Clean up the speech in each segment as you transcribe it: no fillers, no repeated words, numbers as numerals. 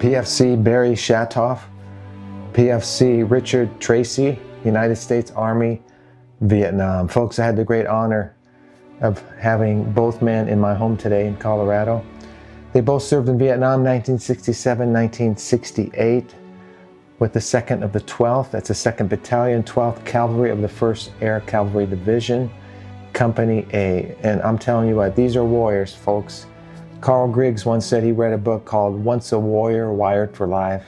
PFC Barry Shatoff, PFC Richard Tracy, United States Army, Vietnam. Folks, I had the great honor of having both men in my home today in Colorado. They both served in Vietnam 1967, 1968 with the 2nd of the 12th, that's the 2nd Battalion, 12th Cavalry of the 1st Air Cavalry Division, Company A. And I'm telling you what, these are warriors, folks. Carl Griggs once said he read a book called Once a Warrior, Wired for Life.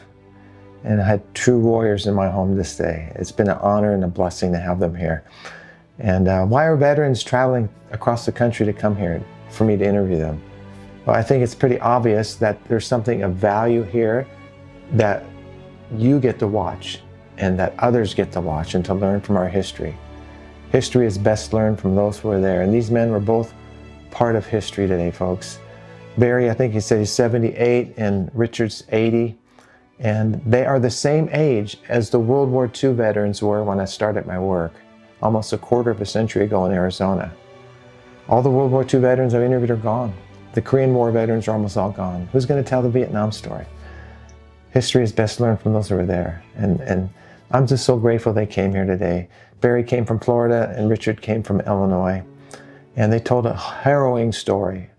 And I had true warriors in my home this day. It's been an honor and a blessing to have them here. And why are veterans traveling across the country to come here for me to interview them? Well, I think it's pretty obvious that there's something of value here that you get to watch and that others get to watch and to learn from our history. History is best learned from those who are there. And these men were both part of history today, folks. Barry, I think he said he's 78 and Richard's 80. And they are the same age as the World War II veterans were when I started my work, almost a quarter of a century ago in Arizona. All the World War II veterans I've interviewed are gone. The Korean War veterans are almost all gone. Who's going to tell the Vietnam story? History is best learned from those who are there. And I'm just so grateful they came here today. Barry came from Florida and Richard came from Illinois. And they told a harrowing story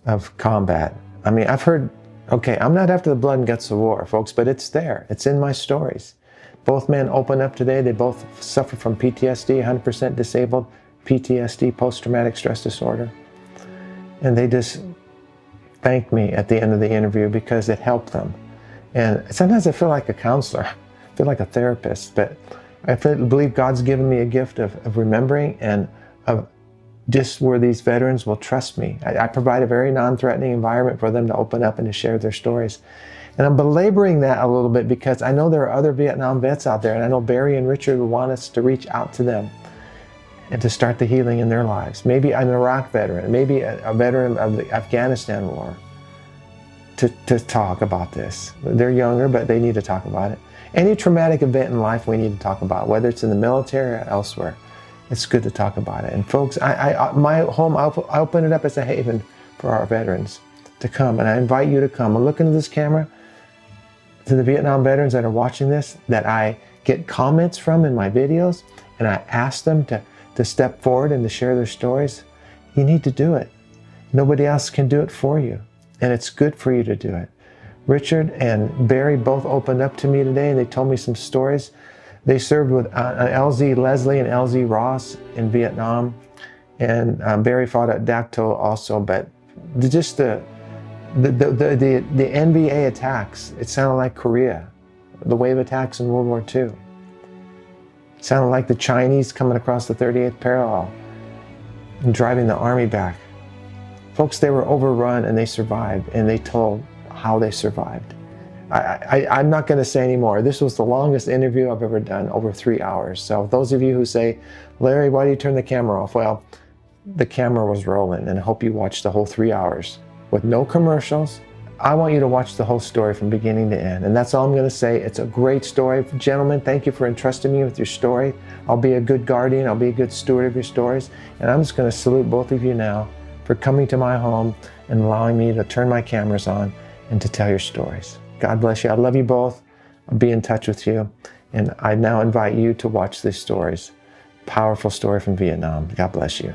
of combat. I mean, I've heard, okay, I'm not after the blood and guts of war, folks, but it's there. It's in my stories. Both men opened up today. They both suffer from PTSD, 100% disabled, PTSD, post-traumatic stress disorder. And they just thanked me at the end of the interview because it helped them. And sometimes I feel like a counselor, I feel like a therapist, but I believe God's given me a gift of remembering and of just where these veterans will trust me. I provide a very non-threatening environment for them to open up and to share their stories. And I'm belaboring that a little bit because I know there are other Vietnam vets out there, and I know Barry and Richard would want us to reach out to them and to start the healing in their lives. Maybe an Iraq veteran, maybe a veteran of the Afghanistan war, to talk about this. They're younger, but they need to talk about it. Any traumatic event in life we need to talk about, whether it's in the military or elsewhere. It's good to talk about it. And folks, my home, I open it up as a haven for our veterans to come. And I invite you to come and look into this camera to the Vietnam veterans that are watching this, that I get comments from in my videos, and I ask them to step forward and to share their stories. You need to do it. Nobody else can do it for you. And it's good for you to do it. Richard and Barry both opened up to me today and they told me some stories. They served with LZ Leslie and LZ Ross in Vietnam. And Barry fought at Dak To also, but just the NVA attacks, it sounded like Korea, the wave attacks in World War II. It sounded like the Chinese coming across the 38th parallel and driving the army back. Folks, they were overrun and they survived, and they told how they survived. I'm not going to say anymore. This was the longest interview I've ever done, over 3 hours. So those of you who say, Larry, why do you turn the camera off? Well, the camera was rolling, and I hope you watched the whole 3 hours with no commercials. I want you to watch the whole story from beginning to end. And that's all I'm going to say. It's a great story. Gentlemen, thank you for entrusting me with your story. I'll be a good guardian. I'll be a good steward of your stories. And I'm just going to salute both of you now for coming to my home and allowing me to turn my cameras on and to tell your stories. God bless you. I love you both. I'll be in touch with you. And I now invite you to watch these stories. Powerful story from Vietnam. God bless you.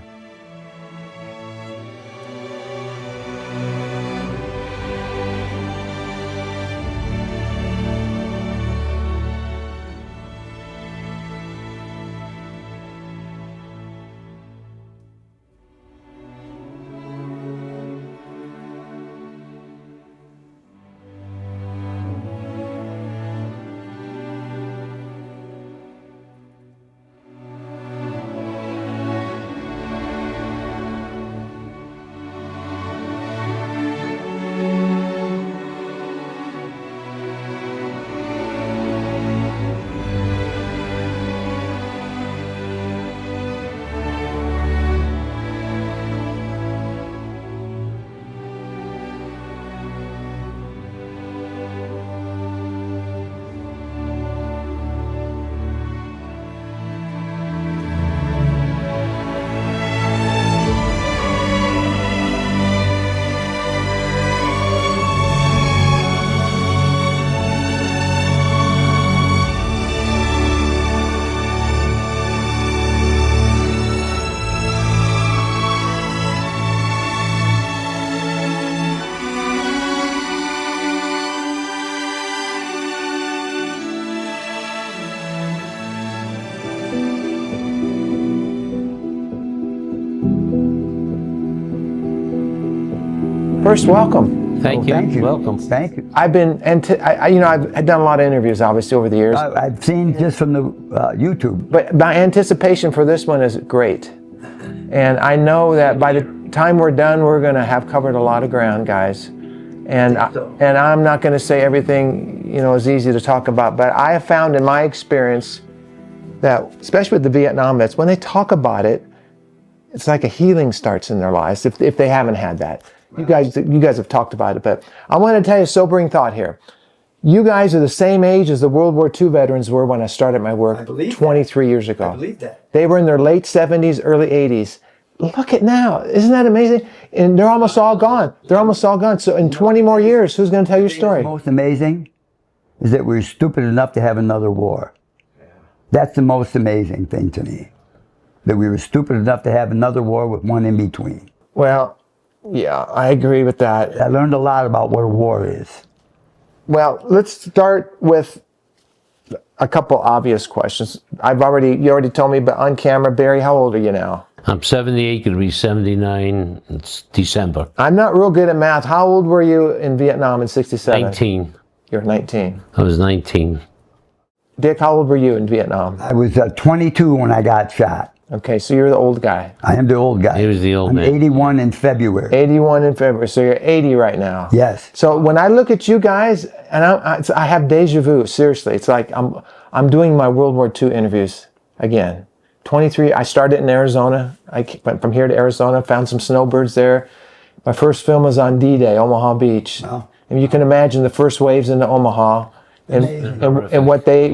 First, welcome. Thank you. Thank you. Welcome. Thank you. I've been, I've done a lot of interviews, obviously, over the years. I've seen just from the YouTube. But my anticipation for this one is great. And I know that by the time we're done, we're going to have covered a lot of ground, guys. And I'm not going to say everything, is easy to talk about, but I have found in my experience that, especially with the Vietnam vets, when they talk about it, it's like a healing starts in their lives if they haven't had that. You guys have talked about it, but I want to tell you a sobering thought here. You guys are the same age as the World War II veterans were when I started my work 23 years ago. I believe that. They were in their late 70s, early 80s. Look at now. Isn't that amazing? And they're almost all gone. They're almost all gone. So in 20 more years, who's going to tell your story? The most amazing is that we're stupid enough to have another war. That's the most amazing thing to me. That we were stupid enough to have another war with one in between. Well, yeah, I agree with that. I learned a lot about what a war is. Well, let's start with a couple obvious questions. You already told me, but on camera, Barry, how old are you now? I'm 78, going to be 79. It's December. I'm not real good at math. How old were you in Vietnam in '67? 19. You're 19. I was 19. Dick, how old were you in Vietnam? I was 22 when I got shot. Okay, so you're the old guy. I am the old guy. He was the old I'm man. 81 in February. 81 in February, so you're 80 right now. Yes. So when I look at you guys, and I have deja vu, seriously. It's like I'm doing my World War II interviews again. 23, I started in Arizona. I went from here to Arizona, found some snowbirds there. My first film was on D-Day, Omaha Beach. Wow. And you can imagine the first waves into Omaha. And what they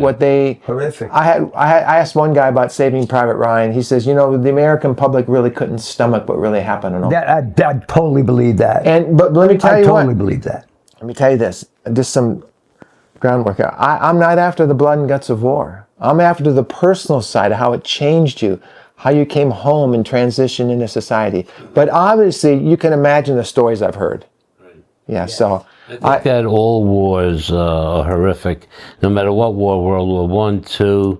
Horrific. I asked one guy about Saving Private Ryan. He says, the American public really couldn't stomach what really happened in Omaha. I totally believe that. But let me tell you I totally believe that. Let me tell you this, just some groundwork. I'm not after the blood and guts of war. I'm after the personal side of how it changed you, how you came home and transitioned into society. But obviously, you can imagine the stories I've heard. Right. Yeah, so... I think that all wars are horrific, no matter what war, World War I, II,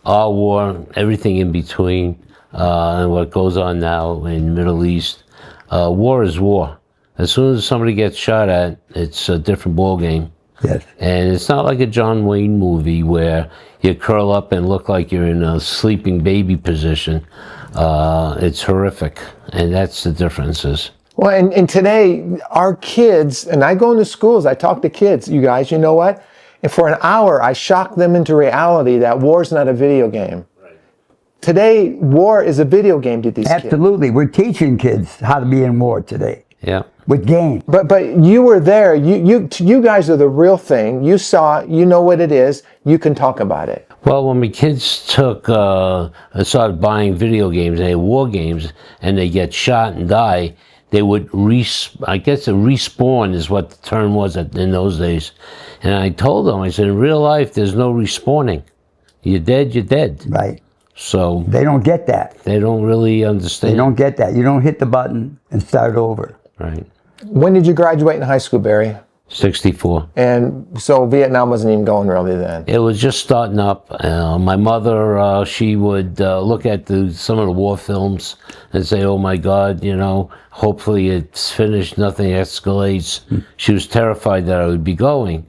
our war, everything in between, and what goes on now in the Middle East. War is war. As soon as somebody gets shot at, it's a different ballgame. Yes. And it's not like a John Wayne movie where you curl up and look like you're in a sleeping baby position. It's horrific, and that's the differences. Well, and today, our kids, and I go into schools, I talk to kids, you guys, you know what? And for an hour, I shock them into reality that war's not a video game. Right. Today, war is a video game to these kids. Absolutely. We're teaching kids how to be in war today. Yeah. With games. But you were there. You guys are the real thing. You saw it. You know what it is. You can talk about it. Well, when my kids started buying video games, they had war games, and they get shot and die, they would I guess a respawn is what the term was in those days. And I told them, I said, in real life, there's no respawning. You're dead, you're dead. Right. So they don't get that. They don't really understand. They don't get that. You don't hit the button and start over. Right. When did you graduate in high school, Barry? 64. And so Vietnam wasn't even going really then? It was just starting up. My mother, she would look at some of the war films and say, oh my God, hopefully it's finished, nothing escalates. She was terrified that I would be going.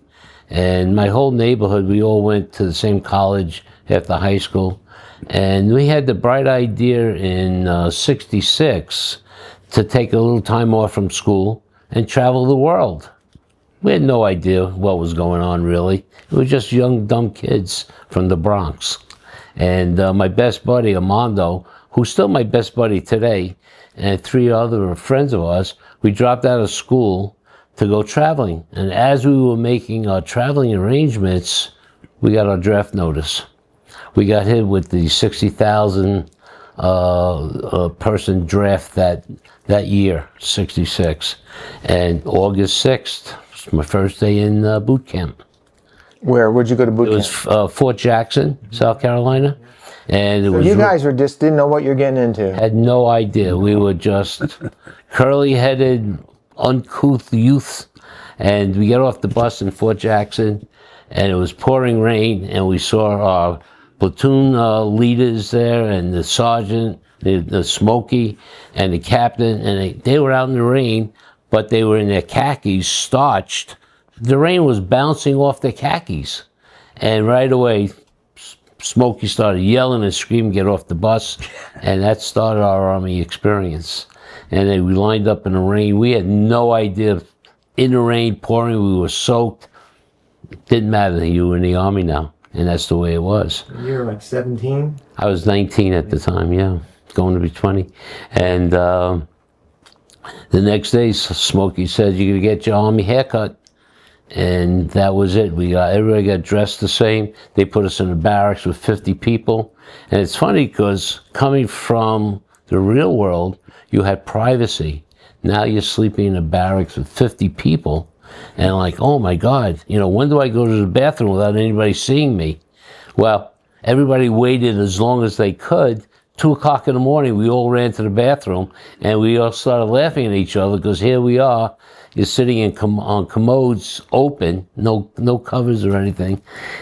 And my whole neighborhood, we all went to the same college after high school. And we had the bright idea in '66 to take a little time off from school and travel the world. We had no idea what was going on, really. We were just young, dumb kids from the Bronx. And my best buddy, Armando, who's still my best buddy today, and 3 other friends of ours, we dropped out of school to go traveling. And as we were making our traveling arrangements, we got our draft notice. We got hit with the 60,000 person draft that year, '66. And August 6th, my first day in boot camp. Where'd you go to boot camp? It was Fort Jackson, South Carolina. And you guys just didn't know what you're getting into. Had no idea. We were just curly-headed, uncouth youths. And we get off the bus in Fort Jackson, and it was pouring rain, and we saw our platoon leaders there, and the sergeant, the Smokey, and the captain, and they were out in the rain but they were in their khakis, starched. The rain was bouncing off their khakis. And right away, Smokey started yelling and screaming, get off the bus. And that started our Army experience. And then we lined up in the rain. We had no idea. In the rain, pouring, we were soaked. It didn't matter. You were in the Army now. And that's the way it was. You were like 17? I was 19 at the time, yeah. Going to be 20. And the next day, Smokey said, you're going to get your Army haircut. And that was it. Everybody got dressed the same. They put us in a barracks with 50 people. And it's funny because coming from the real world, you had privacy. Now you're sleeping in a barracks with 50 people. And like, oh my God, when do I go to the bathroom without anybody seeing me? Well, everybody waited as long as they could. 2 o'clock in the morning, we all ran to the bathroom and we all started laughing at each other because here we are. You're sitting on commodes open, no covers or anything,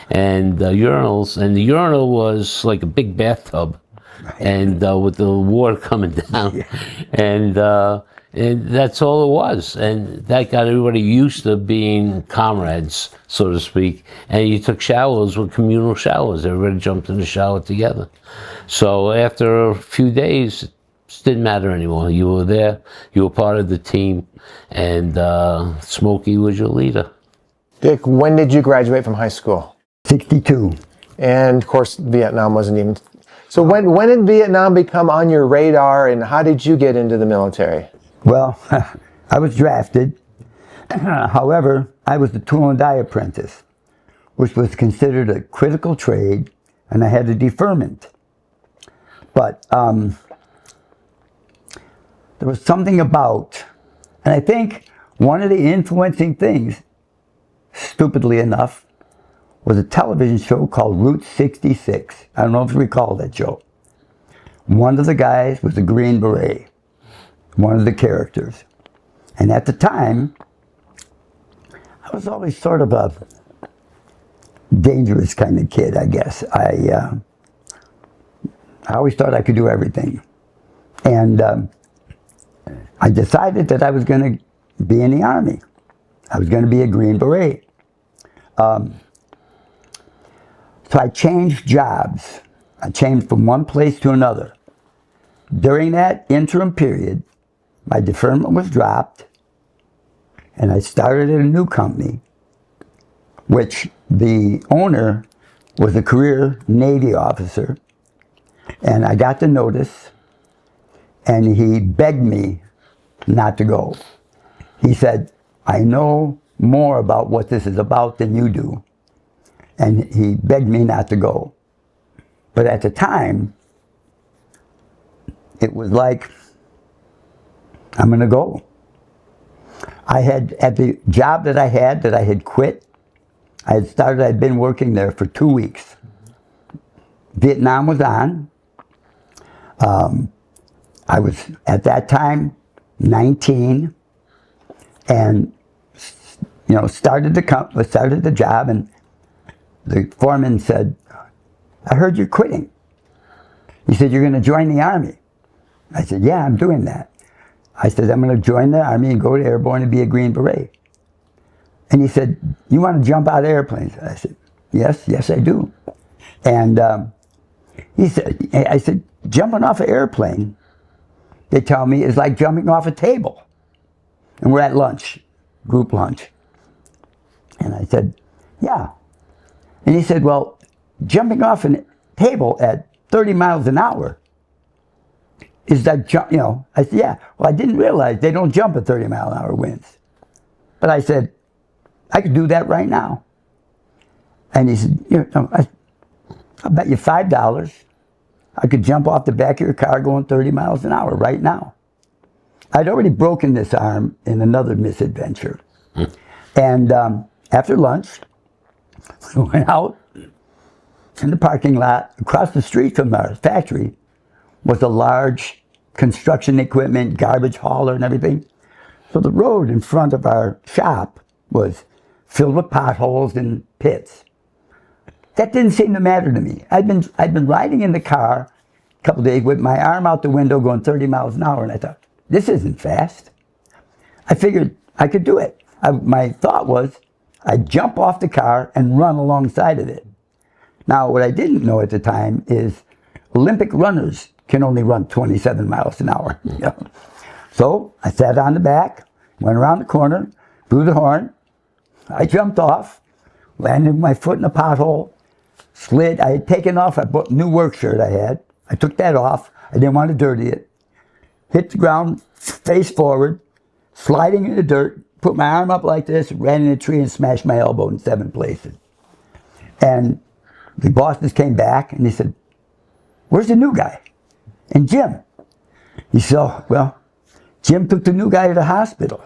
and urinals. And the urinal was like a big bathtub, and with the water coming down, and that's all it was. And that got everybody used to being comrades, so to speak. And you took showers with communal showers. Everybody jumped in the shower together. So after a few days, it didn't matter anymore. You were there, you were part of the team, and Smokey was your leader. Dick, when did you graduate from high school? 62. And of course, Vietnam wasn't even... So when did Vietnam become on your radar, and how did you get into the military? Well, I was drafted. However, I was the tool and die apprentice, which was considered a critical trade, and I had a deferment. But there was something about, and I think one of the influencing things, stupidly enough, was a television show called Route 66. I don't know if you recall that show. One of the guys was a Green Beret, one of the characters. And at the time, I was always sort of a dangerous kind of kid, I guess. I always thought I could do everything. And I decided that I was going to be in the Army. I was going to be a Green Beret. So I changed jobs. I changed from one place to another. During that interim period, my deferment was dropped, and I started at a new company, which the owner was a career Navy officer, and I got the notice, and he begged me not to go. He said, I know more about what this is about than you do. And he begged me not to go. But at the time, it was like, I'm going to go. I had, at the job that I had quit, I'd been working there for 2 weeks. Vietnam was on. I was, at that time, 19, and started the job, and the foreman said, I heard you're quitting. He said, you're going to join the Army. I said, yeah, I'm doing that. I said, I'm going to join the Army and go to Airborne and be a Green Beret. And he said, you want to jump out of airplanes? I said, yes, I do. And I said, jumping off an airplane, they tell me, is like jumping off a table. And we're at lunch, group lunch. And I said, yeah. And he said, well, jumping off a table at 30 miles an hour, is that jump, I said, yeah. Well, I didn't realize they don't jump at 30 mile an hour winds. But I said, I could do that right now. And he said, I'll bet you $5 I could jump off the back of your car going 30 miles an hour right now. I'd already broken this arm in another misadventure. And after lunch, we went out in the parking lot. Across the street from our factory was a large construction equipment, garbage hauler and everything. So the road in front of our shop was filled with potholes and pits. That didn't seem to matter to me. I'd been riding in the car a couple days with my arm out the window going 30 miles an hour, and I thought, this isn't fast. I figured I could do it. My thought was I'd jump off the car and run alongside of it. Now, what I didn't know at the time is Olympic runners can only run 27 miles an hour. You know? So I sat on the back, went around the corner, blew the horn. I jumped off, landed my foot in a pothole, slid. I had taken off a new work shirt I had. I took that off. I didn't want to dirty it. Hit the ground, face forward, sliding in the dirt, put my arm up like this, ran in a tree and smashed my elbow in 7 places. And the bosses came back and they said, "Where's the new guy?" And Jim. He said, "Oh, well, Jim took the new guy to the hospital."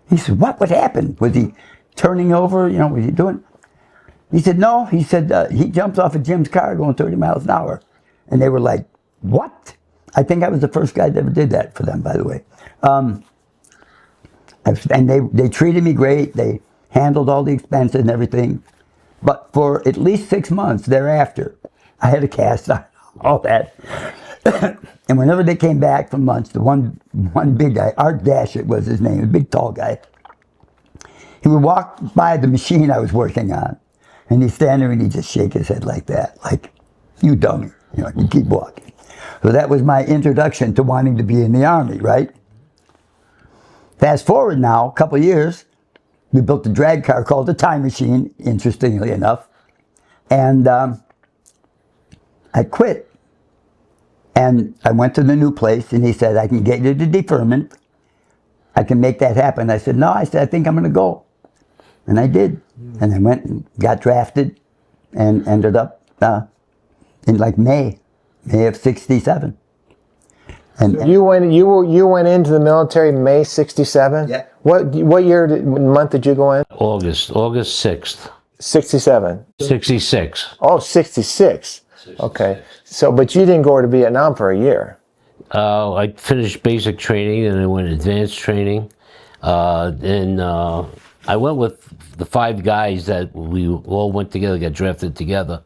He said, What happened? Was he turning over? You know, was he doing? He said, "No." He said, he jumped off of Jim's car going 30 miles an hour. And they were like, "What?" I think I was the first guy that ever did that for them, by the way. And they treated me great. They handled all the expenses and everything. But for at least 6 months thereafter, I had a cast on, all that. And whenever they came back from lunch, the one big guy, Art Dashett was his name, a big tall guy, he would walk by the machine I was working on, and he'd stand there and he'd just shake his head like that, like, "You dummy," you know, you keep walking. So that was my introduction to wanting to be in the Army, right? Fast forward now, a couple of years, we built a drag car called the Time Machine, interestingly enough, and I quit. And I went to the new place, and he said, "I can get you the deferment. I can make that happen." I said, "No," I said, "I think I'm going to go." And I did. And I went and got drafted and ended up in like May of '67. And You went into the military May '67? Yeah. What year, month did you go in? August 6th, 67. 66. Oh, 66. Okay. So, but you didn't go to Vietnam for a year. I finished basic training and I went advanced training. And I went with the 5 guys that we all went together, got drafted together.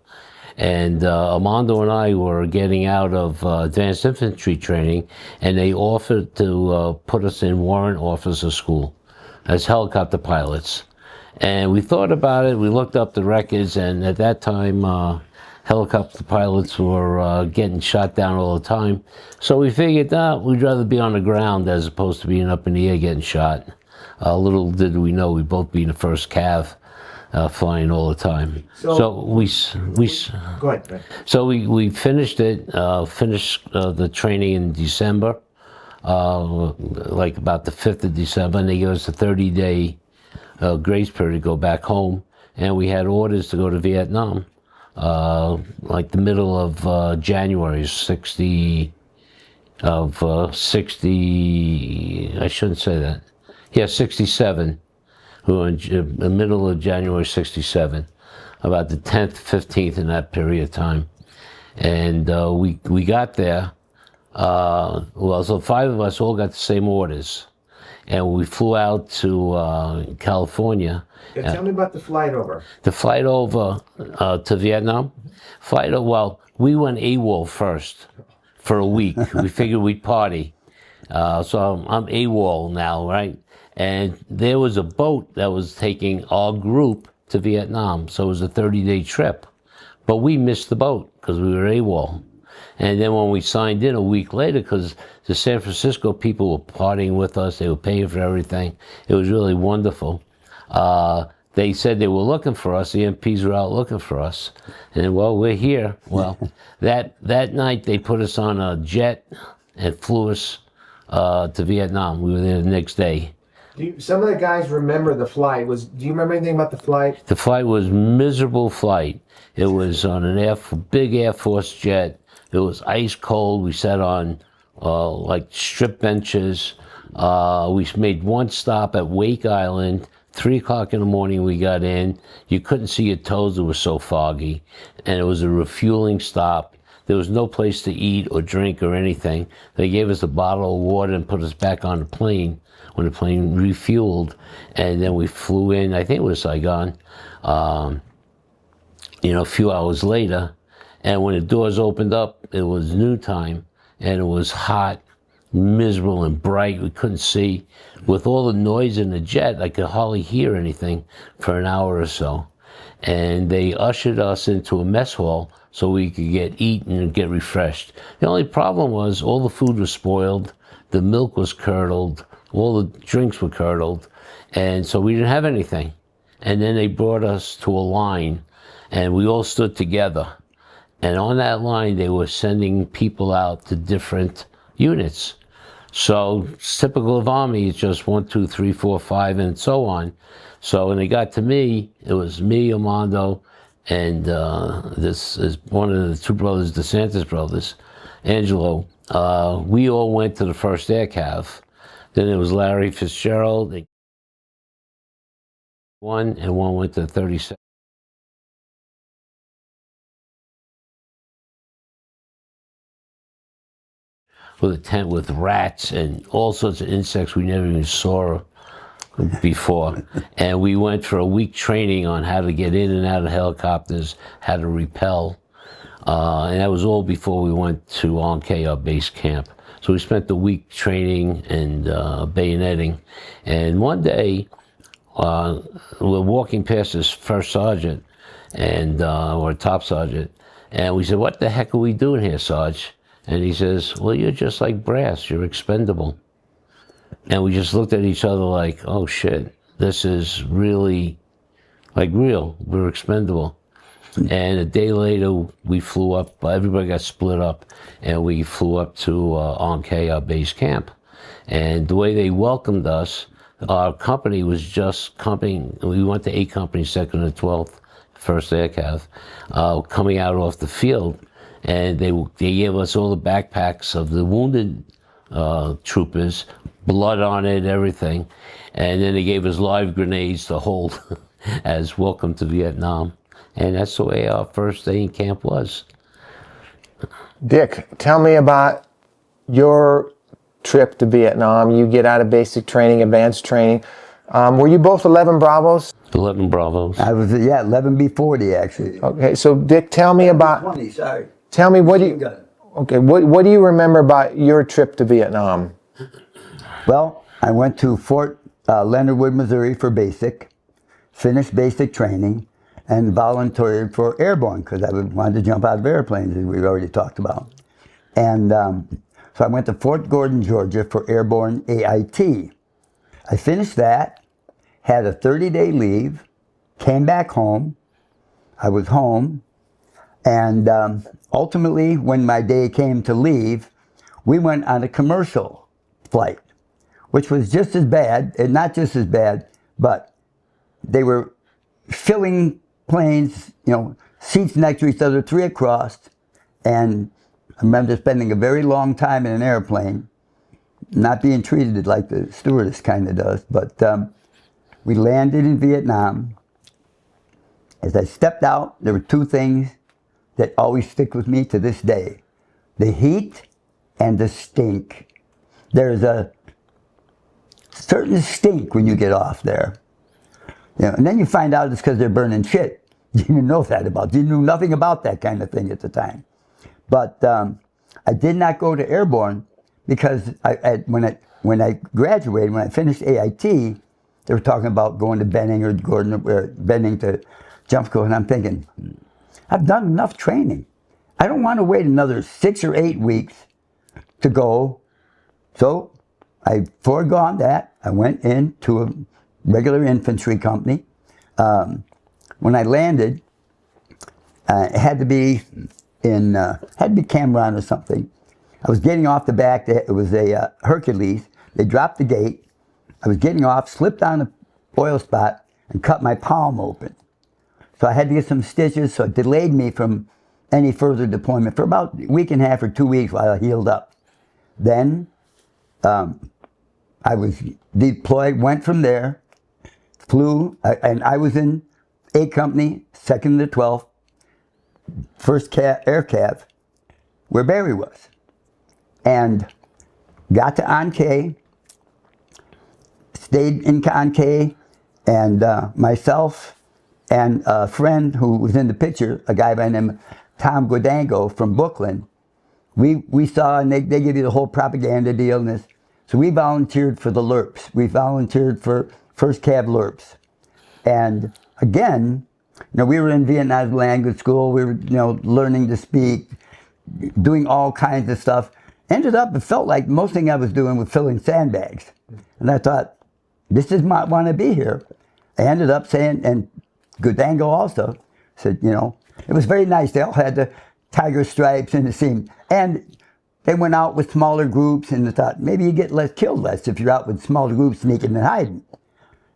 And Armando and I were getting out of advanced infantry training, and they offered to put us in warrant officer school as helicopter pilots. And we thought about it, we looked up the records, and at that time, helicopter pilots were getting shot down all the time. So we figured that we'd rather be on the ground as opposed to being up in the air getting shot. Little did we know we'd both be in the first Cav, flying all the time. So we Go ahead. so we finished it, the training in December, like about the 5th of December, and they gave us a 30-day grace period to go back home, and we had orders to go to Vietnam, like the middle of January, 60, I shouldn't say that. Yeah, 67. We were in the middle of January '67, about the 10th, 15th in that period of time. And we got there, so 5 of us all got the same orders. And we flew out to California. Yeah, tell me about the flight over. The flight over to Vietnam, we went AWOL first for a week. We figured we'd party. So I'm AWOL now, right? And there was a boat that was taking our group to Vietnam. So it was a 30-day trip. But we missed the boat because we were AWOL. And then when we signed in a week later, because the San Francisco people were partying with us, they were paying for everything. It was really wonderful. They said they were looking for us. The MPs were out looking for us. And, well, we're here. Well, that night they put us on a jet and flew us to Vietnam. We were there the next day. Some of the guys remember the flight. Do you remember anything about the flight? The flight was a miserable flight. It was on an big Air Force jet. It was ice cold. We sat on like strip benches. We made one stop at Wake Island. 3 o'clock in the morning we got in. You couldn't see your toes. It was so foggy. And it was a refueling stop. There was no place to eat or drink or anything. They gave us a bottle of water and put us back on the plane when the plane refueled. And then we flew in, I think it was Saigon, a few hours later. And when the doors opened up, it was noontime and it was hot. miserable and bright. We couldn't see. With all the noise in the jet, I could hardly hear anything for an hour or so. And they ushered us into a mess hall so we could get eaten and get refreshed. The only problem was all the food was spoiled, the milk was curdled, all the drinks were curdled, and so we didn't have anything. And then they brought us to a line, and we all stood together. And on that line, they were sending people out to different units. So it's typical of Army, it's just 1, 2, 3, 4, 5, and so on. So when they got to me, it was me, Armando, and this is one of the two brothers, DeSantis brothers, Angelo. We all went to the 1st Air Cav. Then it was Larry Fitzgerald, one, and one went to 37. With a tent with rats and all sorts of insects we never even saw before. And we went for a week training on how to get in and out of helicopters, how to repel. And that was all before we went to Ankh, our base camp. So we spent the week training and bayoneting. And one day, we're walking past this first sergeant, and or top sergeant, and we said, "What the heck are we doing here, Sarge?" And he says, "Well, you're just like brass, you're expendable." And we just looked at each other like, oh shit, this is really, like real, we're expendable. And a day later, we flew up, everybody got split up, and we flew up to Ankh, our base camp. And the way they welcomed us, our company was just coming, we went to 8 companies, 2nd and 12th, 1st Air Cav, coming out off the field. And they gave us all the backpacks of the wounded troopers, blood on it, everything. And then they gave us live grenades to hold as welcome to Vietnam. And that's the way our first day in camp was. Dick, tell me about your trip to Vietnam. You get out of basic training, advanced training. Were you both 11 Bravos? 11 Bravos. I was, 11B40 actually. Okay, so Dick, tell me about. 20, sorry. Tell me what do you. Okay, what do you remember about your trip to Vietnam? Well, I went to Fort Leonard Wood, Missouri for basic, finished basic training, and volunteered for airborne because I wanted to jump out of airplanes, as we've already talked about. And so I went to Fort Gordon, Georgia for airborne AIT. I finished that, had a 30-day leave, came back home. I was home, and ultimately, when my day came to leave, we went on a commercial flight, which was just as bad, and not just as bad, but they were filling planes, seats next to each other, 3 across, and I remember spending a very long time in an airplane, not being treated like the stewardess kind of does, but we landed in Vietnam. As I stepped out, there were 2 things that always stick with me to this day: the heat and the stink. There's a certain stink when you get off there. And then you find out it's because they're burning shit. You didn't know that about. You knew nothing about that kind of thing at the time. But I did not go to airborne because when I graduated, when I finished AIT, they were talking about going to Benning or Gordon or Benning to jump school, and I'm thinking, I've done enough training. I don't want to wait another 6 or 8 weeks to go. So I foregone that. I went into a regular infantry company. When I landed, it had to be Cameron or something. I was getting off the back. It was a Hercules. They dropped the gate. I was getting off, slipped on an oil spot, and cut my palm open. So I had to get some stitches, so it delayed me from any further deployment for about a week and a half or 2 weeks while I healed up. Then I was deployed, went from there, flew, and I was in A Company, 2nd to 12th, 1st Air Cav, where Barry was. And got to Ankh, stayed in Ankh, and myself and a friend who was in the picture, a guy by the name of Tom Guadango from Brooklyn, we saw, and they give you the whole propaganda deal and this. So we volunteered for the LURPS. We volunteered for 1st Cav LURPS. And again, we were in Vietnamese language school. We were, learning to speak, doing all kinds of stuff. Ended up, it felt like most thing I was doing was filling sandbags. And I thought, this is my want to be here. I ended up saying, and Gudango also said, it was very nice. They all had the tiger stripes and the seam. And they went out with smaller groups, and they thought, maybe you get killed less if you're out with smaller groups sneaking and hiding.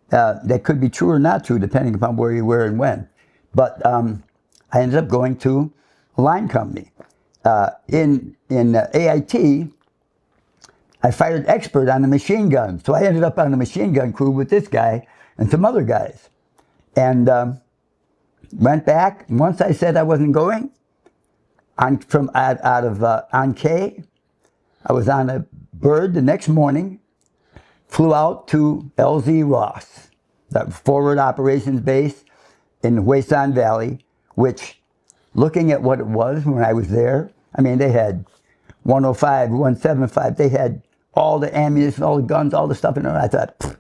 That could be true or not true, depending upon where you were and when. But I ended up going to a line company. In AIT, I fired expert on the machine gun. So I ended up on the machine gun crew with this guy and some other guys. And went back. Once I said I wasn't going, on K, I was on a bird the next morning, flew out to LZ Ross, the forward operations base in the Huasan Valley, which, looking at what it was when I was there, I mean, they had 105, 175, they had all the ammunition, all the guns, all the stuff in there. I thought,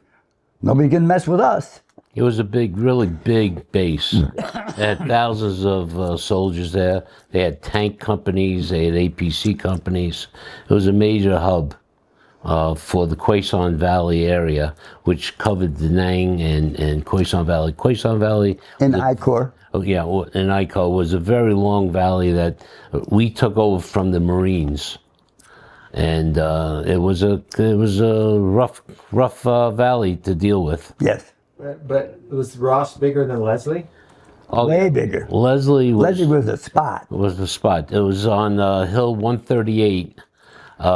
nobody can mess with us. It was a big, really big base. They had thousands of soldiers there. They had tank companies. They had APC companies. It was a major hub for the Quezon Valley area, which covered Da Nang and Quezon Valley. Quezon Valley... In I-Corps. Oh, yeah, in I-Corps was a very long valley that we took over from the Marines. And it was a rough valley to deal with. Yes. But was Ross bigger than Leslie? Oh, way bigger. Leslie was a spot. Was the spot. It was on Hill 138,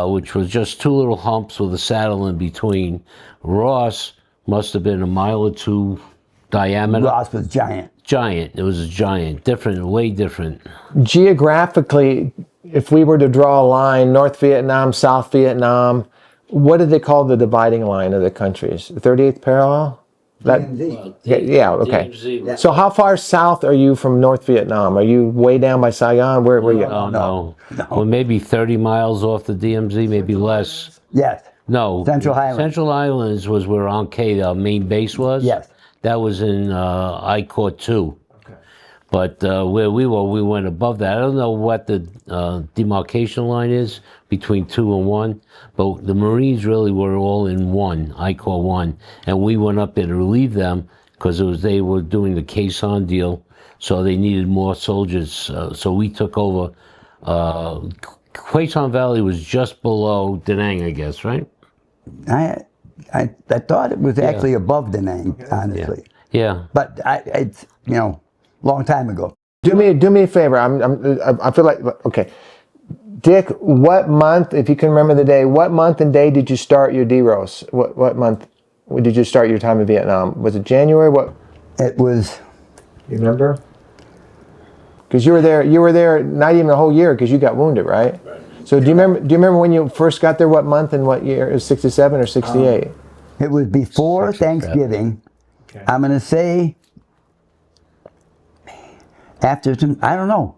which was just two little humps with a saddle in between. Ross must have been a mile or two diameter. Ross was giant. Giant. It was a giant. Different, way different. Geographically, if we were to draw a line, North Vietnam, South Vietnam, what did they call the dividing line of the countries? The 38th parallel? DMZ. Yeah, okay. DMZ. So how far south are you from North Vietnam? Are you way down by Saigon? Where were you? Oh, no. Well, maybe 30 miles off the DMZ, maybe less. Yes. No. Central Highlands. Central Highlands was where Ankh, our main base was. Yes. That was in I-Corps 2. Okay. But where we went above that. I don't know what the demarcation line is between 2 and 1, but the Marines really were all in 1, I-Corps 1, and we went up there to relieve them because they were doing the Quezon deal, so they needed more soldiers. So we took over. Quezon Valley was just below Da Nang, I guess, right? I thought it was actually above Da Nang, honestly. Yeah. But it's long time ago. Do me a favor. I feel like, okay. Dick, what month, if you can remember the day, what month and day did you start your DROS? What month did you start your time in Vietnam? Was it January? What? It was. You remember? Because you were there not even a whole year because you got wounded, right? Right. So do you remember when you first got there, what month and what year? It was 67 or 68? It was before Thanksgiving. Okay. I'm going to say after I don't know.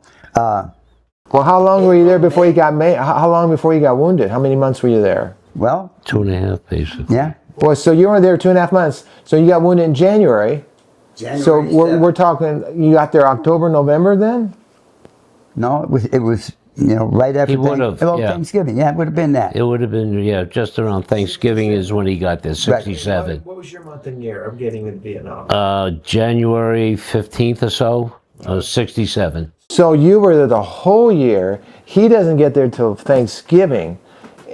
Well, how long were you there before you got how long before you got wounded? How many months were you there? Well, 2.5 basically. Yeah. Well, so you were there 2.5 months. So you got wounded in January. So we're talking. You got there October, November then? No, it was right after Thanksgiving. Yeah, it would have been that. It would have been just around Thanksgiving is when he got there. 67. Right. What was your month and year of getting in Vietnam? January 15th or so. 67. So you were there the whole year. He doesn't get there till Thanksgiving,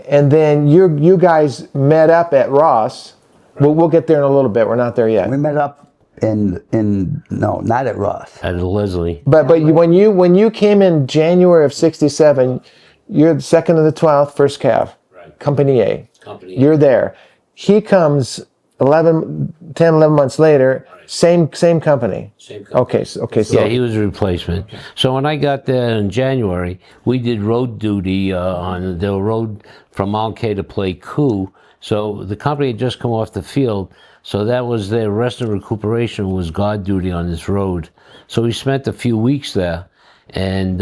and then you guys met up at Ross. We'll get there in a little bit. We're not there yet. We met up no, not at Ross. At Leslie. But when you came in January of 67, you're the 2nd of the 12th, 1st Cav, right. Company A. Company A. You're there. He comes 10, 11 months later. Right. Same company. Same company. Okay. So yeah, he was a replacement. Okay. So when I got there in January, we did road duty on the road from Alke to Play Coup. So the company had just come off the field. So that was their rest and recuperation was guard duty on this road. So we spent a few weeks there, and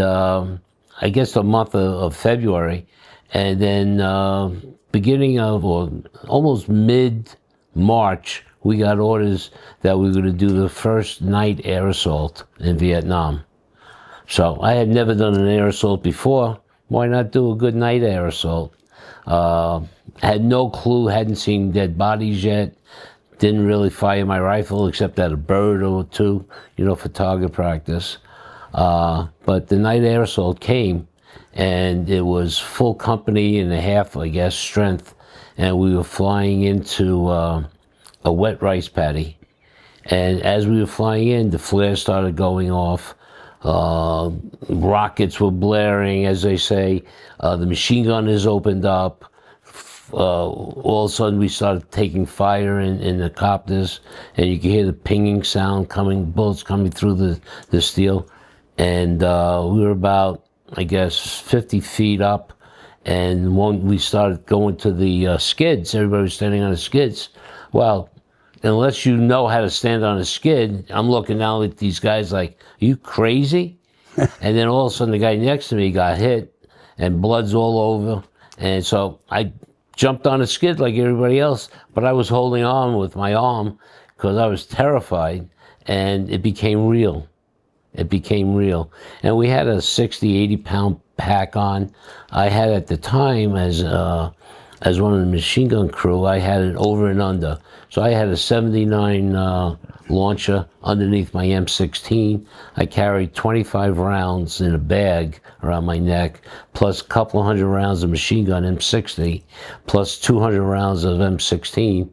I guess the month of February, and then beginning of, or almost mid-March, we got orders that we were going to do the first night air assault in Vietnam. So I had never done an air assault before. Why not do a good night air assault? Had no clue, hadn't seen dead bodies yet. Didn't really fire my rifle except at a bird or two, you know, for target practice. But the night air assault came, and it was full company and a half, I guess, strength. And we were flying into a wet rice paddy. And as we were flying in, the flares started going off. Rockets were blaring, as they say. The machine gunners opened up. All of a sudden, we started taking fire in the copters, and you could hear the pinging sound coming, bullets coming through the steel. And we were about, I guess, 50 feet up. And when we started going to the skids, everybody was standing on the skids. Well, unless you know how to stand on a skid, I'm looking down at these guys like, are you crazy? And then all of a sudden the guy next to me got hit and blood's all over. And so I jumped on a skid like everybody else, but I was holding on with my arm because I was terrified, and it became real. It became real. And we had a 60, 80-pound pack on. I had at the time, as one of the machine gun crew, I had it over and under. So I had a 79 launcher underneath my M16. I carried 25 rounds in a bag around my neck, plus a couple of hundred rounds of machine gun M60, plus 200 rounds of M16.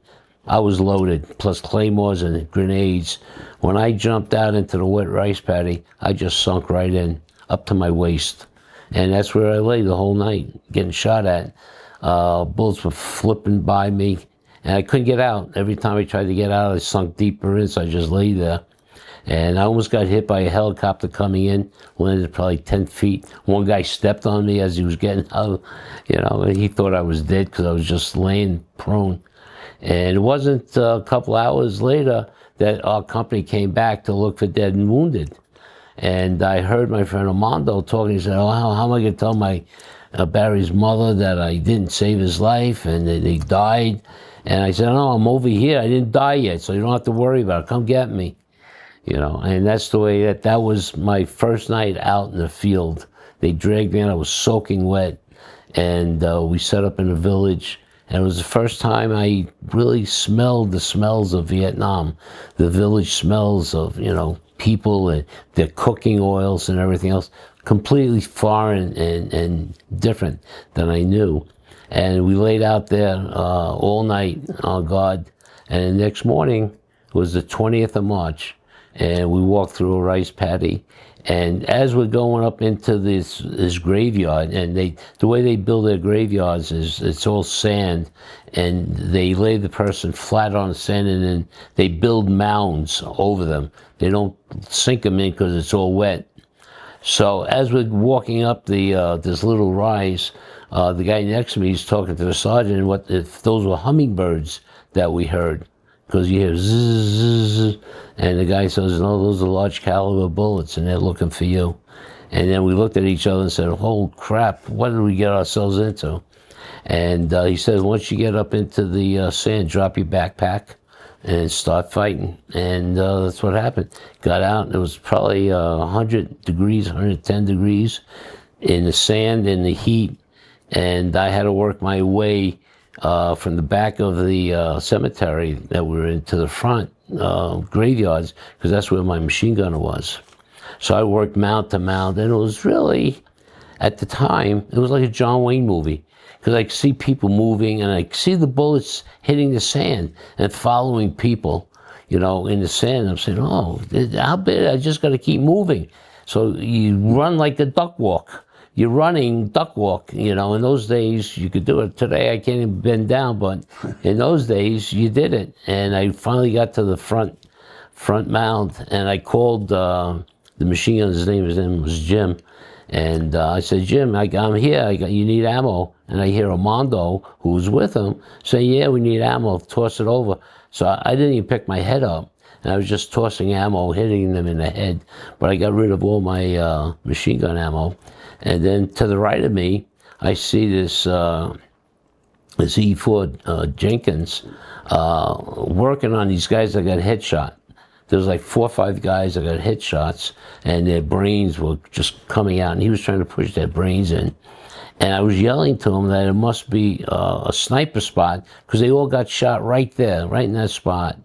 I was loaded, plus claymores and grenades. When I jumped out into the wet rice paddy, I just sunk right in, up to my waist. And that's where I lay the whole night, getting shot at. Bullets were flipping by me, and I couldn't get out. Every time I tried to get out, I sunk deeper in, so I just lay there. And I almost got hit by a helicopter coming in, landed probably 10 feet. One guy stepped on me as he was getting out, you know, and he thought I was dead because I was just laying prone. And it wasn't a couple hours later that our company came back to look for dead and wounded. And I heard my friend Armando talking. He said, oh, how am I going to tell my Barry's mother that I didn't save his life and that he died? And I said, no, I'm over here. I didn't die yet, so you don't have to worry about it. Come get me. You know, and that's the way that was my first night out in the field. They dragged me in. I was soaking wet, and we set up in a village. And it was the first time I really smelled the smells of Vietnam, the village smells of, you know, people and their cooking oils and everything else, completely foreign and different than I knew. And we laid out there all night on guard. And the next morning was the 20th of March, and we walked through a rice paddy. And as we're going up into this graveyard, and the way they build their graveyards is it's all sand, and they lay the person flat on the sand, and then they build mounds over them. They don't sink them in because it's all wet. So as we're walking up this little rise, the guy next to me is talking to the sergeant, what if those were hummingbirds that we heard. Because you hear zzz, and the guy says, no, those are large caliber bullets, and they're looking for you. And then we looked at each other and said, oh crap, what did we get ourselves into? And he says, once you get up into the sand, drop your backpack and start fighting. And that's what happened. Got out, and it was probably 100 degrees, 110 degrees in the sand, in the heat. And I had to work my way from the back of the cemetery that we were in to the front graveyards, because that's where my machine gunner was. So I worked mount to mount, and it was really, at the time, it was like a John Wayne movie, because I could see people moving, and I could see the bullets hitting the sand and following people, you know, in the sand. I'm saying, oh, how big? I just got to keep moving. So you run like a duck walk. You're running duck walk, you know. In those days, you could do it. Today, I can't even bend down, but in those days, you did it. And I finally got to the front mound, and I called the machine gunner. His name was Jim. And I said, Jim, I'm here. You need ammo. And I hear Armando, who was with him, say, yeah, we need ammo. Toss it over. So I didn't even pick my head up. And I was just tossing ammo, hitting them in the head. But I got rid of all my machine gun ammo. And then to the right of me, I see this E4 Jenkins working on these guys that got headshot. There was like 4 or 5 guys that got headshots, and their brains were just coming out, and he was trying to push their brains in. And I was yelling to him that it must be a sniper spot, because they all got shot right there, right in that spot.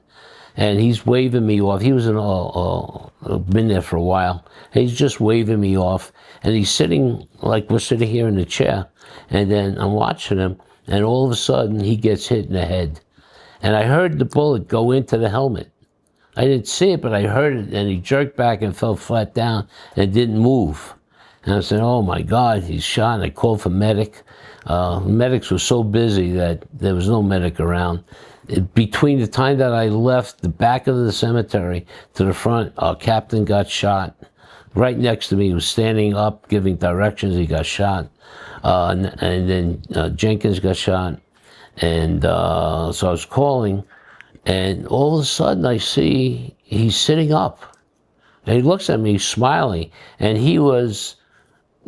And he's waving me off. He was been there for a while. And he's just waving me off, and he's sitting like we're sitting here in the chair. And then I'm watching him, and all of a sudden he gets hit in the head. And I heard the bullet go into the helmet. I didn't see it, but I heard it, and he jerked back and fell flat down and didn't move. And I said, oh my God, he's shot. And I called for medic. Medics were so busy that there was no medic around. Between the time that I left the back of the cemetery to the front, our captain got shot. Right next to me, he was standing up, giving directions. He got shot. And then Jenkins got shot. And so I was calling, and all of a sudden I see he's sitting up. And he looks at me, smiling, and he was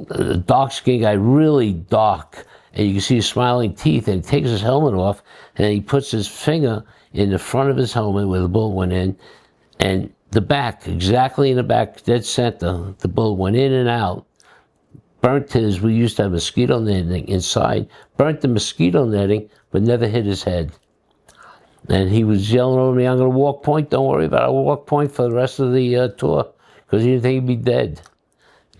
a dark-skinned guy, really dark, and you can see his smiling teeth, and he takes his helmet off, and he puts his finger in the front of his helmet where the bullet went in, and the back, exactly in the back, dead center, the bullet went in and out, burnt his, we used to have mosquito netting inside, burnt the mosquito netting, but never hit his head. And he was yelling over me, I'm going to walk point, don't worry about it, I'll walk point for the rest of the tour, because he didn't think he'd be dead,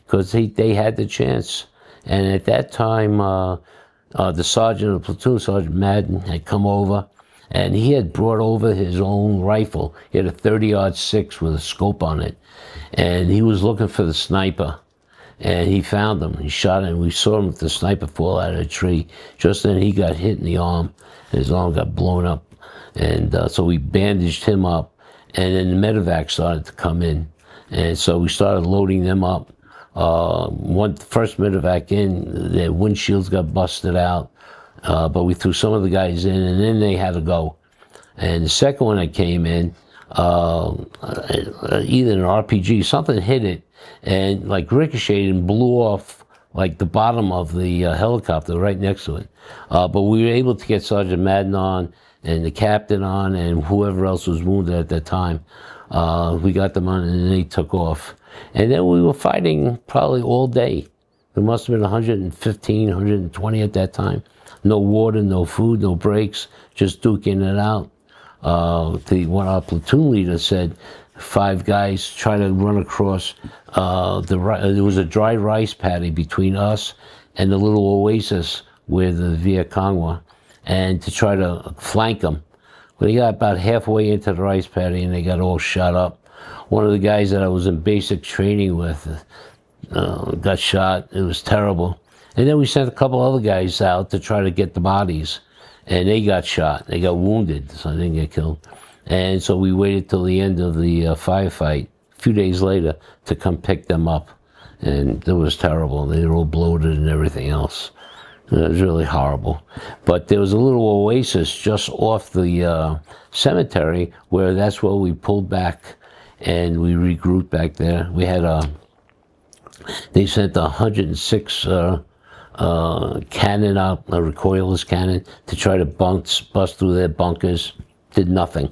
because they had the chance. And at that time, the sergeant of the platoon, Sergeant Madden, had come over, and he had brought over his own rifle. He had a 30-06 with a scope on it, and he was looking for the sniper. And he found him. He shot him. We saw him with the sniper fall out of a tree. Just then he got hit in the arm, and his arm got blown up. And so we bandaged him up, and then the medevac started to come in. And so we started loading them up. First medevac in, their windshields got busted out, but we threw some of the guys in, and then they had to go. And the second one that came in, either an RPG, something hit it, and like ricocheted and blew off like the bottom of the helicopter right next to it. But we were able to get Sergeant Madden on, and the captain on, and whoever else was wounded at that time. We got them on, and then they took off. And then we were fighting probably all day. There must have been 115, 120 at that time. No water, no food, no breaks, just duking it out. One of our platoon leaders said, 5 guys try to run across, there was a dry rice paddy between us and the little oasis where the Viet Cong were, and to try to flank them. Well, they got about halfway into the rice paddy, and they got all shot up. One of the guys that I was in basic training with got shot. It was terrible. And then we sent a couple other guys out to try to get the bodies, and they got shot. They got wounded, so they didn't get killed. And so we waited till the end of the firefight, a few days later, to come pick them up. And it was terrible. They were all bloated and everything else. It was really horrible. But there was a little oasis just off the cemetery where that's where we pulled back and we regrouped back there. We had they sent a 106 cannon out, a recoilless cannon, to try to bust through their bunkers. Did nothing.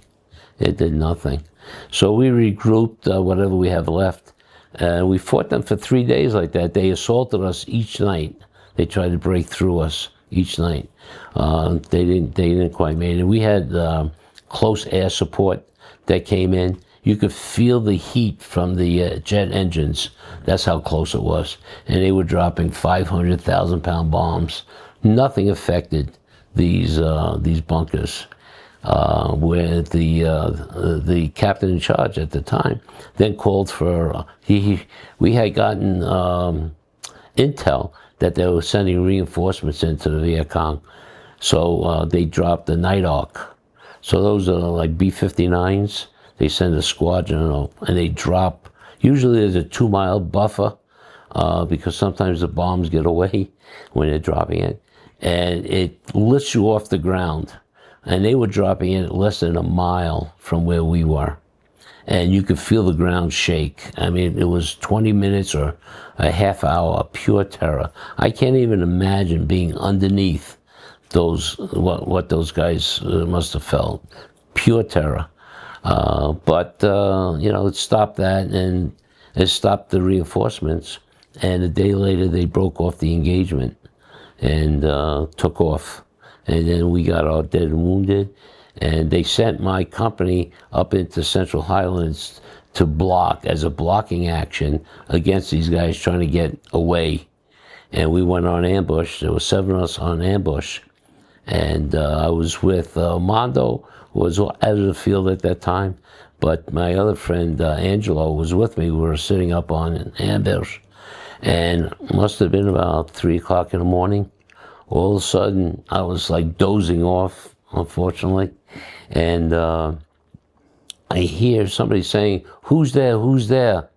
It did nothing. So we regrouped whatever we have left. We fought them for 3 days like that. They assaulted us each night. They tried to break through us each night. They didn't quite make it. We had close air support that came in. You could feel the heat from the jet engines. That's how close it was. And they were dropping 500,000-pound bombs. Nothing affected these bunkers. Where the captain in charge at the time then called for, we had gotten intel that they were sending reinforcements into the Viet Cong. So they dropped the Night Hawk. So those are like B-59s. They send a squadron and they drop. Usually there's a 2-mile buffer because sometimes the bombs get away when they're dropping it. And it lifts you off the ground. And they were dropping in at less than a mile from where we were. and you could feel the ground shake. I mean, it was 20 minutes or a half hour of pure terror. I can't even imagine being underneath those, what those guys must have felt. Pure terror. But you know, it stopped that, and it stopped the reinforcements. And a day later, they broke off the engagement and took off. And then we got our dead and wounded. And they sent my company up into Central Highlands to block, as a blocking action against these guys trying to get away. And we went on ambush. There were 7 of us on ambush. And I was with Mondo, who was out of the field at that time. But my other friend, Angelo, was with me. We were sitting up on an ambush. And it must have been about 3 o'clock in the morning. All of a sudden, I was like dozing off, unfortunately. And I hear somebody saying, "Who's there? Who's there?"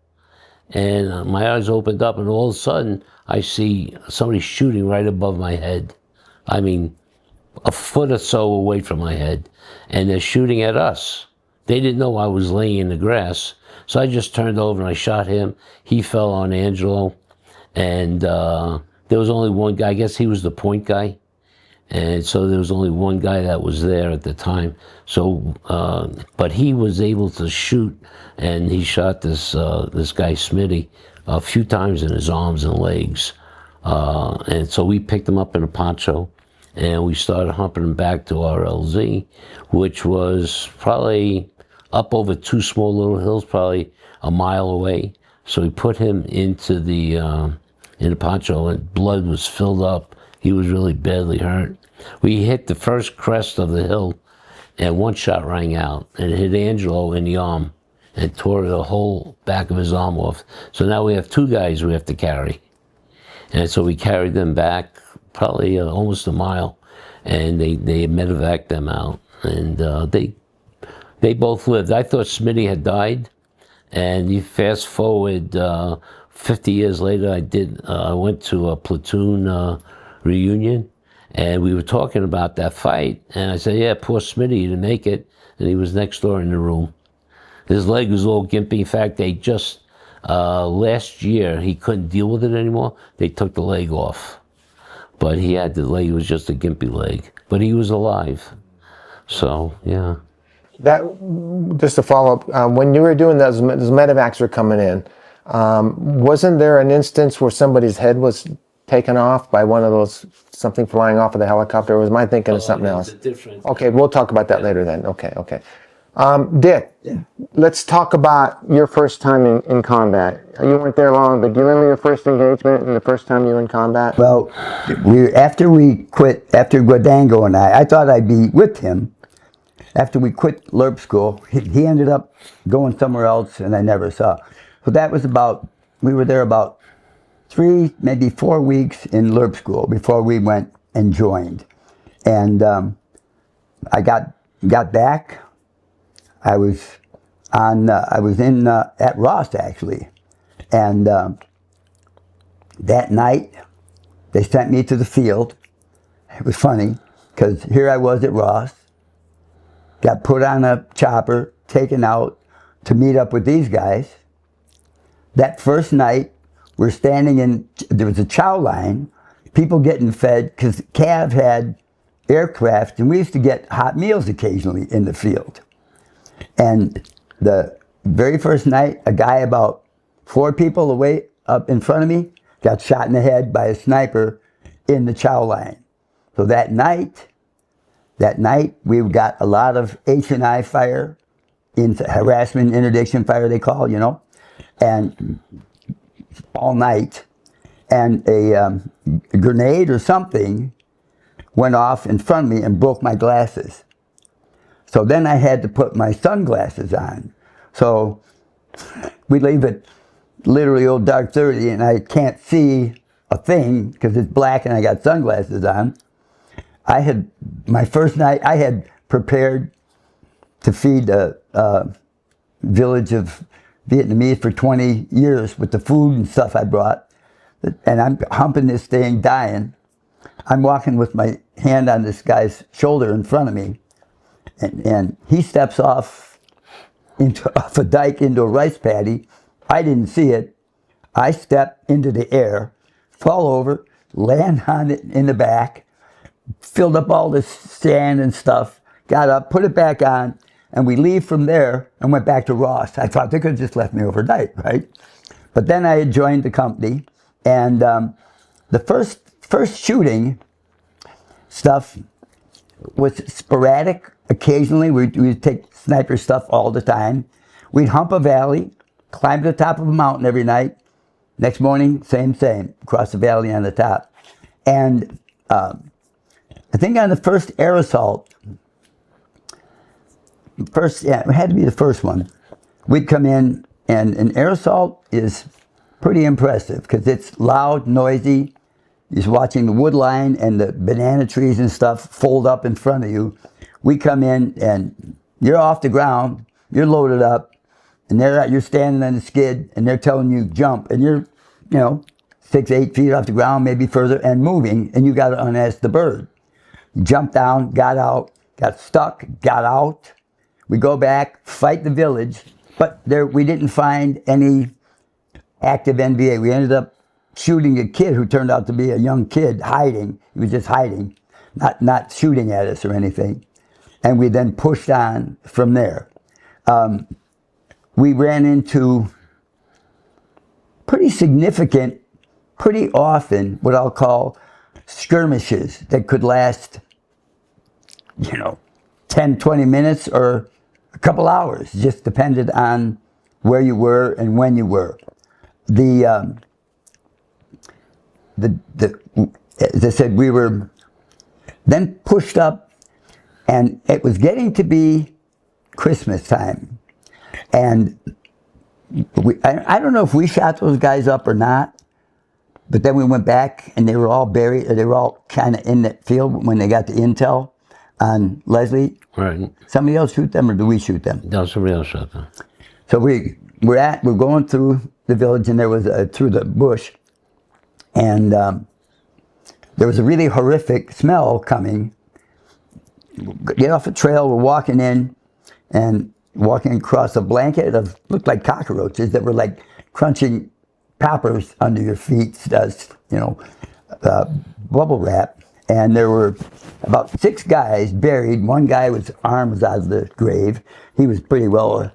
And my eyes opened up, and all of a sudden, I see somebody shooting right above my head. I mean, a foot or so away from my head. And they're shooting at us. They didn't know I was laying in the grass. So I just turned over and I shot him. He fell on Angelo. And there was only one guy. I guess he was the point guy. And so there was only one guy that was there at the time. So, but he was able to shoot, and he shot this guy Smitty a few times in his arms and legs. And so we picked him up in a poncho, and we started humping him back to our LZ, which was probably up over 2 small little hills, probably a mile away. So we put him into the poncho, and blood was filled up. He was really badly hurt. We hit the first crest of the hill, and one shot rang out, and it hit Angelo in the arm and tore the whole back of his arm off. So now we have 2 guys we have to carry. And so we carried them back probably almost a mile, and they medevaced them out. And they both lived. I thought Smitty had died, and you fast forward 50 years later, I went to a platoon reunion, and we were talking about that fight, and I said, "Yeah, poor Smitty, he didn't make it," and he was next door in the room. His leg was all gimpy. In fact, they just, last year, he couldn't deal with it anymore. They took the leg off, but he had the leg, it was just a gimpy leg, but he was alive. So, yeah. That, just to follow up, when you were doing those medevacs were coming in, wasn't there an instance where somebody's head was taken off by one of those, something flying off of the helicopter? Or was my thinking of something else? Okay, we'll talk about that later then. Okay. Dick, let's talk about your first time in combat. You weren't there long, but do you remember your first engagement and the first time you were in combat? Well, after we quit, after Guadango and I thought I'd be with him. After we quit LERP school, he ended up going somewhere else, and I never saw. So that was we were there about 3, maybe 4 weeks in LERP school before we went and joined. And I got back. I was at Ross, actually. And that night, they sent me to the field. It was funny, because here I was at Ross, got put on a chopper, taken out to meet up with these guys. That first night, we're standing there was a chow line, people getting fed, because Cav had aircraft, and we used to get hot meals occasionally in the field. And the very first night, a guy about 4 people away up in front of me got shot in the head by a sniper in the chow line. So that night, we got a lot of H&I fire, harassment, interdiction fire, they call, and all night. And a grenade or something went off in front of me and broke my glasses. So then I had to put my sunglasses on. So we leave at literally old dark 30, and I can't see a thing because it's black and I got sunglasses on. My first night, I had prepared to feed a village of Vietnamese for 20 years with the food and stuff I brought. And I'm humping this thing, dying. I'm walking with my hand on this guy's shoulder in front of me. And he steps off off a dike into a rice paddy. I didn't see it. I step into the air, fall over, land on it in the back, filled up all this sand and stuff, got up, put it back on, and we leave from there and went back to Ross. I thought they could have just left me overnight, right? But then I had joined the company, and the first shooting stuff was sporadic. Occasionally, we'd take sniper stuff all the time. We'd hump a valley, climb to the top of a mountain every night. Next morning, same, across the valley on the top. And I think on the first air assault, it had to be the first one, we'd come in, and an air assault is pretty impressive because it's loud, noisy. You're just watching the wood line and the banana trees and stuff fold up in front of you. We come in and you're off the ground, you're loaded up, and you're standing on the skid and they're telling you jump, and you're, 6, 8 feet off the ground, maybe further, and moving, and you got to unass the bird. Jumped down, got out, got stuck, got out. We go back, fight the village, but we didn't find any active NVA. We ended up shooting a kid who turned out to be a young kid hiding. He was just hiding, not shooting at us or anything. And we then pushed on from there. We ran into pretty significant, pretty often, what I'll call skirmishes that could last, 10, 20 minutes or a couple hours, just depended on where you were and when you were. As I said, we were then pushed up, and it was getting to be Christmas time. And I don't know if we shot those guys up or not, but then we went back and they were all buried, or they were all kind of in that field when they got the intel on Leslie. Right. Somebody else shoot them, or do we shoot them? No, somebody else shot them. So we're going through the village, and there was through the bush, and there was a really horrific smell coming. Get off the trail, we're walking in, and walking across a blanket of, looked like cockroaches that were like crunching poppers under your feet, bubble wrap. And there were about 6 guys buried. One guy, was arm was out of the grave. He was pretty well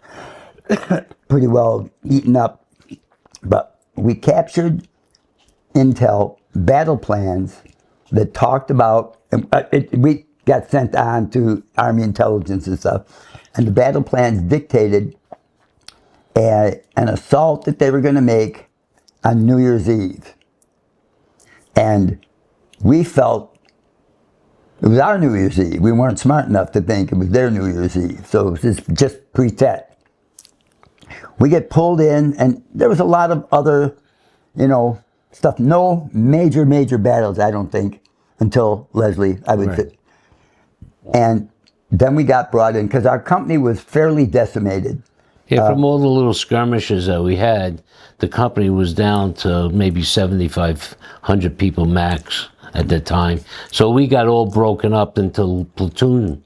eaten up. But we captured intel, battle plans that talked about, we got sent on to Army intelligence and stuff, and the battle plans dictated an assault that they were going to make on New Year's Eve. And we felt it was our New Year's Eve. We weren't smart enough to think it was their New Year's Eve, so it was just pretext. We get pulled in, and there was a lot of other, stuff. No major battles, I don't think, until Leslie, I would say. And then we got brought in, because our company was fairly decimated. Yeah, from all the little skirmishes that we had, the company was down to maybe 7,500 people max at that time. So we got all broken up into platoon.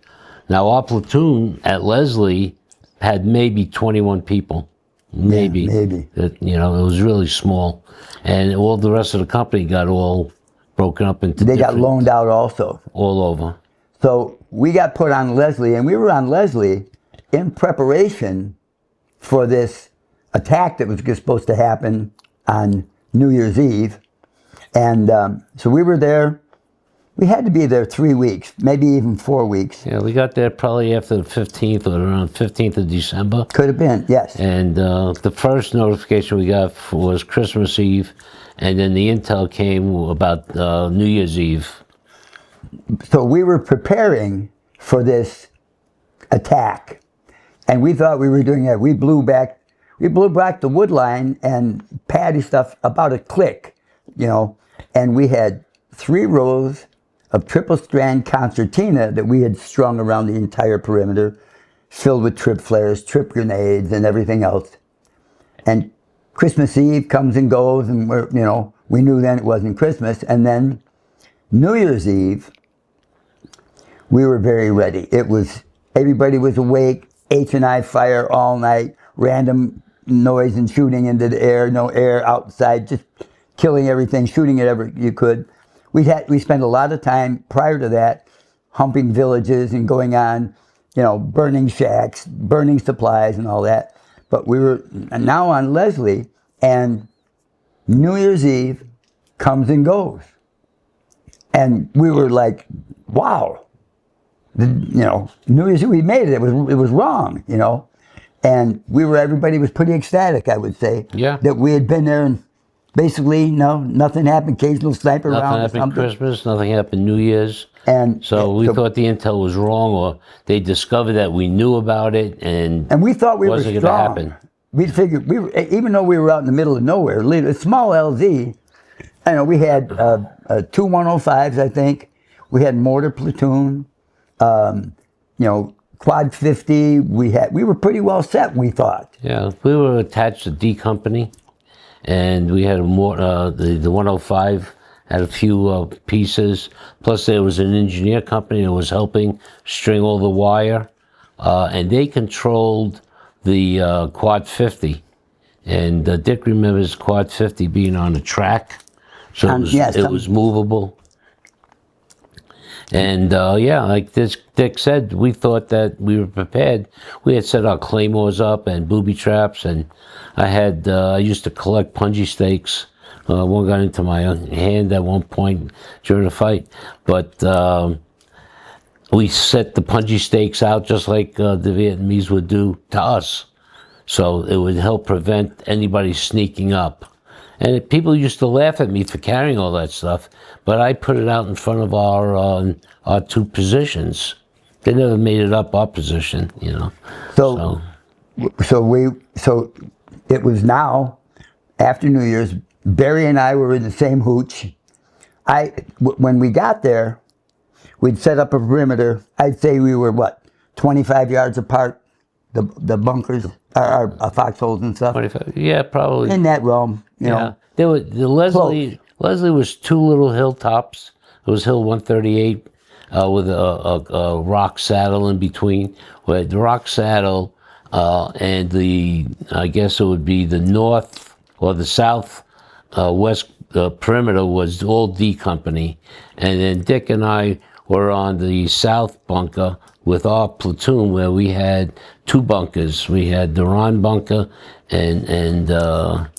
Now our platoon at Leslie had maybe 21 people. Maybe. Yeah, maybe. It was really small. And all the rest of the company got all broken up into They got loaned out also. All over. So we got put on Leslie, and we were on Leslie in preparation for this attack that was supposed to happen on New Year's Eve. And so we were there. We had to be there 3 weeks, maybe even 4 weeks. Yeah, we got there probably after the 15th or around 15th of December. Could have been, yes. And the first notification we got was Christmas Eve, and then the intel came about New Year's Eve. So we were preparing for this attack, and we thought we were doing that. We blew back the wood line and paddy stuff about a click, and we had 3 rows of triple strand concertina that we had strung around the entire perimeter, filled with trip flares, trip grenades, and everything else. And Christmas Eve comes and goes, and we knew then it wasn't Christmas. And then New Year's Eve, we were very ready. Everybody was awake. H&I fire all night, random noise and shooting into the air, no air outside, just killing everything, shooting at ever you could. We spent a lot of time prior to that humping villages and going on, burning shacks, burning supplies and all that. But we were now on Leslie, and New Year's Eve comes and goes. And we were like, wow. New Year's Eve, we made it. It was wrong, And everybody was pretty ecstatic, I would say. Yeah. That we had been there and basically, nothing happened. Occasional sniper round. Nothing happened Christmas, nothing happened New Year's. And so we thought the intel was wrong, or they discovered that we knew about it, and we thought we were wasn't strong. going to happen. We figured even though we were out in the middle of nowhere, a small LZ. We had 2 105s, I think. We had mortar platoon. Quad 50. We were pretty well set, we thought. Yeah, we were attached to D Company, and we had the 105 had a few pieces. Plus, there was an engineer company that was helping string all the wire, and they controlled the Quad 50. And Dick remembers Quad 50 being on a track, so it was movable. And like Dick said, we thought that we were prepared. We had set our claymores up and booby traps, and I used to collect punji stakes. One got into my hand at one point during a fight, but we set the punji stakes out just like the Vietnamese would do to us, so it would help prevent anybody sneaking up. And people used to laugh at me for carrying all that stuff, but I put it out in front of our 2 positions. They never made it up our position, So it was now after New Year's. Barry and I were in the same hooch. When we got there, we'd set up a perimeter. I'd say we were 25 yards apart. The bunkers, our foxholes and stuff. 25, yeah, probably in that realm. Yeah, there were Leslie was 2 little hilltops. It was Hill 138 with a rock saddle in between. Where the rock saddle and I guess it would be the north or the south west perimeter was all D Company, and then Dick and I were on the south bunker with our platoon, where we had 2 bunkers. We had the Ron bunker and the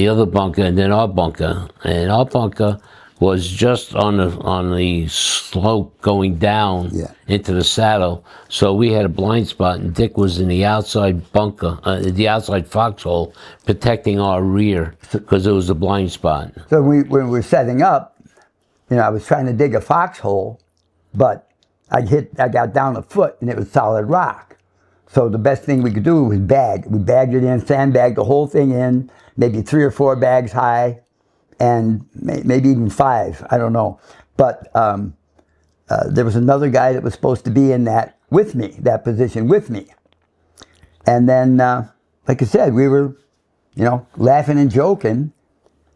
other bunker, and then our bunker. And our bunker was just on the slope going down into the saddle. So we had a blind spot, and Dick was in the outside bunker, the outside foxhole, protecting our rear because it was a blind spot. So when we were setting up, I was trying to dig a foxhole, but I got down a foot, and it was solid rock. So the best thing we could do was bag. We bagged it in, sandbagged the whole thing in, maybe 3 or 4 bags high, and maybe even 5, I don't know. But there was another guy that was supposed to be in that position with me. And then, like I said, we were, laughing and joking.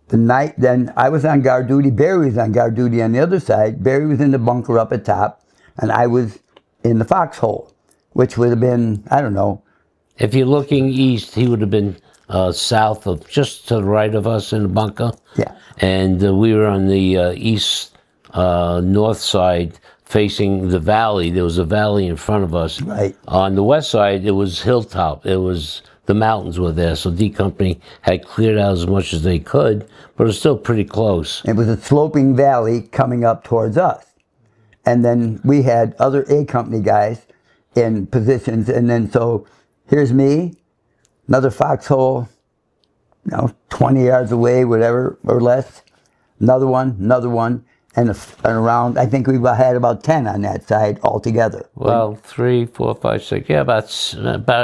The night, then I was on guard duty, Barry was on guard duty on the other side. Barry was in the bunker up at top, and I was in the foxhole, which would have been, I don't know. If you're looking east, he would have been south of, just to the right of us in the bunker. Yeah. And we were on the east north side facing the valley. There was a valley in front of us. Right. On the west side, it was hilltop. The mountains were there, so D Company had cleared out as much as they could, but it was still pretty close. It was a sloping valley coming up towards us. And then we had other A Company guys in positions, and then so here's me, another foxhole, 20 yards away, whatever, or less, another one, and around, I think we had about 10 on that side altogether. Well, 3, 4, 5, 6, yeah, about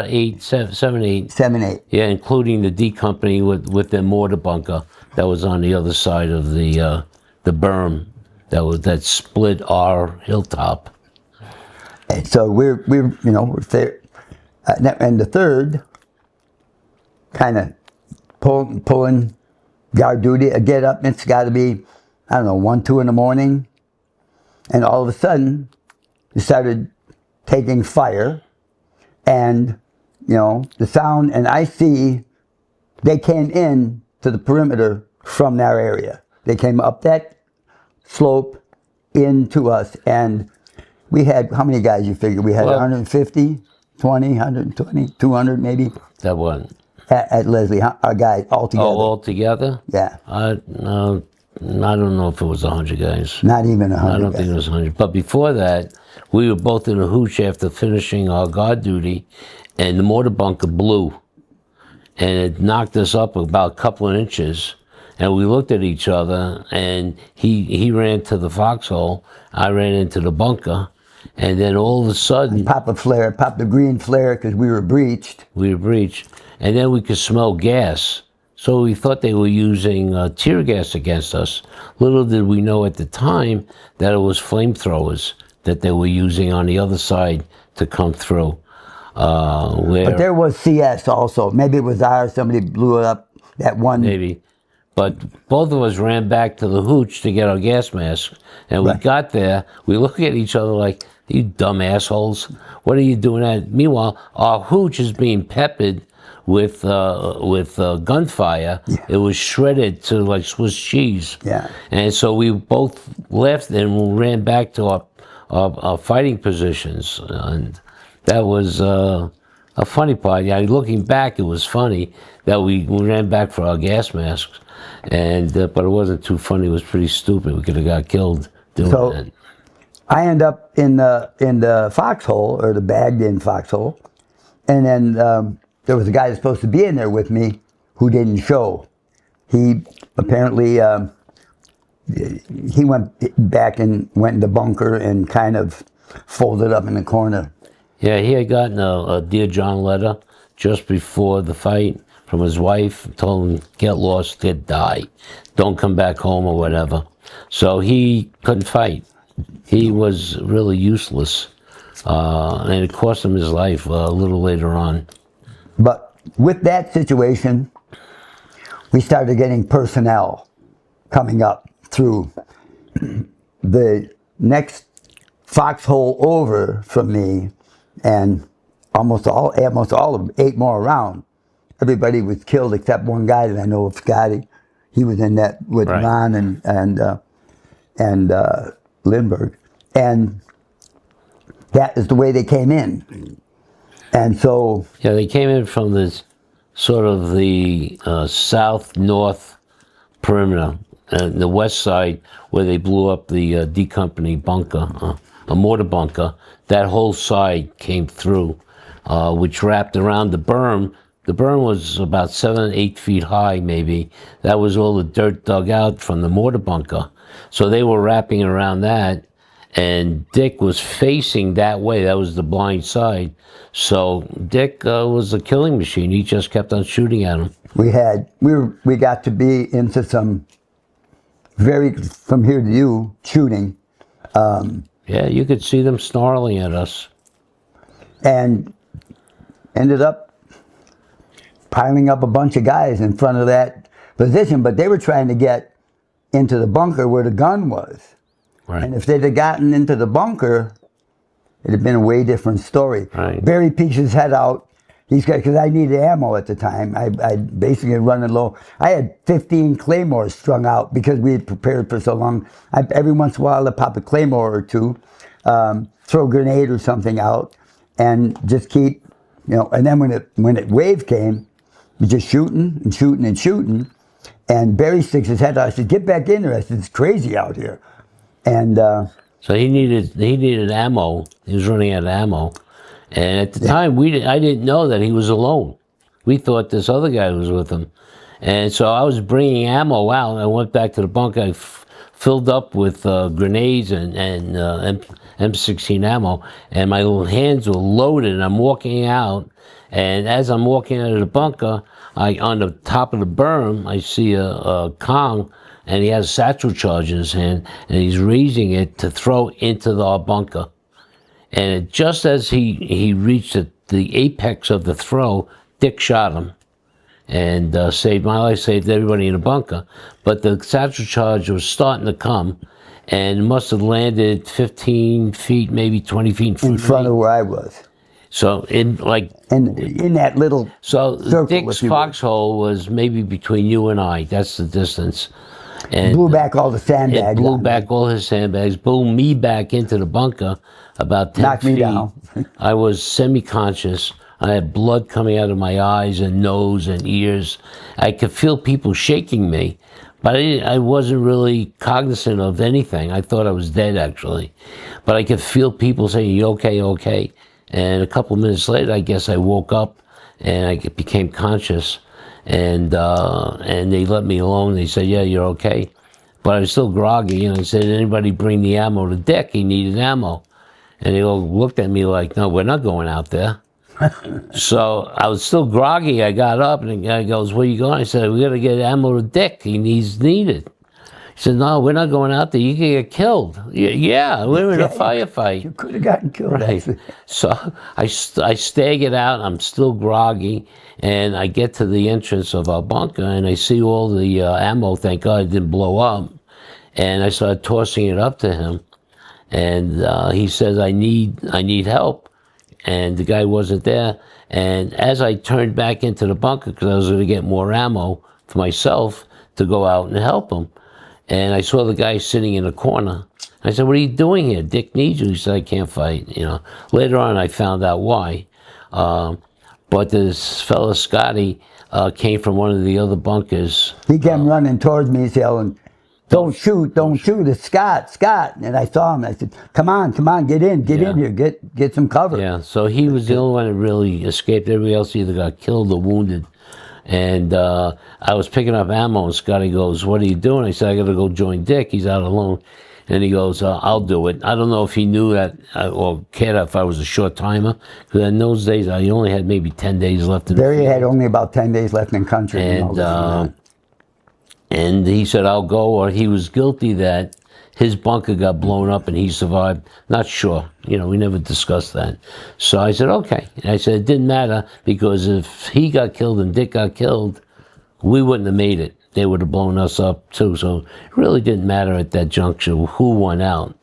8, 7, 8. 7, 8. Yeah, including the D Company with their mortar bunker that was on the other side of the berm that split our hilltop. And so we're there, and the third kind of pulling guard duty. Get up, it's got to be, I don't know, 1, 2 in the morning, and all of a sudden, we started taking fire, and the sound, and I see they came in to the perimeter from our area. They came up that slope into us, and we had, how many guys you figure? We had 150, 20, 120, 200 maybe. That one. At Leslie, our guys all together. Oh, all together? Yeah. No, I don't know if it was 100 guys. Not even 100 I don't think it was 100. But before that, we were both in a hooch after finishing our guard duty, and the mortar bunker blew. And it knocked us up about a couple of inches. And we looked at each other, and he ran to the foxhole. I ran into the bunker. And then all of a sudden... Pop the green flare, because we were breached. And then we could smell gas. So we thought they were using tear gas against us. Little did we know at the time that it was flamethrowers that they were using on the other side to come through. But there was CS also. Maybe it was ours. Somebody blew it up. That one. Maybe. But both of us ran back to the hooch to get our gas masks. And we got there. We look at each other like, you dumb assholes. What are you doing at? Meanwhile, our hooch is being peppered with gunfire. Yeah. It was shredded to like Swiss cheese. Yeah. And so we both left and ran back to our fighting positions. And that was a funny part. Yeah, looking back, it was funny that we ran back for our gas masks. And but it wasn't too funny. It was pretty stupid. We could have got killed doing that. I end up in the foxhole, or the bagged-in foxhole, and then there was a guy that's supposed to be in there with me who didn't show. He apparently he went back and went in the bunker and kind of folded up in the corner. Yeah, he had gotten a Dear John letter just before the fight from his wife, told him, get lost, die. Don't come back home or whatever. So he couldn't fight. He was really useless. And it cost him his life a little later on. But with that situation, we started getting personnel coming up through the next foxhole over from me, and almost all of them, 8 more around. Everybody was killed except one guy that I know of, Scotty. He was in that with Ron and Lindbergh, and that is the way they came in. And so they came in from this sort of the south-north perimeter, the west side where they blew up the D Company bunker, a mortar bunker. That whole side came through, which wrapped around the berm. The berm was about 7, 8 feet high, maybe. That was all the dirt dug out from the mortar bunker. So they were wrapping around that, and Dick was facing that way. That was the blind side. So Dick was a killing machine. He just kept on shooting at him. We got to be into some from here to you shooting. Yeah, you could see them snarling at us. And ended up piling up a bunch of guys in front of that position, but they were trying to get into the bunker where the gun was. Right. And if they'd have gotten into the bunker, it'd have been a way different story. Right. Barry peeks his head out. He's got, because I needed ammo at the time. I basically running low. I had 15 claymores strung out because we had prepared for so long. Every once in a while, I'd pop a claymore or two, throw a grenade or something out, and just keep, and then when it wave came, we just shooting and shooting and shooting. And Barry sticks his head out. I said, get back in there. I said, it's crazy out here. And so he needed ammo. He was running out of ammo. And at the time, I didn't know that he was alone. We thought this other guy was with him. And so I was bringing ammo out. I went back to the bunker. I filled up with grenades and M16 ammo. And my little hands were loaded. And I'm walking out. And as I'm walking out of the bunker, on the top of the berm, I see a Kong, and he has a satchel charge in his hand, and he's raising it to throw into our bunker. And just as he reached the apex of the throw, Dick shot him and saved my life, saved everybody in the bunker. But the satchel charge was starting to come, and must have landed 15 feet, maybe 20 feet in front of where I was. So in that little circle, Dick's foxhole was maybe between you and I. That's the distance. And blew back all the sandbags. It blew back all his sandbags, blew me back into the bunker about 10 Knocked feet. me down. I was semi-conscious. I had blood coming out of my eyes and nose and ears. I could feel people shaking me, but I wasn't really cognizant of anything. I thought I was dead, actually. But I could feel people saying, "You okay, okay?" And a couple of minutes later, I guess I woke up and I became conscious. And they let me alone. They said, "Yeah, you're okay." But I was still groggy, and I said, "Anybody bring the ammo to Dick? He needed ammo." And they all looked at me like, "No, we're not going out there." So I was still groggy. I got up, and the guy goes, "Where you going?" I said, "We got to get ammo to Dick. He's needed." He said, "No, we're not going out there. You can get killed." Yeah, we're in a firefight. You could have gotten killed. Right. So I staggered out. I'm still groggy, and I get to the entrance of our bunker, and I see all the ammo. Thank God it didn't blow up. And I started tossing it up to him, and he says, "I need help." And the guy wasn't there. And as I turned back into the bunker, because I was going to get more ammo for myself to go out and help him, and I saw the guy sitting in a corner. I said, "What are you doing here? Dick needs you." He said, "I can't fight." Later on, I found out why. But this fellow Scotty came from one of the other bunkers. He came running towards me, yelling, "Don't shoot! Don't shoot! It's Scott!" And I saw him. I said, "Come on, get in here, get some cover." Yeah. So he was the only one that really escaped. Everybody else either got killed or wounded. And I was picking up ammo, and Scotty goes, "What are you doing?" I said, "I got to go join Dick. He's out alone." And he goes, "I'll do it." I don't know if he knew that or cared if I was a short timer, because in those days I only had maybe 10 days left in the field. Barry had only about 10 days left in country. And he said, "I'll go," or he was guilty that his bunker got blown up and he survived. Not sure. We never discussed that. So I said, "Okay." And I said it didn't matter, because if he got killed and Dick got killed, we wouldn't have made it. They would have blown us up too. So it really didn't matter at that juncture who won out.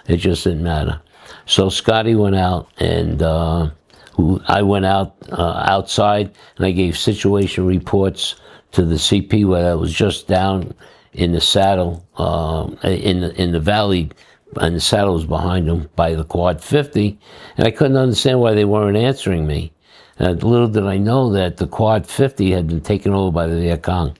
It just didn't matter. So Scotty went out, and I went out outside, and I gave situation reports to the CP, where I was just down in the saddle, in the valley, and the saddle was behind him by the quad 50, and I couldn't understand why they weren't answering me. And little did I know that the quad 50 had been taken over by the Viet Cong,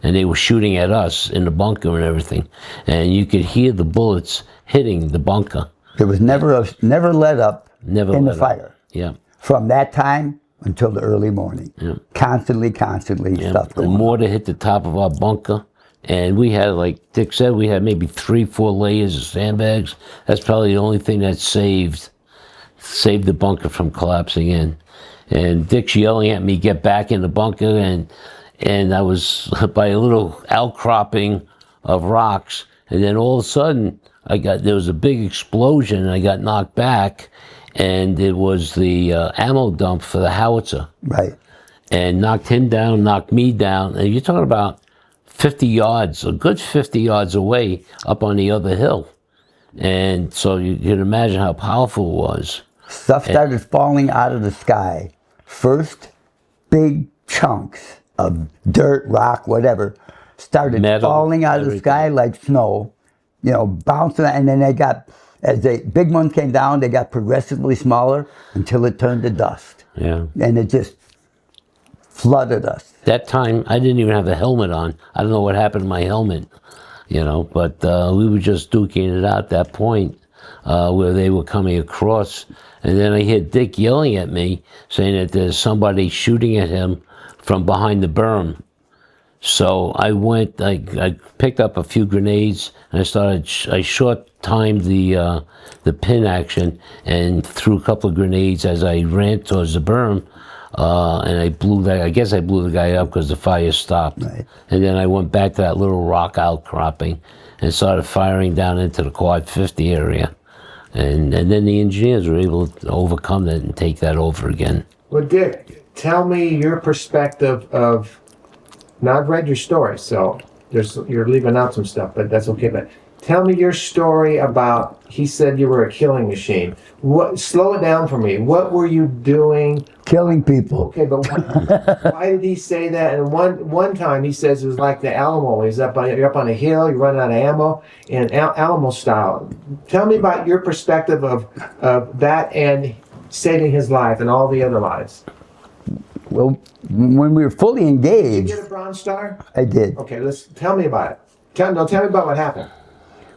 and they were shooting at us in the bunker and everything, and you could hear the bullets hitting the bunker. There was never let up in the fire. Yeah. From that time until the early morning. Yeah. Constantly stuff going on. The mortar hit the top of our bunker, and we had, like Dick said, we had maybe 3-4 layers of sandbags. That's probably the only thing that saved the bunker from collapsing in. And Dick's yelling at me, "Get back in the bunker," and I was by a little outcropping of rocks, and then all of a sudden there was a big explosion, and I got knocked back, and it was the ammo dump for the howitzer. Right. And knocked him down, knocked me down, and you're talking about 50 yards, a good 50 yards away, up on the other hill. And so you can imagine how powerful it was. Stuff started falling out of the sky. First, big chunks of dirt, rock, whatever, started falling out of the sky like snow, bouncing, and then as the big ones came down, they got progressively smaller until it turned to dust. Yeah. And it just flooded us. That time, I didn't even have a helmet on. I don't know what happened to my helmet, but we were just duking it out at that point where they were coming across. And then I hear Dick yelling at me, saying that there's somebody shooting at him from behind the berm. So I went, I picked up a few grenades, and I short-timed the pin action and threw a couple of grenades as I ran towards the berm, and I blew the guy up because the fire stopped. Right. And then I went back to that little rock outcropping and started firing down into the quad 50 area. And then the engineers were able to overcome that and take that over again. Well, Dick, tell me your perspective of, now I've read your story, so you're leaving out some stuff, but that's okay. But Tell me your story about, he said you were a killing machine. Slow it down for me. What were you doing? Killing people. Okay, but why did he say that? And one time he says it was like the Alamo. You're up on a hill, you're running out of ammo, in Alamo style. Tell me about your perspective of that and saving his life and all the other lives. Well, when we were fully engaged... Did you get a Bronze Star? I did. Okay, tell me about it. Tell me about what happened.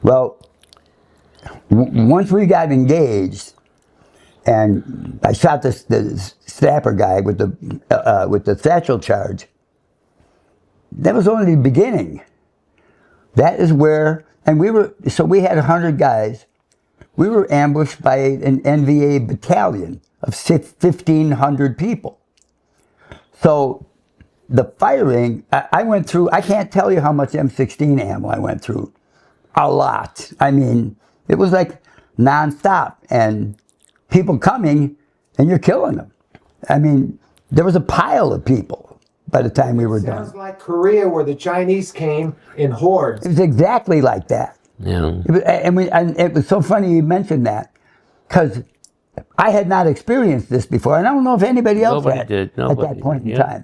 Well, once we got engaged, and I shot the snapper guy with the satchel charge, that was only the beginning. That is where, and we had 100 guys. We were ambushed by an NVA battalion of 1,500 people. So the firing, I went through, I can't tell you how much M16 ammo I went through. A lot. I mean, it was like nonstop, and people coming, and you're killing them. I mean, there was a pile of people by the time we were done. Sounds like Korea, where the Chinese came in hordes. It was exactly like that. Yeah. And it was so funny you mentioned that, because I had not experienced this before, and I don't know if anybody else had at that point in time.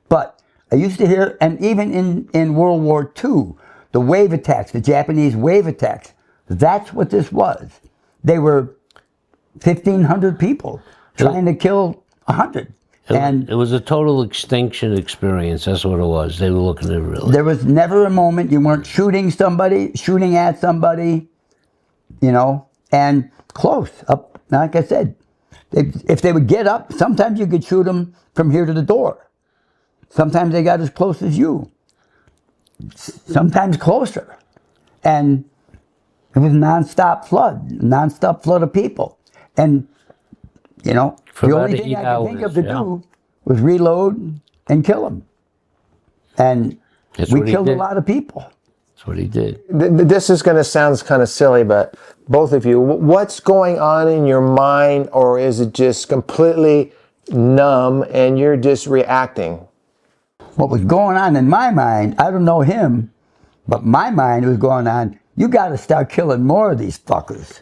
But I used to hear, and even in World War II, the wave attacks, the Japanese wave attacks, that's what this was. They were 1,500 people trying to kill 100. And it was a total extinction experience. That's what it was. They were looking at it really. There was never a moment you weren't shooting at somebody, you know, and close up. Like I said, if they would get up, sometimes you could shoot them from here to the door. Sometimes they got as close as you. Sometimes closer. And it was nonstop flood of people. And, you know, the only thing I could think of to do was reload and kill them. And we killed a lot of people. That's what he did. This is going to sound kind of silly, but both of you, what's going on in your mind, or is it just completely numb and you're just reacting? What was going on in my mind, I don't know him, but my mind was going on, you got to start killing more of these fuckers.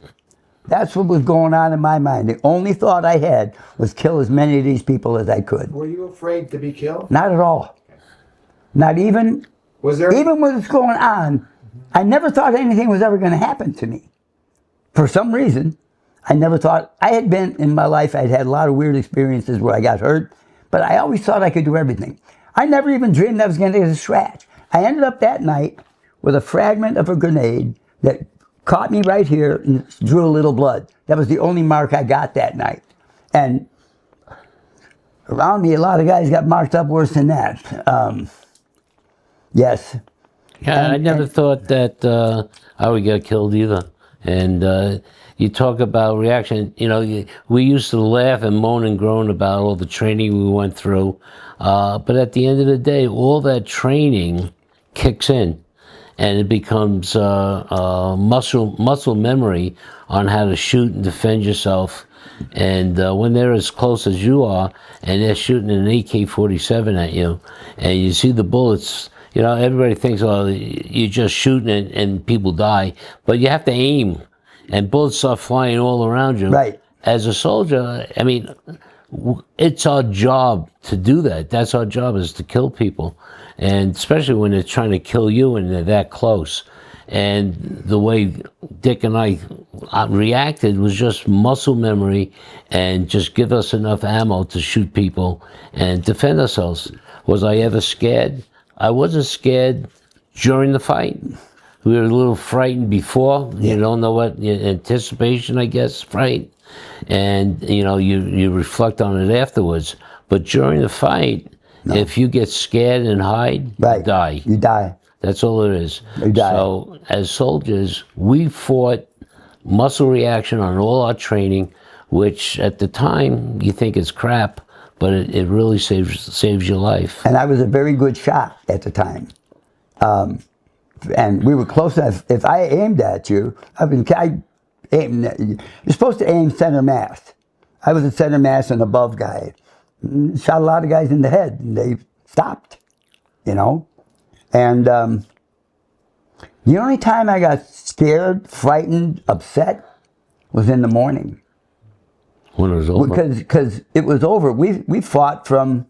That's what was going on in my mind. The only thought I had was kill as many of these people as I could. Were you afraid to be killed? Not at all. Not even. Was there? Even when it's going on, I never thought anything was ever going to happen to me. For some reason, I never thought, I had been in my life, I'd had a lot of weird experiences where I got hurt, but I always thought I could do everything. I never even dreamed I was going to get a scratch. I ended up that night with a fragment of a grenade that caught me right here and drew a little blood. That was the only mark I got that night. And around me, a lot of guys got marked up worse than that. Yes. Yeah, I never thought that I would get killed either. And you talk about reaction, you know, we used to laugh and moan and groan about all the training we went through. But at the end of the day, all that training kicks in, and it becomes muscle memory on how to shoot and defend yourself. And when they're as close as you are, and they're shooting an AK-47 at you, and you see the bullets, you know, everybody thinks, oh, you're just shooting and people die. But you have to aim, and bullets start flying all around you. Right. As a soldier, I mean, it's our job to do that. That's our job, is to kill people. And especially when they're trying to kill you and they're that close. And the way Dick and I reacted was just muscle memory and just give us enough ammo to shoot people and defend ourselves. Was I ever scared? I wasn't scared during the fight. We were a little frightened before. Yeah. You don't know what, anticipation, I guess, fright. And, you know, you reflect on it afterwards. But during the fight, if you get scared and hide, you die. You die. That's all it is. You die. So, as soldiers, we fought muscle reaction on all our training, which at the time, you think is crap, but it really saves your life. And I was a very good shot at the time. And we were close enough. If I aimed at you, you're supposed to aim center mass. I was a center mass and above guy. Shot a lot of guys in the head, and they stopped, you know. And The only time I got scared, frightened, upset was in the morning. When it was over? Because it was over. We fought from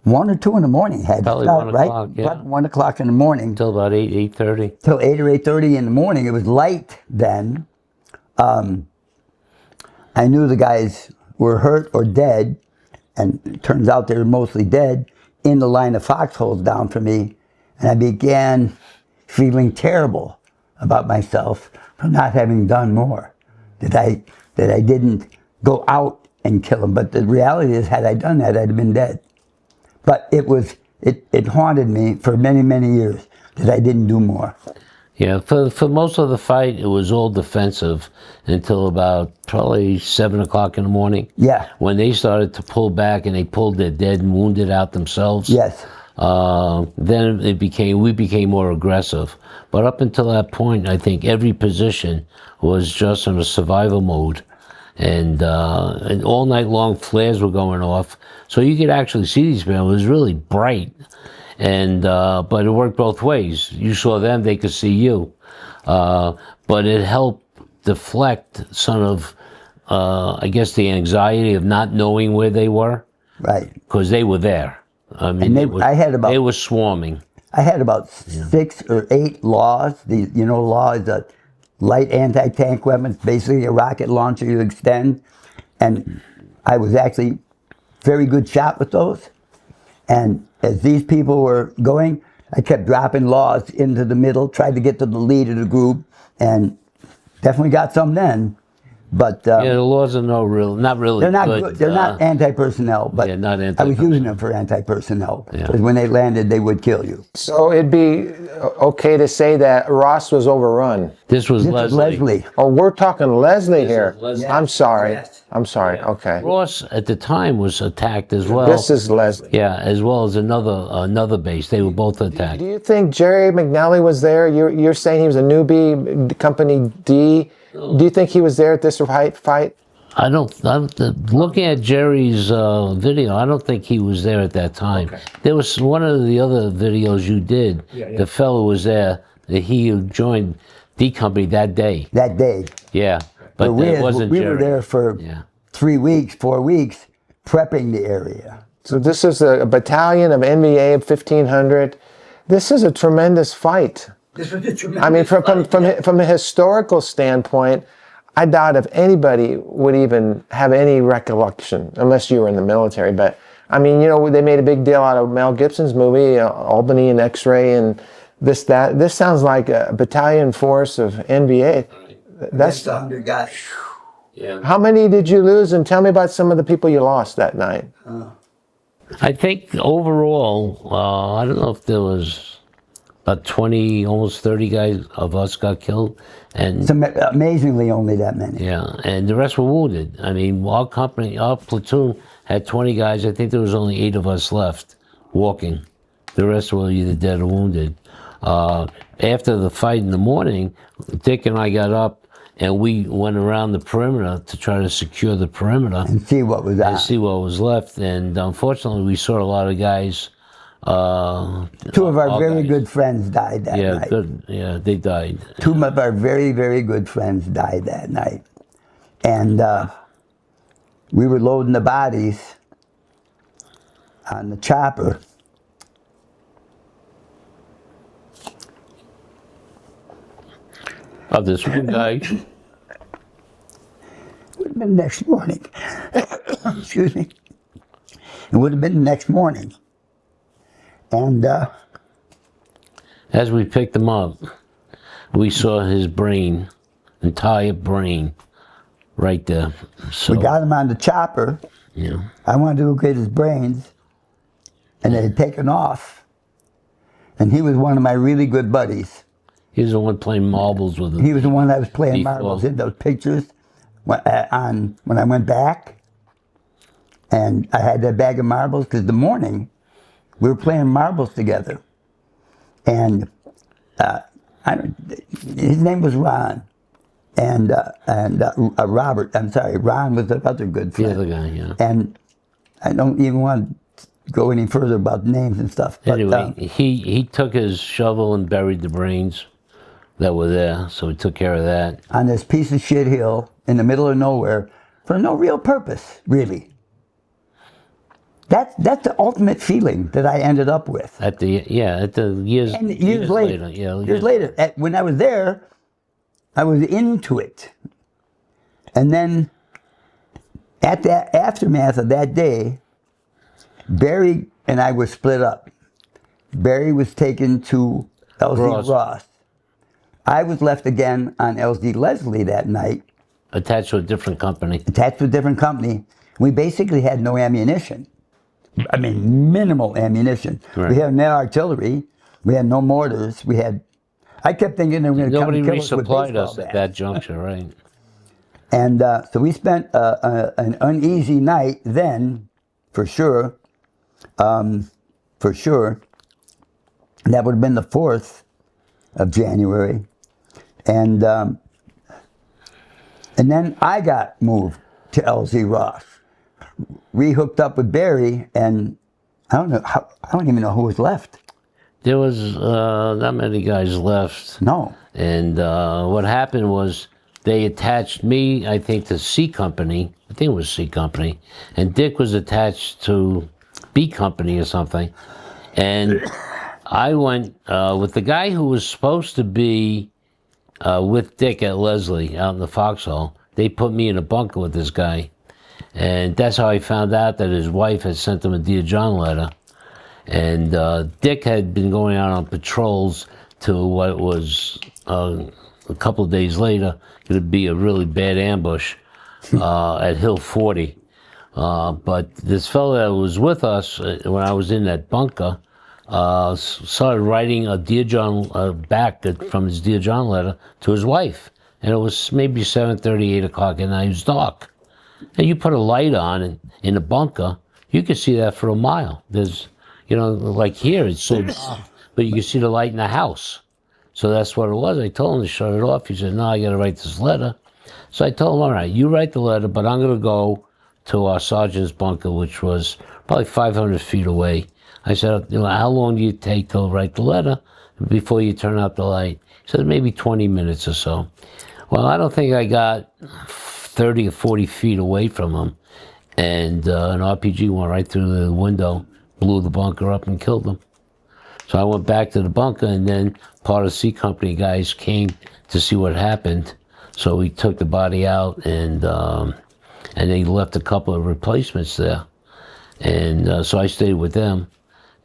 1 or 2 in the morning. Had Probably to start, 1 right? o'clock, yeah. About 1 o'clock in the morning. Until about 8:30. Till 8 or 8:30 in the morning. It was light then. I knew the guys were hurt or dead, and it turns out they were mostly dead, in the line of foxholes down from me. And I began feeling terrible about myself for not having done more. That I didn't go out and kill them. But the reality is, had I done that, I'd have been dead. But it haunted me for many, many years that I didn't do more. Yeah, for most of the fight, it was all defensive until about probably 7 o'clock in the morning. Yeah. When they started to pull back and they pulled their dead and wounded out themselves. Yes. Then we became more aggressive. But up until that point, I think every position was just in a survival mode. And all night long flares were going off. So you could actually see these people. It was really bright. And but it worked both ways. You saw them, they could see you. But it helped deflect some of, I guess, the anxiety of not knowing where they were. Right. Because they were there. I mean, they were swarming. I had about 6 or 8 laws. Law is a light anti-tank weapon. It's basically a rocket launcher you extend. And I was actually very good shot with those. And as these people were going, I kept dropping laws into the middle, tried to get to the lead of the group, and definitely got some then. But the laws are not really they're not good. They're not anti-personnel, but not I was using them for anti-personnel. Because when they landed, they would kill you. So it'd be okay to say that Ross was overrun. This was Leslie. Oh, we're talking Leslie here. Leslie. I'm sorry. Yes. I'm sorry. Okay. Ross at the time was attacked as well. This is Leslie. Yeah, as well as another base. They were both attacked. Do you think Jerry McNally was there? You're saying he was a newbie, Company D. Do you think he was there at this fight? I don't looking at Jerry's video, I don't think he was there at that time. Okay. There was one of the other videos you did. Yeah. The fellow was there. He joined D Company that day. That day. Yeah, but it wasn't we Jerry. were there for 3 weeks, 4 weeks, prepping the area. So this is a battalion of NBA of 1,500. This is a tremendous fight. This was a tremendous I mean, from a historical standpoint, I doubt if anybody would even have any recollection, unless you were in the military. But, I mean, they made a big deal out of Mel Gibson's movie, Albany and X-Ray, and this, that. This sounds like a battalion force of NBA. That's 100 guys. Yeah. How many did you lose? And tell me about some of the people you lost that night. I think overall, I don't know if there was about 20, almost 30 guys of us got killed. And amazingly only that many. Yeah, and the rest were wounded. I mean, our platoon had 20 guys. I think there was only 8 of us left walking. The rest were either dead or wounded. After the fight in the morning, Dick and I got up and we went around the perimeter to try to secure the perimeter. And see what was that. And see what was left. And unfortunately, we saw a lot of guys. 2 of our very good friends died that night. Yeah, they died. 2 of our very, very good friends died that night. And we were loading the bodies on the chopper. Of this one guy. It would have been the next morning. Excuse me. It would have been the next morning. And as we picked him up, we saw his brain, entire brain, right there. So we got him on the chopper. Yeah. I wanted to go get his brains, and they had taken off. And he was one of my really good buddies. He was the one playing marbles with him. He was the one that was playing marbles in those pictures when I went back. And I had that bag of marbles because the morning we were playing marbles together. And his name was Ron. And Robert, I'm sorry, Ron was the other good friend. The other guy, yeah. And I don't even want to go any further about names and stuff. But, anyway, he took his shovel and buried the brains. that were there, so we took care of that. on this piece of shit hill in the middle of nowhere for no real purpose, really. That's the ultimate feeling that I ended up with. At the years And years later, years later, when I was there, I was into it. And then at the aftermath of that day, Barry and I were split up. Barry was taken to LZ Ross. I was left again on LZ Leslie that night. Attached to a different company. Attached to a different company. We basically had no ammunition. I mean, minimal ammunition. Right. We had no artillery. We had no mortars. I kept thinking they were going to come and kill us with baseball Nobody resupplied us at that juncture, right? And so we spent an uneasy night then, for sure. For sure. That would have been the 4th of January. And then I got moved to LZ Ross. We hooked up with Barry, and I don't even know who was left. There was not many guys left. No. And what happened was they attached me, I think, to C Company. I think it was C Company. And Dick was attached to B Company or something. And I went with the guy who was supposed to be with Dick at Leslie out in the foxhole. They put me in a bunker with this guy. And that's how I found out that his wife had sent him a Dear John letter. And Dick had been going out on patrols to what was a couple of days later going to be a really bad ambush at Hill 40. But this fellow that was with us when I was in that bunker started writing a Dear John back from his Dear John letter to his wife. And it was maybe 7:30, 8 o'clock at night. It was dark. And you put a light on in the bunker, you can see that for a mile. There's, like here, it's so dark, but you can see the light in the house. So that's what it was. I told him to shut it off. He said, no, I got to write this letter. So I told him, all right, you write the letter, but I'm going to go to our sergeant's bunker, which was probably 500 feet away. I said, how long do you take to write the letter before you turn out the light? He said, maybe 20 minutes or so. Well, I don't think I got 30 or 40 feet away from him, and an RPG went right through the window, blew the bunker up and killed him. So I went back to the bunker, and then part of C Company guys came to see what happened. So we took the body out, and they left a couple of replacements there. And so I stayed with them,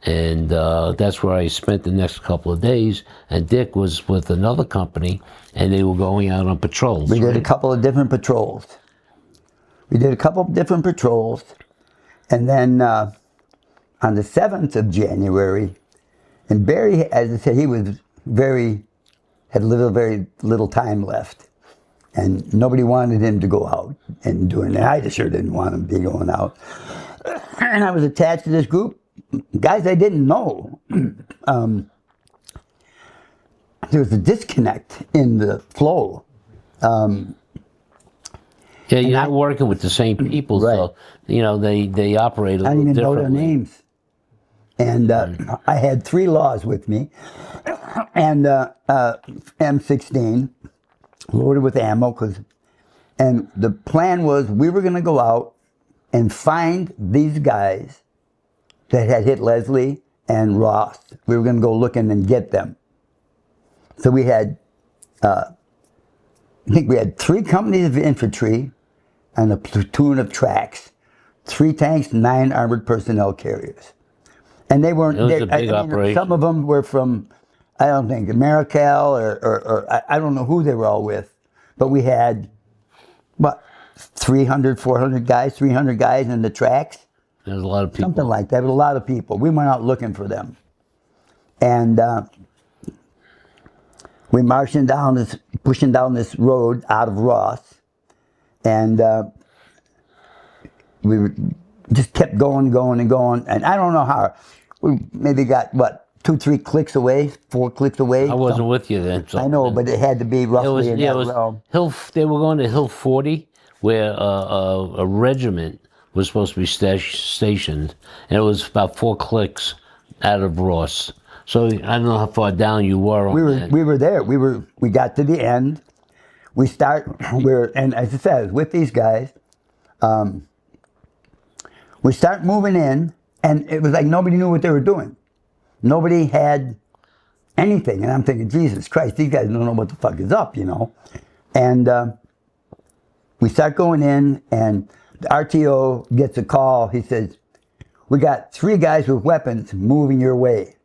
and that's where I spent the next couple of days. And Dick was with another company, and they were going out on patrols. We did a couple of different patrols. And then on the 7th of January, and Barry, as I said, he was had very little time left. And nobody wanted him to go out and do it. And I sure didn't want him to be going out. And I was attached to this group, guys I didn't know. There was a disconnect in the flow. Yeah, you're not working with the same people, right. So, they operate a little differently. I didn't even know their names. And I had 3 laws with me, and M16, loaded with ammo, and the plan was we were going to go out and find these guys that had hit Leslie and Ross. We were going to go looking and get them. So we had, I think we had 3 companies of infantry and a platoon of tracks, 3 tanks, 9 armored personnel carriers. And they weren't, it was a big operation. Some of them were from, I don't think, Americal or I don't know who they were all with, but we had, 300 guys in the tracks? There's a lot of people. Something like that, but a lot of people. We went out looking for them. And we pushing down this road out of Ross, and we just kept going, and I don't know how. We maybe got, 2-3 clicks away, 4 clicks away. I wasn't with you then. So I know, but it had to be roughly in that realm. They were going to Hill 40, where a regiment was supposed to be stationed, and it was about 4 clicks out of Ross. So I don't know how far down you were on that. We were there. We got to the end. And as I said, I was with these guys. We start moving in, and it was like nobody knew what they were doing. Nobody had anything, and I'm thinking, Jesus Christ, these guys don't know what the fuck is up, you know. And we start going in, and the RTO gets a call. He says, "We got 3 guys with weapons moving your way."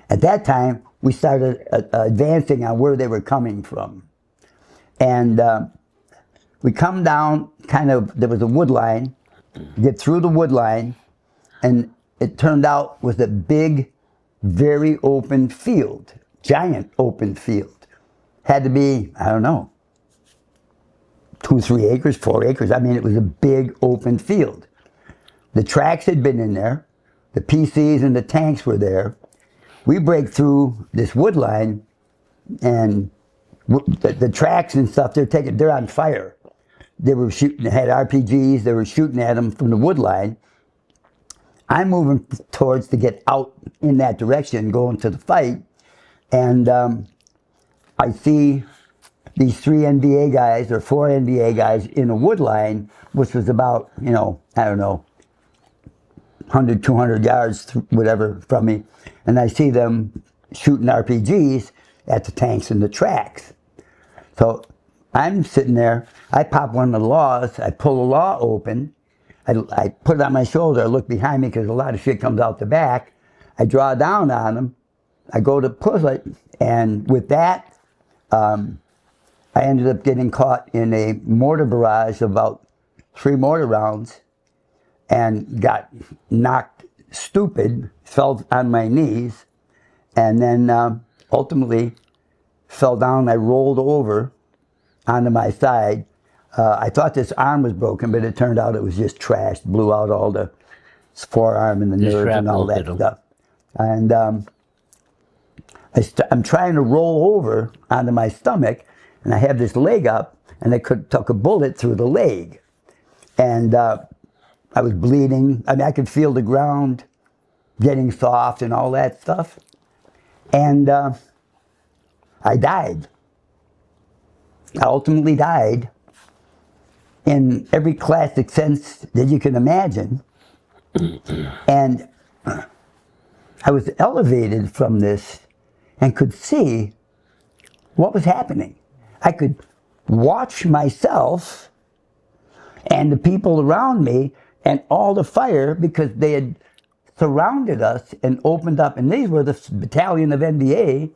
At that time, we started advancing on where they were coming from. And we come down, there was a wood line, get through the wood line, and it turned out was a big, very open field, giant open field. Had to be, I don't know, 2, 3 acres, 4 acres. I mean, it was a big open field. The tracks had been in there. The PCs and the tanks were there. We break through this wood line, and the tracks and stuff, they're on fire. They were shooting, they had RPGs, they were shooting at them from the wood line. I'm moving towards to get out in that direction, going to the fight, and I see these 3 NVA guys, or 4 NVA guys in a wood line, which was about, I don't know, 100, 200 yards, whatever, from me, and I see them shooting RPGs at the tanks and the tracks. So I'm sitting there, I pop one of the laws, I pull the law open, I put it on my shoulder, I look behind me because a lot of shit comes out the back, I draw down on them, I go to pull it, and with that, I ended up getting caught in a mortar barrage of about 3 mortar rounds, and got knocked stupid, fell on my knees, and then ultimately fell down. I rolled over onto my side. I thought this arm was broken, but it turned out it was just trashed, blew out all the forearm and the nerves and all that stuff. And I'm trying to roll over onto my stomach, and I have this leg up, and they took a bullet through the leg. And I was bleeding. I mean, I could feel the ground getting soft and all that stuff. And I died. I ultimately died in every classic sense that you can imagine. And I was elevated from this and could see what was happening. I could watch myself and the people around me and all the fire, because they had surrounded us and opened up, and these were the battalion of NVA,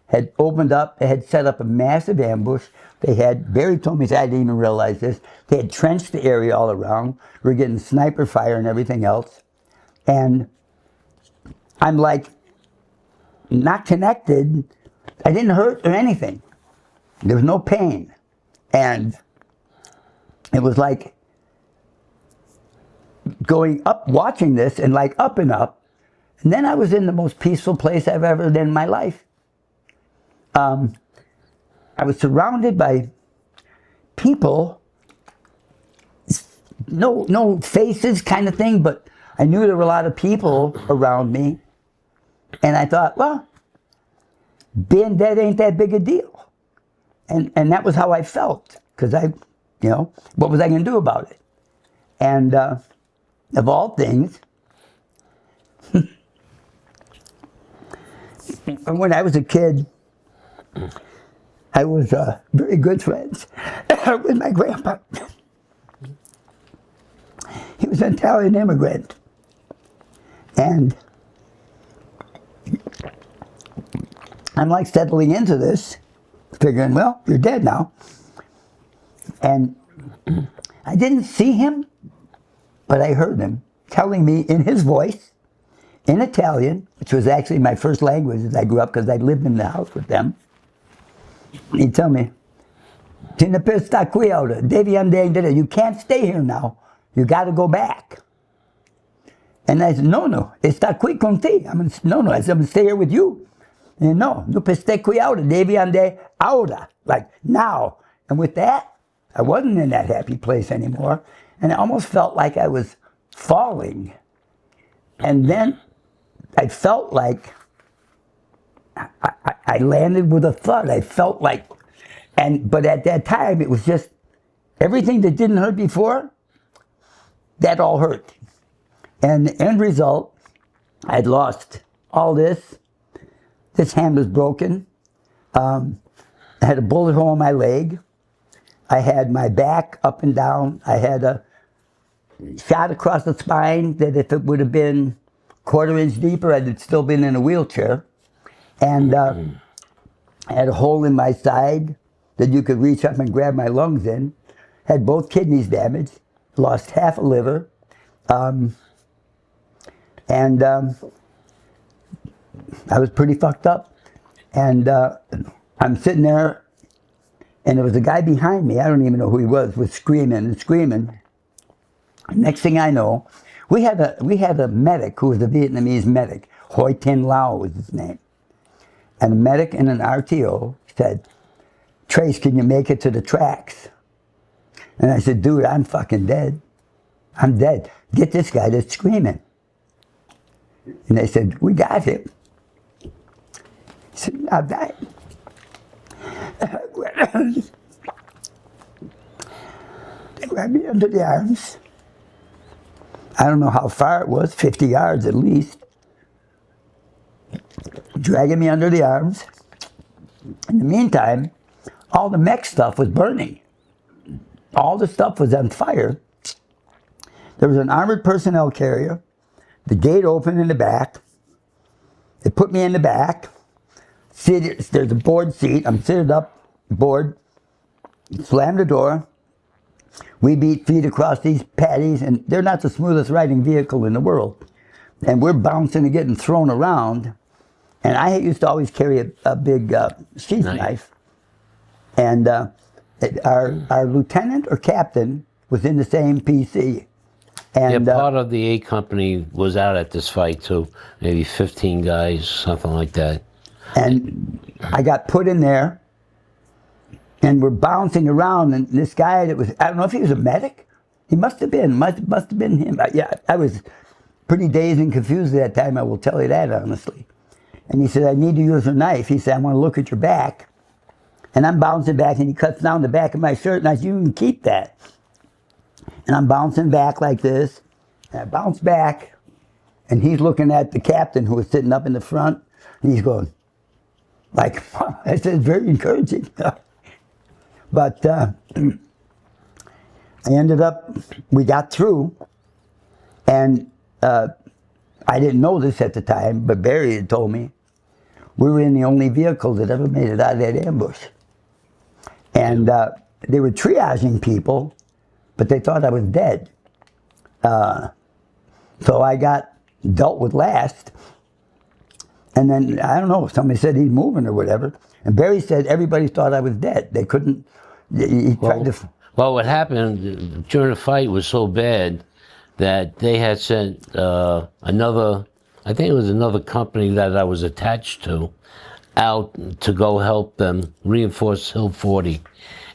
had opened up, they had set up a massive ambush. They had, Barry told me, I didn't even realize this, they had trenched the area all around. We were getting sniper fire and everything else. And I'm like, not connected. I didn't hurt or anything. There was no pain. And it was like going up, watching this, and like up and up. And then I was in the most peaceful place I've ever been in my life. I was surrounded by people, no faces kind of thing, but I knew there were a lot of people around me. And I thought, well, being dead ain't that big a deal. And that was how I felt, because what was I going to do about it? And of all things, when I was a kid, I was very good friends with my grandpa. He was an Italian immigrant. And I'm like settling into this, figuring, well, you're dead now. And I didn't see him, but I heard him telling me in his voice, in Italian, which was actually my first language as I grew up, because I lived in the house with them. He'd tell me, you can't stay here now. You got to go back. And I said, no, sta qui con te. I said, I'm going to stay here with you. And no puoi stare qui ora, devi andare ora, like now. And with that, I wasn't in that happy place anymore. And I almost felt like I was falling. And then I felt like I landed with a thud. I felt like, but at that time, it was just everything that didn't hurt before, that all hurt. And the end result, I'd lost all this. This hand was broken. I had a bullet hole in my leg. I had my back up and down. I had a shot across the spine that if it would have been a quarter-inch deeper, I'd have still been in a wheelchair. And I had a hole in my side that you could reach up and grab my lungs in. Had both kidneys damaged. Lost half a liver. I was pretty fucked up. And I'm sitting there, and there was a guy behind me, I don't even know who he was screaming and screaming. Next thing I know, we had a medic who was a Vietnamese medic. Hoi Tin Lao was his name. And a medic and an RTO said, "Trace, can you make it to the tracks?" And I said, "Dude, I'm fucking dead. I'm dead. Get this guy that's screaming." And they said, "We got him." I said, "I'll die." They grabbed me under the arms. I don't know how far it was, 50 yards at least. Dragging me under the arms. In the meantime, all the mech stuff was burning. All the stuff was on fire. There was an armored personnel carrier. The gate opened in the back. They put me in the back. There's a board seat. I'm seated up, board. Slammed the door. We beat feet across these patties, and they're not the smoothest riding vehicle in the world. And we're bouncing and getting thrown around. And I used to always carry a big sheath knife. And our lieutenant or captain was in the same PC. And part of the A Company was out at this fight too. Maybe 15 guys, something like that. And I got put in there, and we're bouncing around, and this guy that was, I don't know if he was a medic. He must have been him. I was pretty dazed and confused at that time, I will tell you that honestly. And he said, "I need to use a knife." He said, "I want to look at your back." And I'm bouncing back, and he cuts down the back of my shirt, and I said, "You can keep that." And I'm bouncing back like this, and I bounce back, and he's looking at the captain who was sitting up in the front, and he's going, like, I said, "It's very encouraging." But I ended up, we got through, and I didn't know this at the time, but Barry had told me, we were in the only vehicle that ever made it out of that ambush. And they were triaging people, but they thought I was dead. So I got dealt with last. And then, I don't know, somebody said he's moving or whatever. And Barry said everybody thought I was dead. They couldn't, he tried to... Well, what happened during the fight was so bad that they had sent another, I think it was another company that I was attached to, out to go help them reinforce Hill 40.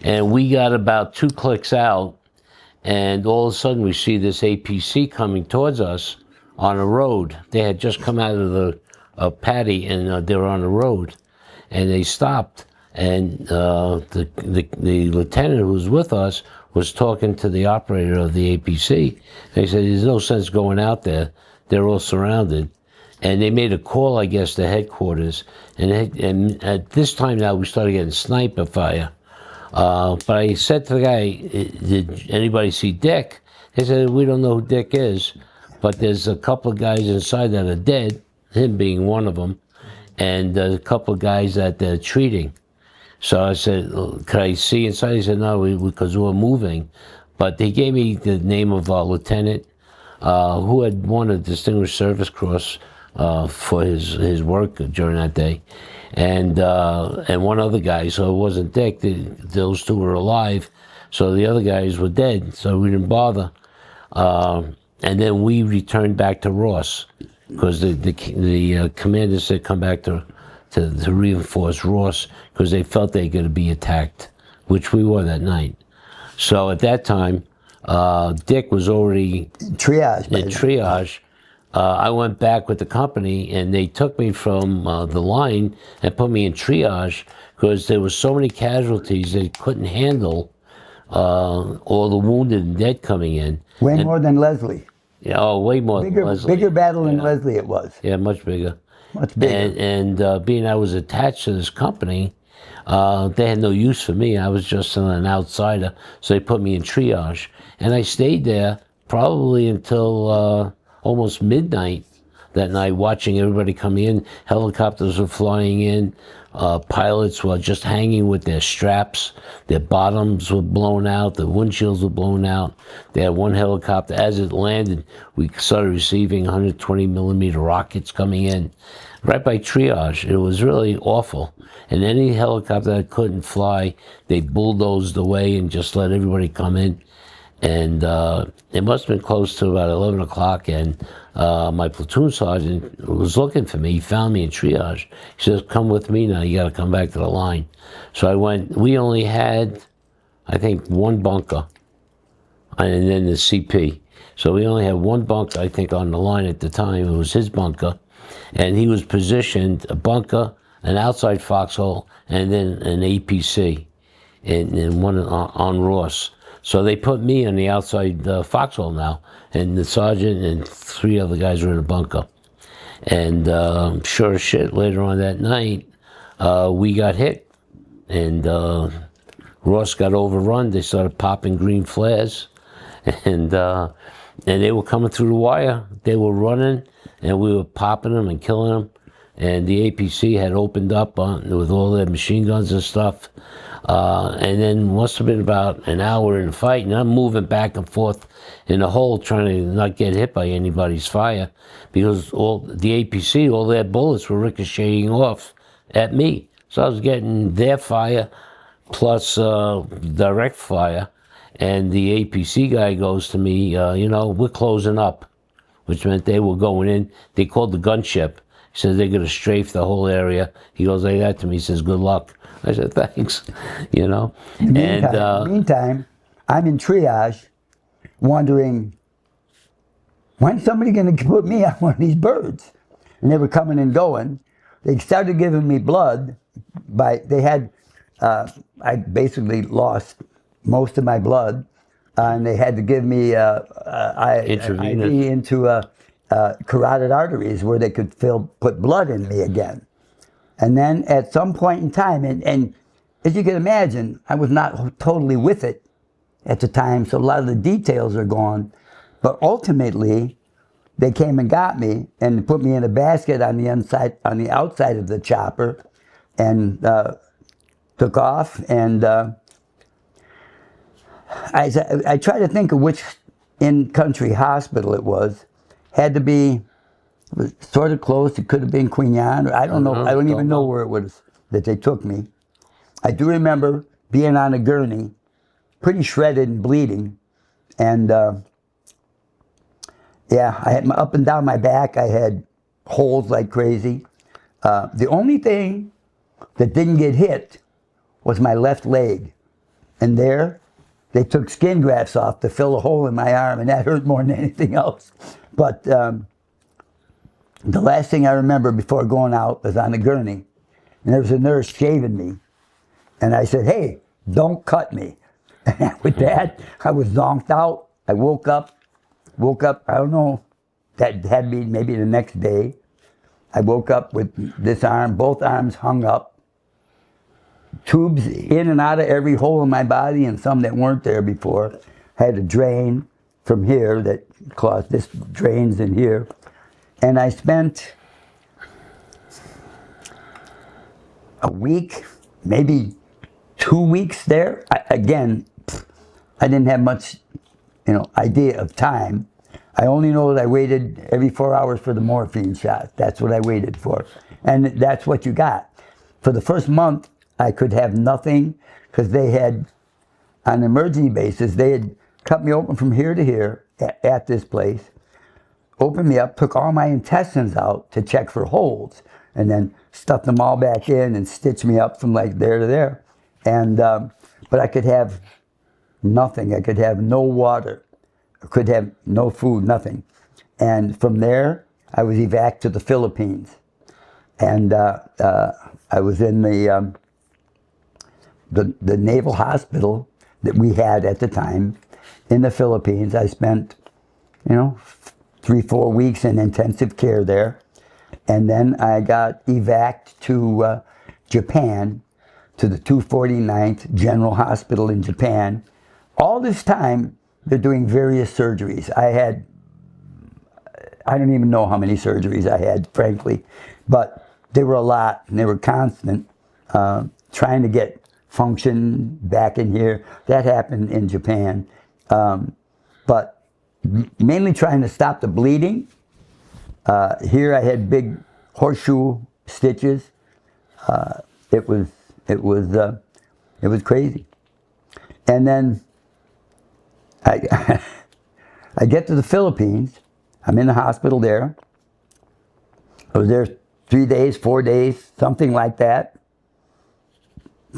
And we got about 2 clicks out, and all of a sudden we see this APC coming towards us on a road. They had just come out of the paddy, and they were on the road, and they stopped. And the lieutenant who was with us was talking to the operator of the APC. They said, "There's no sense going out there. They're all surrounded." And they made a call, I guess, to headquarters. And at this time now, we started getting sniper fire. But I said to the guy, "Did anybody see Dick?" He said, "We don't know who Dick is, but there's a couple of guys inside that are dead," him being one of them, and a couple of guys that they're treating. So I said, "Could I see inside?" He said, "No, because we're moving." But they gave me the name of a lieutenant who had won a Distinguished Service Cross for his work during that day, and one other guy. So it wasn't Dick. Those two were alive, so the other guys were dead. So we didn't bother. And then we returned back to Ross because the commander said come back to reinforce Ross because they felt they were going to be attacked, which we were that night. So at that time, Dick was already triage. in triage, I went back with the company, and they took me from the line and put me in triage because there were so many casualties they couldn't handle all the wounded and dead coming in. Way more than Leslie. Yeah, oh, way more than Leslie. Bigger battle than Leslie it was. Yeah, much bigger. Much bigger. And being I was attached to this company, they had no use for me. I was just an outsider, so they put me in triage. And I stayed there probably until almost midnight that night, watching everybody come in. Helicopters were flying in. Pilots were just hanging with their straps. Their bottoms were blown out. The windshields were blown out. They had one helicopter. As it landed, we started receiving 120 millimeter rockets coming in right by triage. It was really awful. And any helicopter that couldn't fly, they bulldozed away and just let everybody come in. And it must have been close to about 11 o'clock, and my platoon sergeant was looking for me. He found me in triage. He says, come with me now, you got to come back to the line. So I went. We only had, I think, one bunker, and then the CP. So we only had one bunker, I think, on the line at the time. It was his bunker, and he was positioned, a bunker, an outside foxhole, and then an APC, and one on Ross. So they put me on the outside foxhole now, and the sergeant and 3 other guys were in a bunker. And sure as shit, later on that night, we got hit, and Ross got overrun. They started popping green flares, and they were coming through the wire. They were running, and we were popping them and killing them. And the APC had opened up with all their machine guns and stuff. And then must have been about an hour in the fight, and I'm moving back and forth in the hole trying to not get hit by anybody's fire, because all the APC, all their bullets were ricocheting off at me. So I was getting their fire plus direct fire, and the APC guy goes to me, we're closing up, which meant they were going in. They called the gunship. He says they're going to strafe the whole area. He goes like that to me. He says, good luck. I said, thanks, Meantime, I'm in triage, wondering, when's somebody going to put me on one of these birds? And they were coming and going. They started giving me blood. I basically lost most of my blood, and they had to give me IV into carotid arteries where they could put blood in me again. And then at some point in time, and as you can imagine, I was not totally with it at the time, so a lot of the details are gone. But ultimately, they came and got me and put me in a basket on the outside of the chopper, and took off. And I try to think of which in-country hospital it was. Had to be. It was sort of close. It could have been Queen Anne. I don't know. I don't even know where it was that they took me. I do remember being on a gurney, pretty shredded and bleeding, and I had up and down my back. I had holes like crazy. The only thing that didn't get hit was my left leg, and there they took skin grafts off to fill a hole in my arm, and that hurt more than anything else. But the last thing I remember before going out was on a gurney, and there was a nurse shaving me, and I said, hey, don't cut me. And with that, I was zonked out. I woke up, I don't know, that had to be maybe the next day. I woke up with this arm, both arms hung up, tubes in and out of every hole in my body, and some that weren't there before. I had a drain from here that caused this drains in here. And I spent a week, maybe 2 weeks there. I didn't have much, idea of time. I only know that I waited every 4 hours for the morphine shot. That's what I waited for. And that's what you got. For the first month, I could have nothing, because they had, on an emergency basis, they had cut me open from here to here at this place, opened me up, took all my intestines out to check for holes, and then stuffed them all back in and stitched me up from like there to there. And but I could have nothing. I could have no water. I could have no food, nothing. And from there, I was evac to the Philippines. And I was in the naval hospital that we had at the time in the Philippines. I spent, 3-4 weeks in intensive care there. And then I got evac to Japan, to the 249th General Hospital in Japan. All this time, they're doing various surgeries. I don't even know how many surgeries I had, frankly, but they were a lot, and they were constant, trying to get function back in here. That happened in Japan. But mainly trying to stop the bleeding. Here I had big horseshoe stitches. It was crazy. And then I get to the Philippines. I'm in the hospital there. I was there 3 days, 4 days, something like that.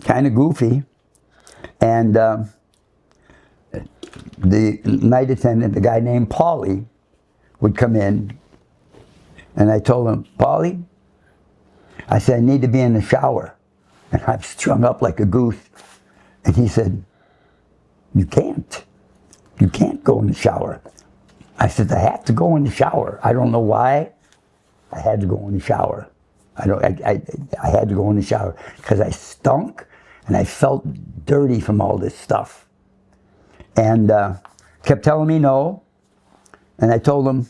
Kind of goofy. And the night attendant, the guy named Paulie, would come in. And I told him, Paulie, I said, I need to be in the shower. And I'm strung up like a goose. And he said, you can't. You can't go in the shower. I said, I have to go in the shower. I don't know why. I had to go in the shower. I had to go in the shower because I stunk and I felt dirty from all this stuff. And kept telling me no. And I told him,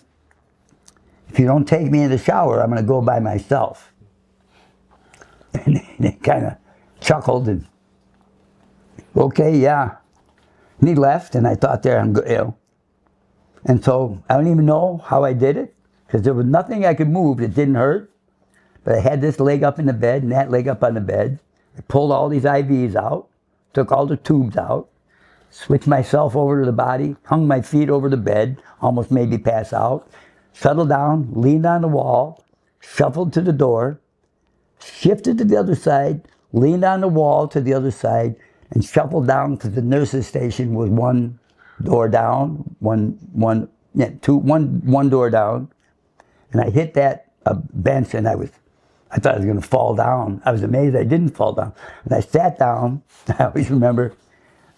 if you don't take me in the shower, I'm going to go by myself. And he kind of chuckled and, okay, yeah. And he left, and I thought there, I'm good. And so I don't even know how I did it, because there was nothing I could move that didn't hurt. But I had this leg up in the bed and that leg up on the bed. I pulled all these IVs out, took all the tubes out, switched myself over to the body, hung my feet over the bed, almost made me pass out, settled down, leaned on the wall, shuffled to the door, shifted to the other side, leaned on the wall to the other side, and shuffled down to the nurse's station with one door down, one door down. And I hit that bench and I thought I was going to fall down. I was amazed I didn't fall down. And I sat down. I always remember,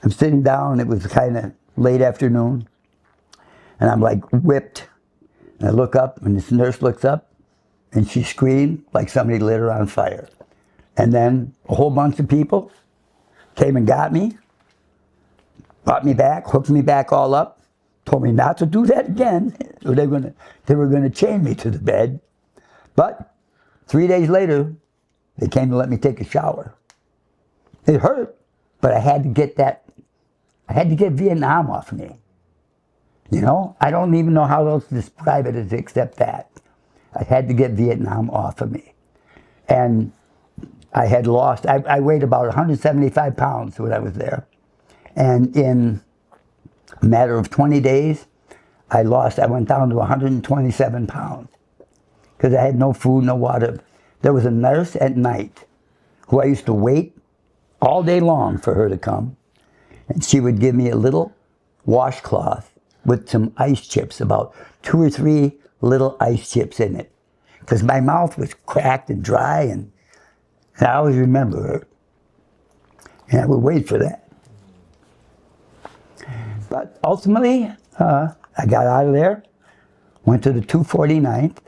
I'm sitting down. It was kind of late afternoon. And I'm like whipped. And I look up and this nurse looks up and she screamed like somebody lit her on fire. And then a whole bunch of people came and got me, brought me back, hooked me back all up, told me not to do that again. So they were going to chain me to the bed. But 3 days later, they came to let me take a shower. It hurt, but I had to get Vietnam off me. I don't even know how else to describe it except that. I had to get Vietnam off of me. And I had lost, I weighed about 175 pounds when I was there. And in a matter of 20 days, I went down to 127 pounds. Because I had no food, no water. There was a nurse at night who I used to wait all day long for her to come. And she would give me a little washcloth with some ice chips, about 2 or 3 little ice chips in it. Because my mouth was cracked and dry, and I always remember her. And I would wait for that. But ultimately, I got out of there, went to the 249th.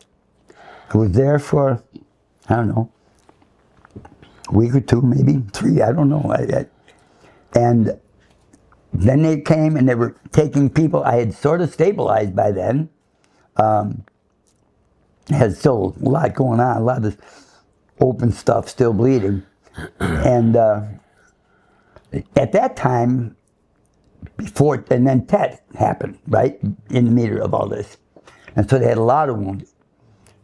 I was there for, I don't know, a week or 2, maybe 3, I don't know. And then they came and they were taking people. I had sort of stabilized by then. Had still a lot going on, a lot of open stuff, still bleeding. And at that time, and then TET happened, right, in the meter of all this. And so they had a lot of wounded.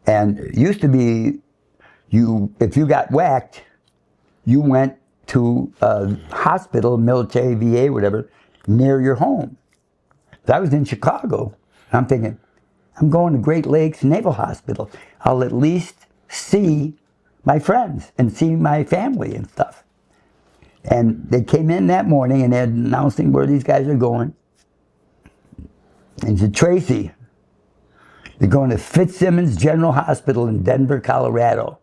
And it used to be, if you got whacked, you went to a hospital, military, VA, whatever, near your home. So I was in Chicago, and I'm thinking, I'm going to Great Lakes Naval Hospital. I'll at least see my friends and see my family and stuff. And they came in that morning and they're announcing where these guys are going. And he said, Tracy, They're going to Fitzsimmons General Hospital in Denver, Colorado.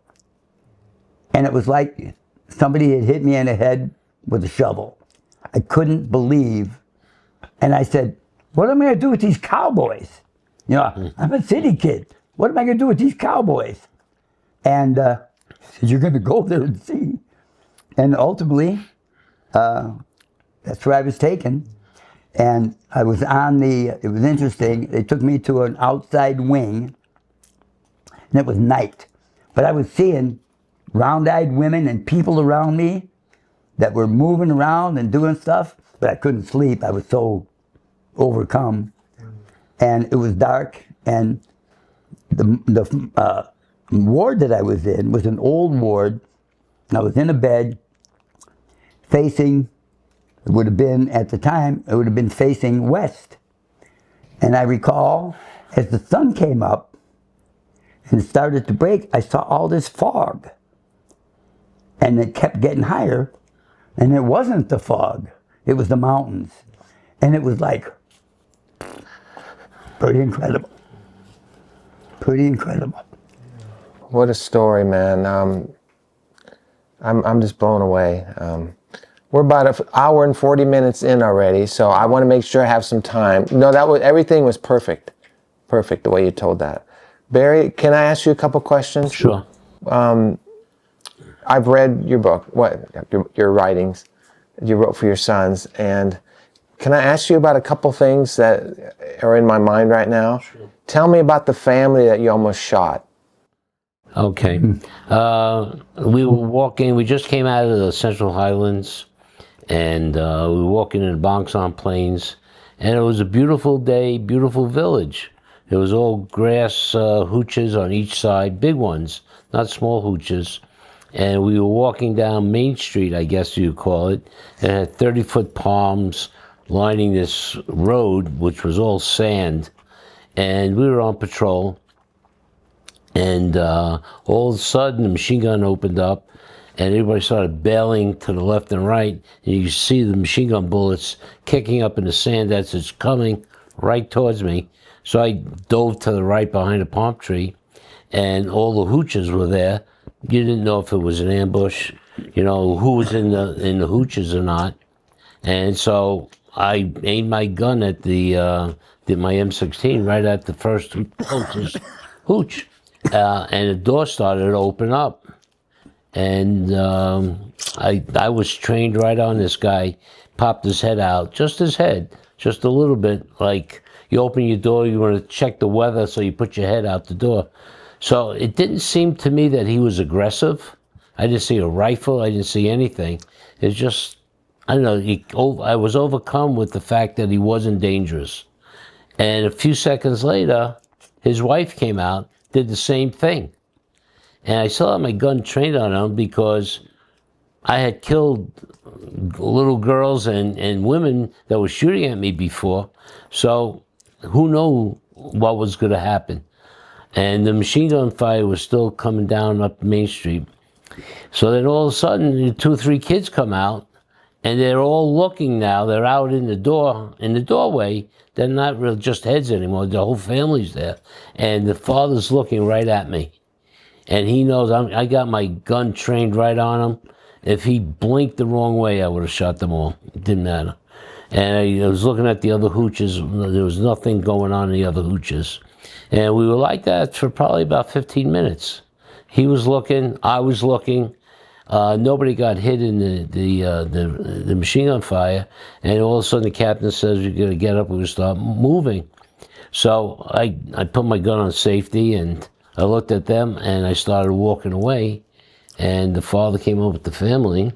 And it was like somebody had hit me in the head with a shovel. I couldn't believe. And I said, what am I going to do with these cowboys? You know, I'm a city kid. What am I going to do with these cowboys? And he said, you're going to go there and see. And ultimately, that's where I was taken. And I was on it was interesting, they took me to an outside wing, and it was night. But I was seeing round-eyed women and people around me that were moving around and doing stuff, but I couldn't sleep. I was so overcome. And it was dark, and the ward that I was in was an old ward. I was in a bed facing, it would have been, at the time, it would have been facing west. And I recall, as the sun came up and it started to break, I saw all this fog. And it kept getting higher, and it wasn't the fog, it was the mountains. And it was like, pretty incredible. Pretty incredible. What a story, man. I'm just blown away. We're about an hour and 40 minutes in already, so I want to make sure I have some time. No, everything was perfect. Perfect, the way you told that. Barry, can I ask you a couple questions? Sure. I've read your book, your writings you wrote for your sons, and can I ask you about a couple things that are in my mind right now? Sure. Tell me about the family that you almost shot. Okay. We were walking, we just came out of the Central Highlands, and we were walking in the Bangsan Plains, and it was a beautiful day, beautiful village. It was all grass hooches on each side, big ones, not small hooches. And we were walking down Main Street, I guess you call it, and it had 30-foot palms lining this road, which was all sand. And we were on patrol, and all of a sudden the machine gun opened up, and everybody started bailing to the left and right, and you see the machine gun bullets kicking up in the sand as it's coming right towards me. So I dove to the right behind a palm tree, and all the hooches were there. You didn't know if it was an ambush, you know, who was in the hooches or not. And so I aimed my gun at my M16 right at the first hooch, and the door started to open up. And I was trained right on this guy, popped his head out, just his head, just a little bit, like you open your door, you want to check the weather, so you put your head out the door. So it didn't seem to me that he was aggressive. I didn't see a rifle, I didn't see anything. It's just, I don't know, I was overcome with the fact that he wasn't dangerous. And a few seconds later, his wife came out, did the same thing. And I still had my gun trained on him because I had killed little girls and women that were shooting at me before. So who knew what was going to happen? And the machine gun fire was still coming down up Main Street. So then all of a sudden, 2 or 3 kids come out, and they're all looking now. They're out in the doorway. They're not really just heads anymore. The whole family's there. And the father's looking right at me. And he knows I got my gun trained right on him. If he blinked the wrong way, I would have shot them all. It didn't matter. And I was looking at the other hooches. There was nothing going on in the other hooches. And we were like that for probably about 15 minutes. He was looking, I was looking. Nobody got hit in the machine gun fire. And all of a sudden the captain says, you're going to get up, we're going to start moving. So I put my gun on safety, and I looked at them, and I started walking away. And the father came over with the family.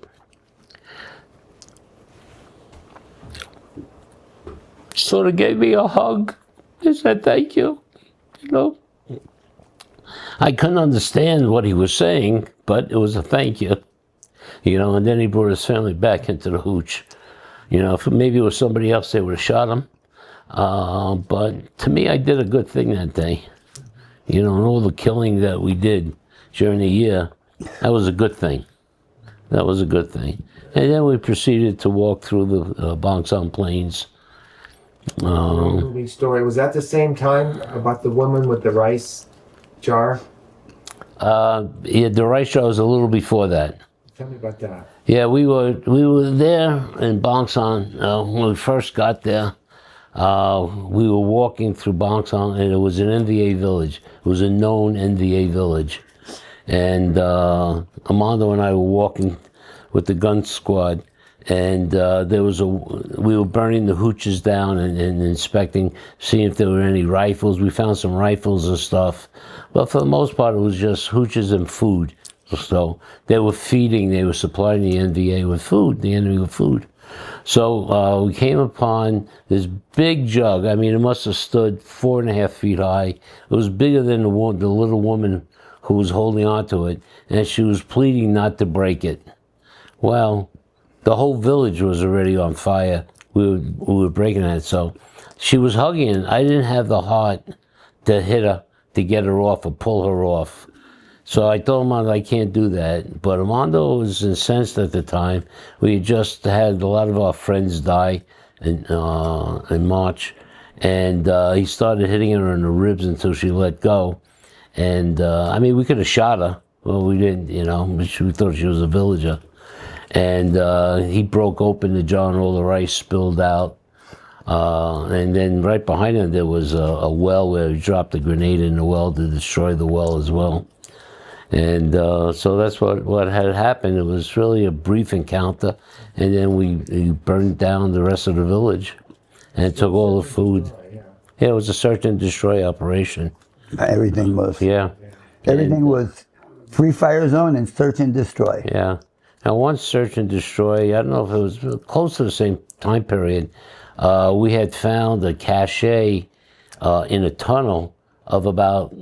Sort of gave me a hug. He said, thank you. You know, I couldn't understand what he was saying, but it was a thank you. You know, and then he brought his family back into the hooch. You know, if maybe it was somebody else, they would have shot him. But to me, I did a good thing that day. You know, and all the killing that we did during the year, that was a good thing. That was a good thing. And then we proceeded to walk through the Bangsan Plains. movie story. Was that the same time about the woman with the rice jar? Yeah, the rice jar was a little before that. Tell me about that. Yeah, we were there in Bangsan when we first got there. We were walking through Bangsan, and it was an NVA village. It was a known NVA village, and Armando and I were walking with the gun squad, and we were burning the hooches down and inspecting, seeing if there were any rifles. We found some rifles and stuff, but for the most part, it was just hooches and food. So they were supplying the NVA with food, the enemy with food. So we came upon this big jug. I mean, it must have stood 4.5 feet high. It was bigger than the little woman who was holding onto it, and she was pleading not to break it. Well, the whole village was already on fire. We were breaking it, so she was hugging it. I didn't have the heart to hit her, to get her off or pull her off. So I told Armando I can't do that. But Armando was incensed at the time. We had just had a lot of our friends die in March. And he started hitting her in the ribs until she let go. And I mean, we could have shot her. Well, we didn't, you know, we thought she was a villager. And he broke open the jar and all the rice spilled out. And then right behind him there was a well where he dropped a grenade in the well to destroy the well as well. And so that's what had happened. It was really a brief encounter, and then we burned down the rest of the village and took all the food. Yeah, it was a search and destroy operation. Everything was. Yeah. Everything was free fire zone and search and destroy. Yeah. Now, once search and destroy, I don't know if it was close to the same time period, we had found a cache in a tunnel of about,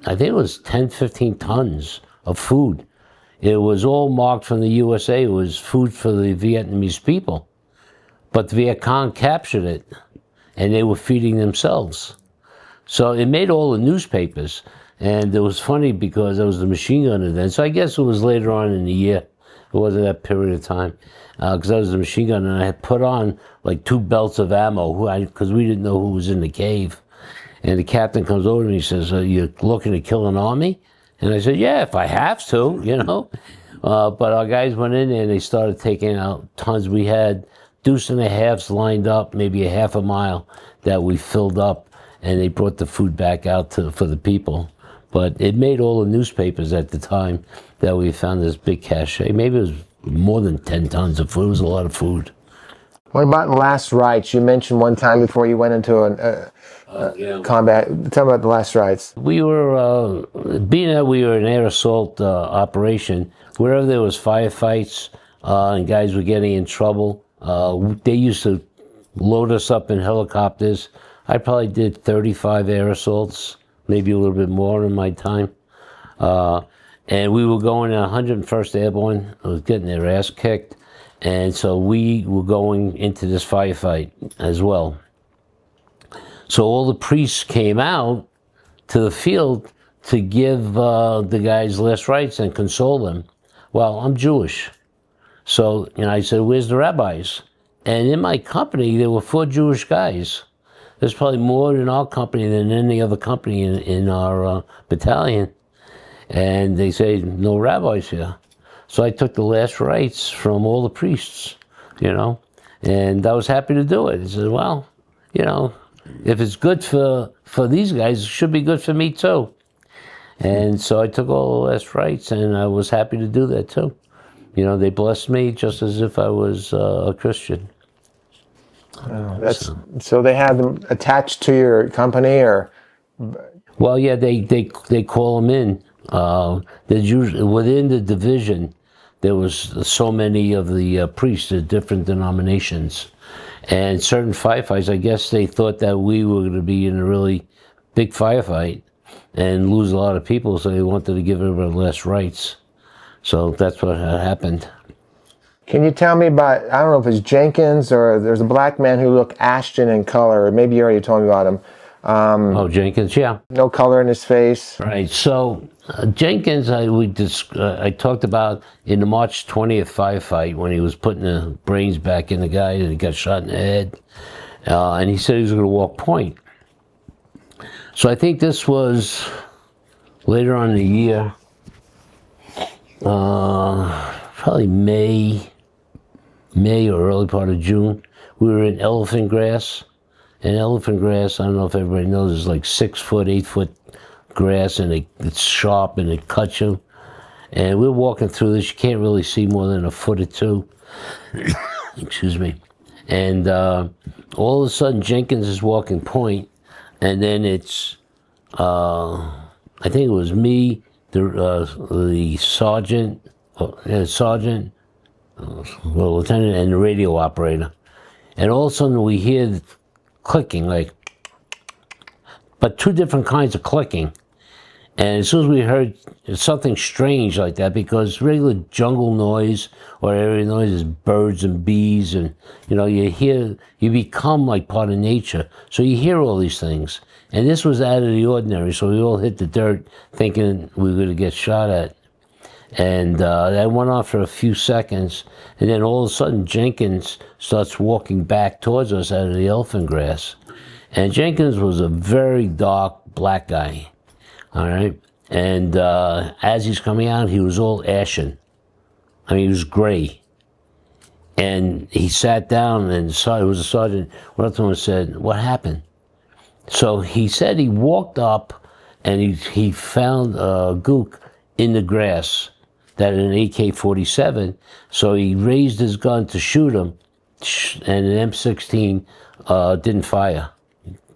I think it was 10, 15 tons of food. It was all marked from the USA. It was food for the Vietnamese people. But the Viet Cong captured it, and they were feeding themselves. So it made all the newspapers. And it was funny because I was the machine gunner then. So I guess it was later on in the year. It wasn't that period of time. Because I was the machine gunner, and I had put on like 2 belts of ammo because we didn't know who was in the cave. And the captain comes over to me and says, "Are you looking to kill an army?" And I said, "Yeah, if I have to, you know." But our guys went in there and they started taking out tons. We had deuce and a halves lined up, maybe a half a mile that we filled up, and they brought the food back out for the people. But it made all the newspapers at the time that we found this big cache. Maybe it was more than 10 tons of food. It was a lot of food. What about last rites? You mentioned one time before you went into combat. Tell me about the last rites. We were, being that we were an air assault operation, wherever there was firefights and guys were getting in trouble, they used to load us up in helicopters. I probably did 35 air assaults, maybe a little bit more in my time. And we were going to 101st Airborne. I was getting their ass kicked. And so we were going into this firefight as well. So all the priests came out to the field to give the guys last rites and console them. Well, I'm Jewish. So, you know, I said, "Where's the rabbis?" And in my company, there were 4 Jewish guys. There's probably more in our company than any other company in our battalion. And they say, "No rabbis here." So I took the last rites from all the priests, you know, and I was happy to do it. I said, well, you know, if it's good for these guys, it should be good for me too. And so I took all the last rites, and I was happy to do that too. You know, they blessed me just as if I was a Christian. So they had them attached to your company, or? Well, yeah, they call them in. Usually within the division, there was so many of the priests of different denominations, and certain firefights, I guess they thought that we were going to be in a really big firefight and lose a lot of people, so they wanted to give everybody less rights. So that's what had happened. Can you tell me about, I don't know if it's Jenkins or there's a black man who looked Ashton in color, or maybe you already told me about him. Jenkins, yeah. No color in his face. Right, so Jenkins, I talked about in the March 20th firefight when he was putting the brains back in the guy and he got shot in the head. and he said he was going to walk point. So I think this was later on in the year, probably May or early part of June. We were in elephant grass. And elephant grass, I don't know if everybody knows, is like 6 foot, 8 foot grass, and it's sharp and it cuts you. And we're walking through this. You can't really see more than a foot or two. Excuse me. And all of a sudden, Jenkins is walking point, and then it's, I think it was me, the sergeant, lieutenant, and the radio operator. And all of a sudden, we hear clicking, like, but two different kinds of clicking. And as soon as we heard something strange like that, because regular jungle noise or area noise is birds and bees, and you become like part of nature. So you hear all these things. And this was out of the ordinary, so we all hit the dirt thinking we were going to get shot at. And that went on for a few seconds, and then all of a sudden Jenkins starts walking back towards us out of the elephant grass. And Jenkins was a very dark black guy. All right, and as he's coming out, he was all ashen. I mean, he was gray. And he sat down, and it was a sergeant. One of them said, "What happened?" So he said he walked up, and he found a gook in the grass that had an AK-47. So he raised his gun to shoot him, and an M16 didn't fire,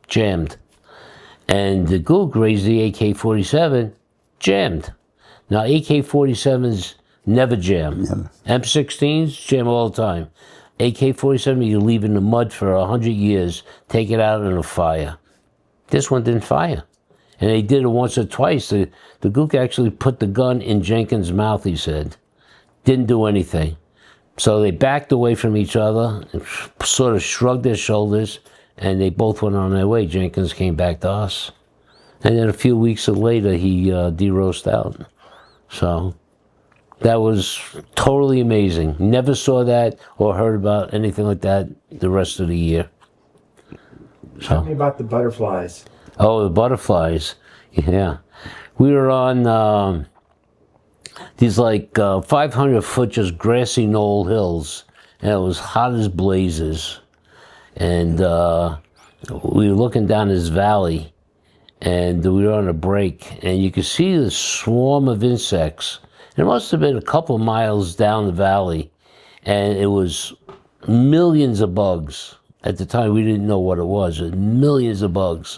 jammed. And the gook raised the AK-47, jammed. Now, AK-47s never jam. Never. M16s jam all the time. AK-47, you leave in the mud for 100 years, take it out and it'll fire. This one didn't fire. And they did it once or twice. The gook actually put the gun in Jenkins' mouth, he said. Didn't do anything. So they backed away from each other, and sort of shrugged their shoulders, and they both went on their way. Jenkins came back to us. And then a few weeks later, he de-roasted out. So that was totally amazing. Never saw that or heard about anything like that the rest of the year. Tell me about the butterflies. Oh, the butterflies. Yeah. We were on these like 500-foot just grassy knoll hills, and it was hot as blazes. And we were looking down this valley, and we were on a break, and you could see the swarm of insects. It must have been a couple miles down the valley, and it was millions of bugs. At the time, we didn't know what it was. It was millions of bugs.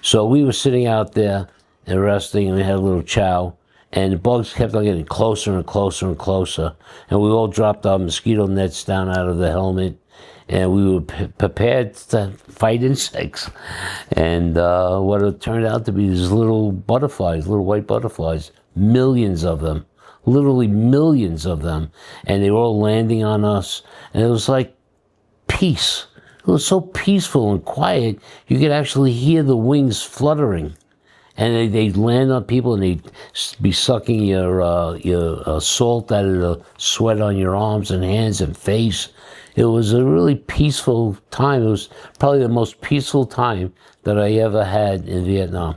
So we were sitting out there and resting, and we had a little chow, and the bugs kept on getting closer and closer and closer. And we all dropped our mosquito nets down out of the helmet, and we were prepared to fight insects. And what it turned out to be these little butterflies, little white butterflies, millions of them, literally millions of them. And they were all landing on us, and it was like peace. It was so peaceful and quiet, you could actually hear the wings fluttering. And they'd land on people, and they'd be sucking your salt out of the sweat on your arms and hands and face. It was a really peaceful time. It was probably the most peaceful time that I ever had in Vietnam.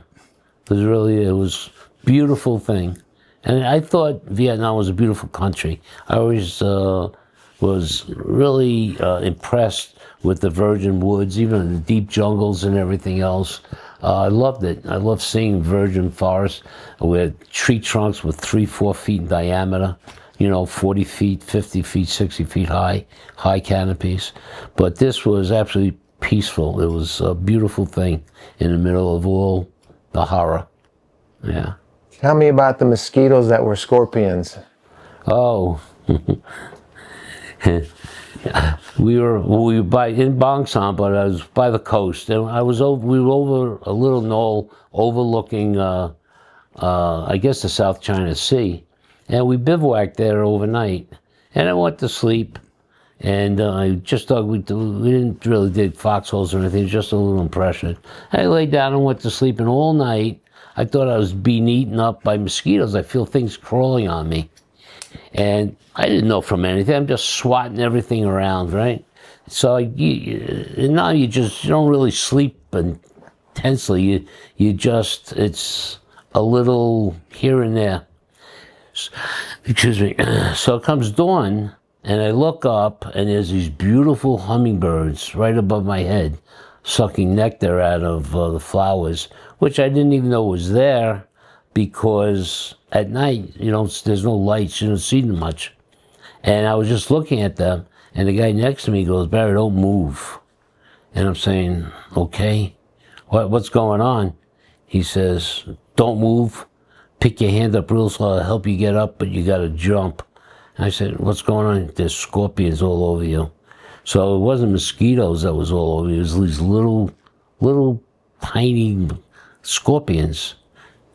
It was a beautiful thing. And I thought Vietnam was a beautiful country. I always was really impressed with the virgin woods, even the deep jungles and everything else. I loved it. I loved seeing virgin forests with tree trunks with 3-4 feet in diameter, 40 feet, 50 feet, 60 feet high canopies. But this was absolutely peaceful. It was a beautiful thing in the middle of all the horror. Yeah. Tell me about the mosquitoes that were scorpions. Oh. We were in Bang San, but I was by the coast, and we were over a little knoll overlooking, I guess, the South China Sea, and we bivouacked there overnight. And I went to sleep, and I just thought we didn't really dig foxholes or anything, just a little impression. I lay down and went to sleep, and all night I thought I was being eaten up by mosquitoes. I feel things crawling on me. And I didn't know from anything. I'm just swatting everything around, right? So now you don't really sleep intensely. You just, it's a little here and there. Excuse me. So it comes dawn, and I look up, and there's these beautiful hummingbirds right above my head, sucking nectar out of the flowers, which I didn't even know was there, because at night, there's no lights, you don't see them much. And I was just looking at them, and the guy next to me goes, "Barry, don't move." And I'm saying, "Okay, what's going on?" He says, "Don't move. Pick your hand up real slow. I'll help you get up, but you got to jump." And I said, "What's going on?" "There's scorpions all over you." So it wasn't mosquitoes that was all over you. It was these little tiny scorpions.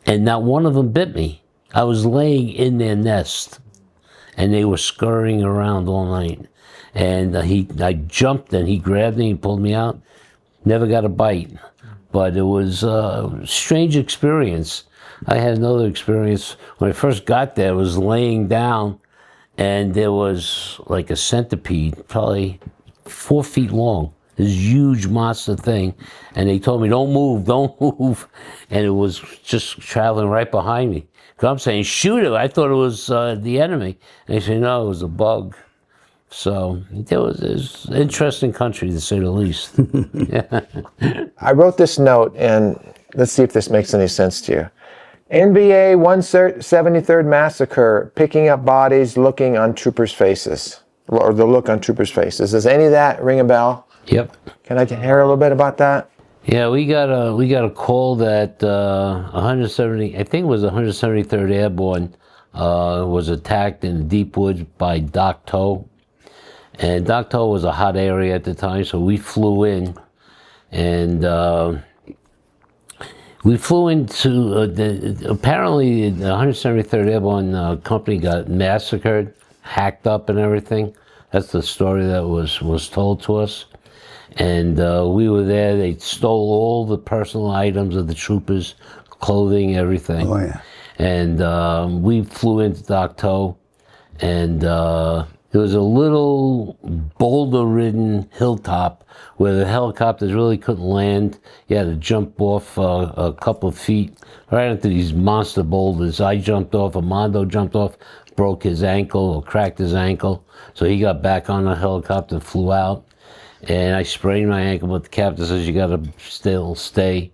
And not one of them bit me. I was laying in their nest, and they were scurrying around all night. And I jumped, and he grabbed me and pulled me out. Never got a bite. But it was a strange experience. I had another experience when I first got there. I was laying down, and there was like a centipede, probably 4 feet long, this huge monster thing. And they told me, "Don't move, don't move." And it was just traveling right behind me. Because I'm saying, "Shoot it." I thought it was the enemy. And they said, "No, it was a bug." So it was an interesting country, to say the least. I wrote this note, and let's see if this makes any sense to you. NBA 173rd Massacre, picking up bodies, looking on troopers' faces, or the look on troopers' faces. Does any of that ring a bell? Yep. Can I hear a little bit about that? Yeah, we got a call that 170, I think it was 173rd Airborne, was attacked in the deep woods by Dak To. And Dak To was a hot area at the time, so we flew in, and we flew into, apparently the 173rd Airborne Company got massacred, hacked up and everything. That's the story that was told to us. And we were there. They stole all the personal items of the troopers, clothing, everything. Oh, yeah. And we flew into Dak To, and there was a little boulder-ridden hilltop where the helicopters really couldn't land. You had to jump off a couple of feet right into these monster boulders. I jumped off, Armando jumped off, broke his ankle or cracked his ankle. So he got back on the helicopter and flew out. And I sprained my ankle, but the captain says, "You got to still stay."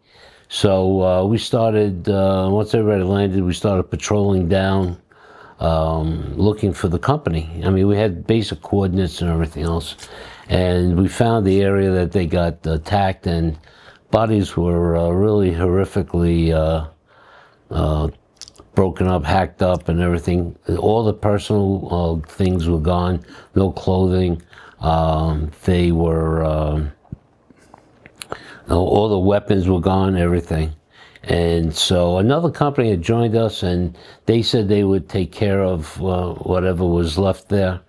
So we started, once everybody landed, we started patrolling down, looking for the company. I mean, we had basic coordinates and everything else. And we found the area that they got attacked, and bodies were really horrifically broken up, hacked up and everything. All the personal things were gone, no clothing. They were, all the weapons were gone, everything. And so another company had joined us, and they said they would take care of whatever was left there.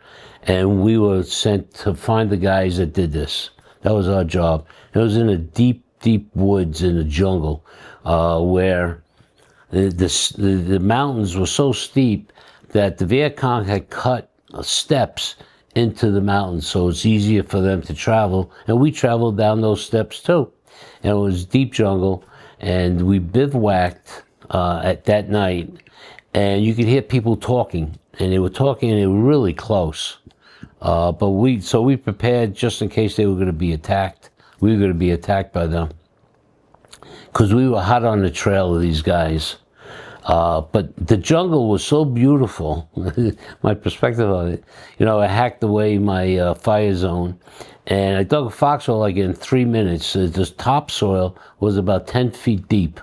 And we were sent to find the guys that did this. That was our job. It was in a deep, deep woods in the jungle, where the mountains were so steep that the Viet Cong had cut steps into the mountains, so it's easier for them to travel. And we traveled down those steps too. And it was deep jungle, and we bivouacked at that night, and you could hear people talking, and they were talking, and they were really close. But we prepared just in case they were going to be attacked. We were going to be attacked by them, because we were hot on the trail of these guys. But the jungle was so beautiful, my perspective on it. I hacked away my fire zone, and I dug a foxhole like in 3 minutes. The topsoil was about 10 feet deep.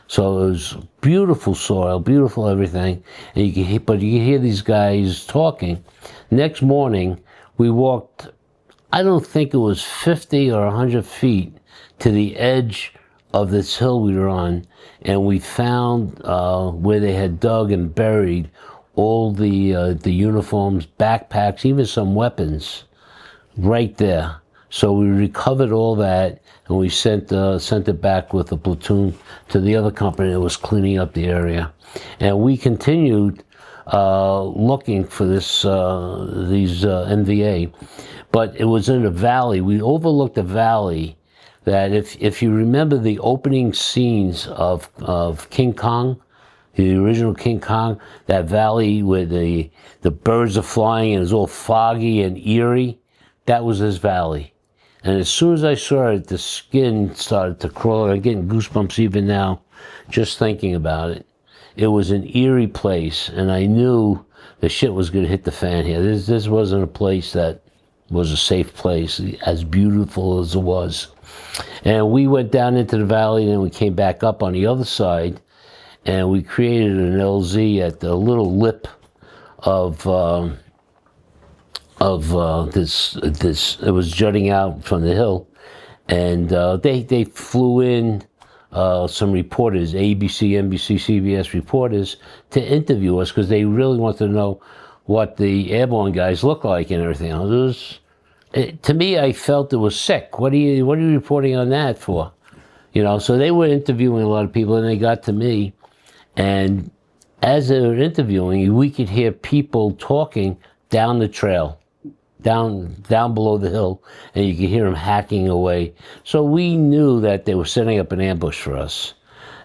So it was beautiful soil, beautiful everything. And you could hear these guys talking. Next morning, we walked, I don't think it was 50 or 100 feet to the edge of this hill we were on, and we found where they had dug and buried all the uniforms, backpacks, even some weapons, right there. So we recovered all that, and we sent it back with a platoon to the other company that was cleaning up the area. And we continued looking for these MVA. But it was in a valley. We overlooked a valley that if you remember the opening scenes of King Kong, the original King Kong, that valley where the birds are flying and it's all foggy and eerie, that was this valley. And as soon as I saw it, the skin started to crawl. I'm getting goosebumps even now, just thinking about it. It was an eerie place, and I knew the shit was going to hit the fan here. This wasn't a place that was a safe place, as beautiful as it was. And we went down into the valley, and then we came back up on the other side, and we created an LZ at the little lip of this. It was jutting out from the hill, and they flew in some reporters, ABC, NBC, CBS reporters, to interview us because they really wanted to know what the airborne guys look like and everything else. To me, I felt it was sick. What are you reporting on that for? You know, so they were interviewing a lot of people, and they got to me, and as they were interviewing, we could hear people talking down the trail, down below the hill, and you could hear them hacking away. So we knew that they were setting up an ambush for us.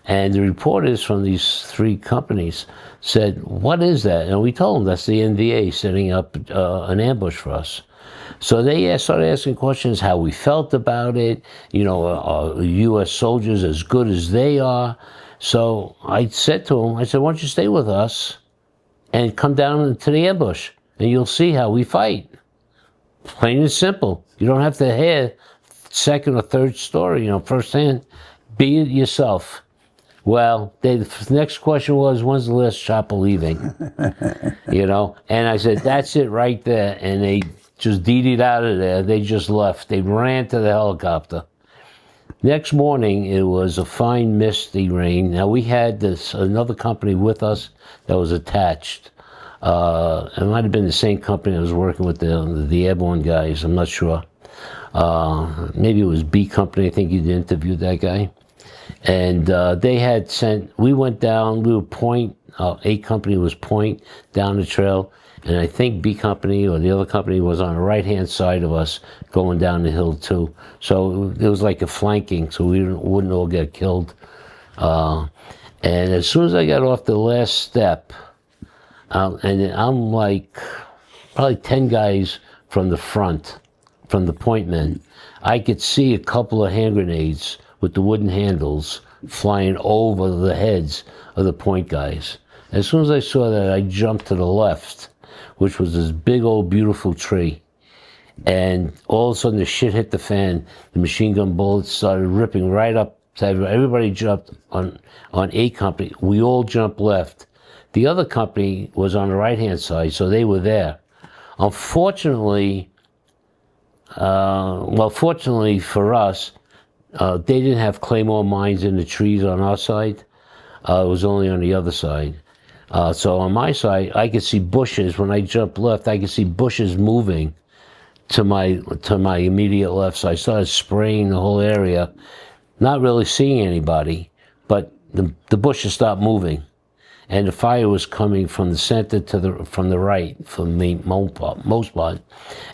And the reporters from these three companies said, "What is that?" And we told them that's the NVA setting up an ambush for us. So they started asking questions, how we felt about it, you know, are U.S. soldiers as good as they are? So I said to them, I said, "Why don't you stay with us and come down to the ambush, and you'll see how we fight." Plain and simple. You don't have to hear second or third story, you know, firsthand. Be it yourself. Well, the next question was, when's the last chopper leaving? You know, and I said, that's it right there. And they just deeded out of there. They just left. They ran to the helicopter. Next morning, it was a fine misty rain. Now, we had another company with us that was attached. It might have been the same company that was working with the airborne guys. I'm not sure. Maybe it was B Company. I think you interviewed that guy. And they had sent, we went down, we were point, A Company was point down the trail, and I think B Company or the other company was on the right-hand side of us going down the hill too. So it was like a flanking, so we wouldn't all get killed. And as soon as I got off the last step, and I'm like probably 10 guys from the front, from the point men, I could see a couple of hand grenades with the wooden handles flying over the heads of the point guys. As soon as I saw that, I jumped to the left, which was this big old beautiful tree. And all of a sudden the shit hit the fan. The machine gun bullets started ripping right up. Everybody jumped on A Company. We all jumped left. The other company was on the right-hand side, so they were there. Unfortunately, fortunately for us, they didn't have claymore mines in the trees on our side. It was only on the other side. So on my side, I could see bushes. When I jumped left, I could see bushes moving to my immediate left. So I started spraying the whole area, not really seeing anybody, but the bushes stopped moving. And the fire was coming from the center from the right, from the most part.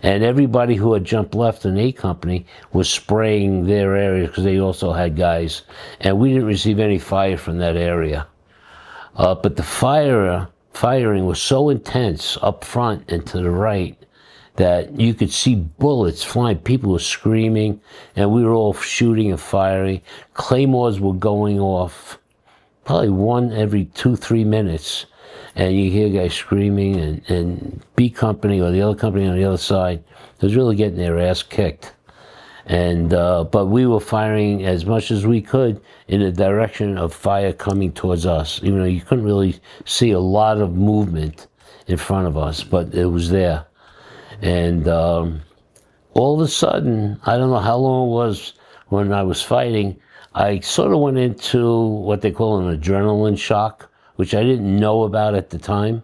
And everybody who had jumped left in A Company was spraying their area because they also had guys. And we didn't receive any fire from that area. But the firing was so intense up front and to the right that you could see bullets flying. People were screaming, and we were all shooting and firing. Claymores were going off. Probably one every 2-3 minutes, and you hear guys screaming, and B Company or the other company on the other side was really getting their ass kicked. And but we were firing as much as we could in the direction of fire coming towards us, even though you couldn't really see a lot of movement in front of us, but it was there. And all of a sudden, I don't know how long it was when I was fighting, I sort of went into what they call an adrenaline shock, which I didn't know about at the time,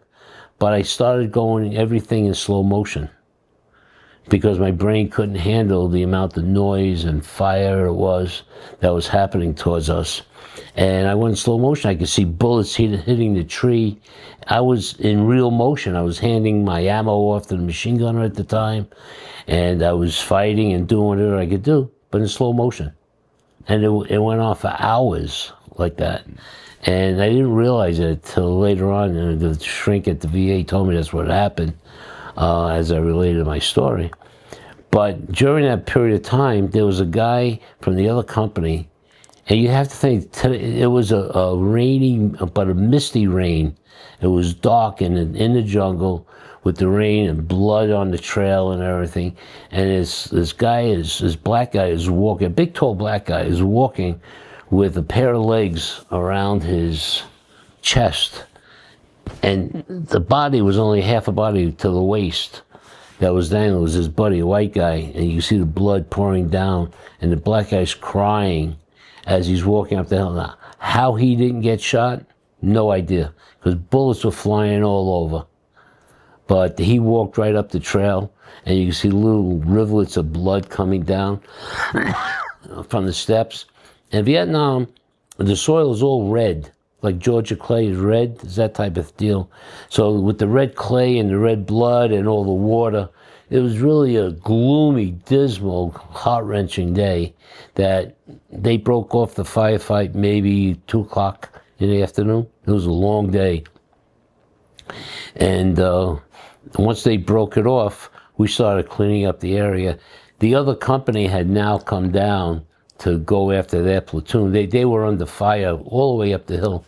but I started going everything in slow motion. because my brain couldn't handle the amount of noise and fire that was happening towards us. And I went in slow motion. I could see bullets hitting the tree. I was in real motion. I was handing my ammo off to the machine gunner at the time, and I was fighting and doing whatever I could do, but in slow motion. And it went on for hours like that. And I didn't realize it till later on. And the shrink at the VA told me that's what happened as I related my story. But during that period of time, there was a guy from the other company, and you have to think, it was a rainy, but a misty rain. It was dark in the jungle with the rain and blood on the trail and everything. And this black guy is walking, a big tall black guy is walking with a pair of legs around his chest. And the body was only half a body to the waist. That was dangling. It was his buddy, a white guy, and you see the blood pouring down, and the black guy's crying as he's walking up the hill. Now, how he didn't get shot, no idea, because bullets were flying all over. But he walked right up the trail, and you can see little rivulets of blood coming down from the steps. In Vietnam, the soil is all red, like Georgia clay is red, it's that type of deal. So with the red clay and the red blood and all the water, it was really a gloomy, dismal, heart-wrenching day that they broke off the firefight maybe 2 o'clock in the afternoon. It was a long day. And once they broke it off, we started cleaning up the area. The other company had now come down to go after their platoon. They were under fire all the way up the hill.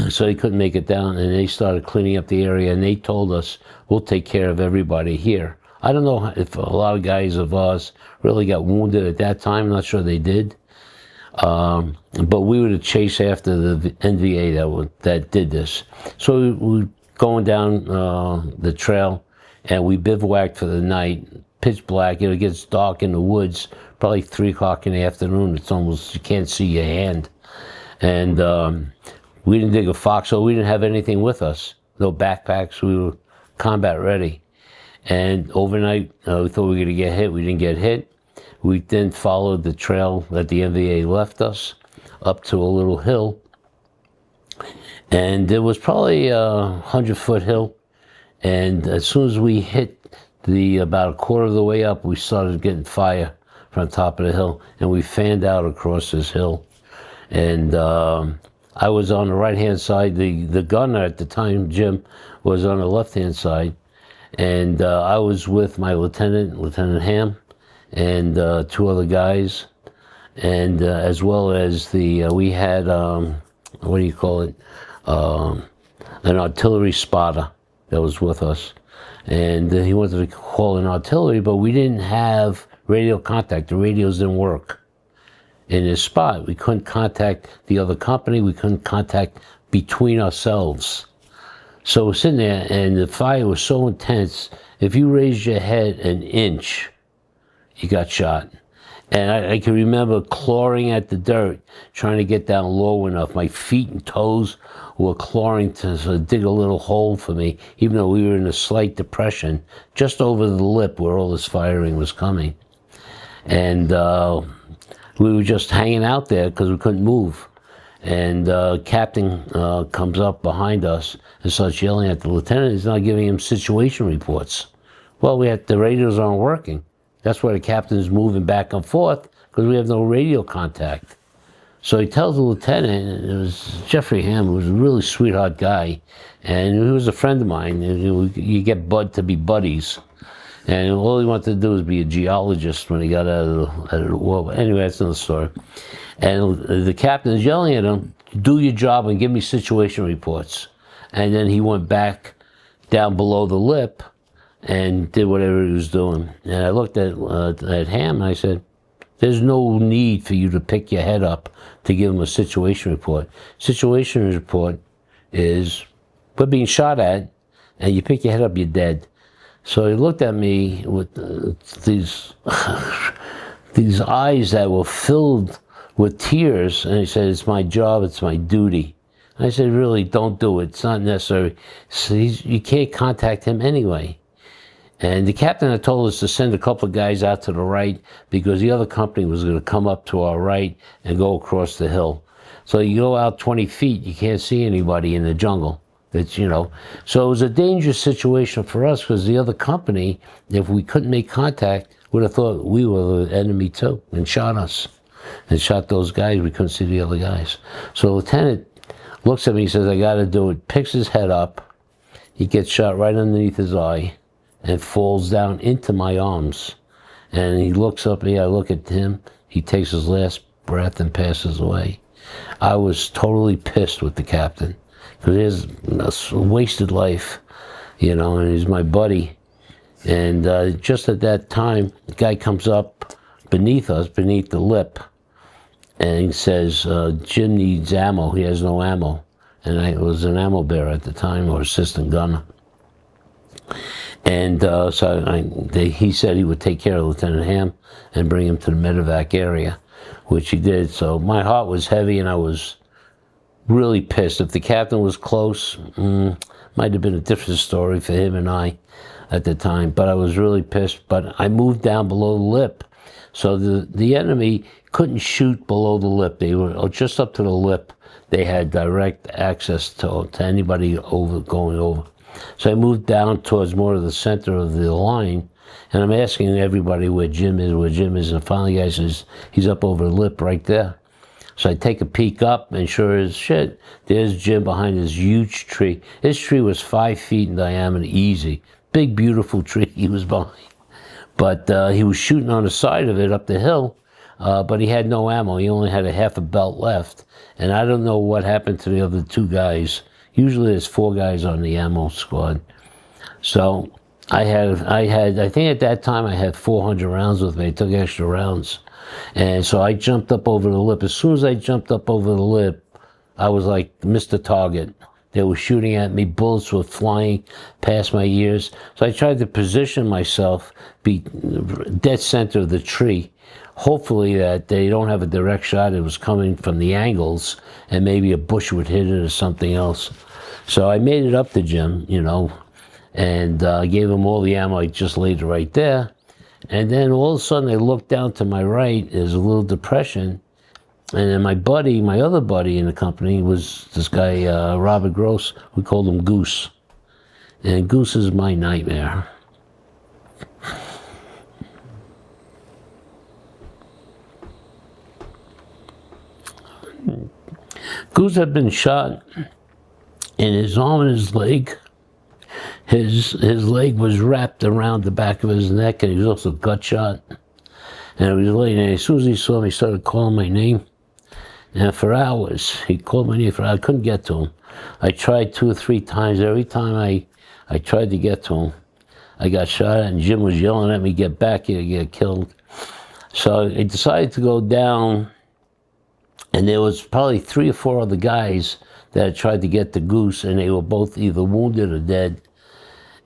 So they couldn't make it down, and they started cleaning up the area, and they told us, we'll take care of everybody here. I don't know if a lot of guys of ours really got wounded at that time. I'm not sure they did. But we were to chase after the NVA that did this. So we were going down the trail, and we bivouacked for the night, pitch black. It gets dark in the woods, probably 3 o'clock in the afternoon. It's almost, you can't see your hand. And we didn't dig a foxhole. We didn't have anything with us. No backpacks. We were combat ready. And overnight, we thought we were going to get hit. We didn't get hit. We then followed the trail that the NVA left us up to a little hill. And it was probably a 100-foot hill. And as soon as we hit about a quarter of the way up, we started getting fire from the top of the hill. And we fanned out across this hill. And I was on the right-hand side. The gunner at the time, Jim, was on the left-hand side. And I was with my Lieutenant Ham, and 2 other guys. And as well as we had, what do you call it, an artillery spotter that was with us. And he wanted to call in artillery, but we didn't have radio contact. The radios didn't work in this spot. We couldn't contact the other company. We couldn't contact between ourselves. So we're sitting there, and the fire was so intense, if you raised your head an inch, you got shot. And I can remember clawing at the dirt, trying to get down low enough. My feet and toes were clawing to sort of dig a little hole for me, even though we were in a slight depression, just over the lip where all this firing was coming. And we were just hanging out there because we couldn't move. And captain comes up behind us and starts yelling at the lieutenant. He's not giving him situation reports. Well, the radios aren't working. That's why the captain's moving back and forth, because we have no radio contact. So he tells the lieutenant, it was Jeffrey Ham, who was a really sweetheart guy, and he was a friend of mine. You get Bud to be buddies. And all he wanted to do was be a geologist when he got out of the war. But anyway, that's another story. And the captain is yelling at him, do your job and give me situation reports. And then he went back down below the lip and did whatever he was doing. And I looked at Ham and I said, there's no need for you to pick your head up to give him a situation report. Situation report is, we're being shot at, and you pick your head up, you're dead. So he looked at me with these eyes that were filled with tears, and he said, it's my job, it's my duty. And I said, really, don't do it, it's not necessary. So you can't contact him anyway. And the captain had told us to send a couple of guys out to the right because the other company was going to come up to our right and go across the hill. So you go out 20 feet, you can't see anybody in the jungle. It's, you know, so it was a dangerous situation for us because the other company, if we couldn't make contact, would have thought we were the enemy too and shot us and shot those guys. We couldn't see the other guys. So the lieutenant looks at me, he says, I got to do it. Picks his head up. He gets shot right underneath his eye and falls down into my arms. And he looks up at me, I look at him. He takes his last breath and passes away. I was totally pissed with the captain because he's a wasted life, you know, and he's my buddy. And just at that time, the guy comes up beneath us, beneath the lip, and he says, Jim needs ammo. He has no ammo. And I was an ammo bearer at the time, or assistant gunner. And he said he would take care of Lieutenant Ham and bring him to the medevac area, which he did. So my heart was heavy, and I was really pissed. If the captain was close, might have been a different story for him and I at the time, but I was really pissed. But I moved down below the lip, so the enemy couldn't shoot below the lip. They were just up to the lip. They had direct access to anybody going over. So I moved down towards more of the center of the line, and I'm asking everybody where Jim is, and finally the guy says, he's up over the lip right there. So I take a peek up, and sure as shit, there's Jim behind this huge tree. This tree was 5 feet in diameter, easy. Big, beautiful tree he was behind. But he was shooting on the side of it up the hill, but he had no ammo. He only had a half a belt left. And I don't know what happened to the other two guys. Usually there's 4 guys on the ammo squad. So I think at that time I had 400 rounds with me. I took extra rounds. And so I jumped up over the lip. As soon as I jumped up over the lip, I was like Mr. Target. They were shooting at me. Bullets were flying past my ears. So I tried to position myself, be dead center of the tree. Hopefully that they don't have a direct shot. It was coming from the angles, and maybe a bush would hit it or something else. So I made it up to Jim, you know, and I gave him all the ammo. I just laid it right there. And then all of a sudden I looked down to my right. There's a little depression. And then my other buddy in the company was this guy, Robert Gross. We called him Goose. And Goose is my nightmare. Goose had been shot in his arm and his leg. His leg was wrapped around the back of his neck, and he was also gut shot. And it was late, and as soon as he saw me, he started calling my name. And for hours, he called my name for hours. I couldn't get to him. I tried 2 or 3 times. Every time I tried to get to him, I got shot at, and Jim was yelling at me, get back here, get killed. So I decided to go down, and there was probably 3 or 4 other guys that had tried to get the Goose, and they were both either wounded or dead.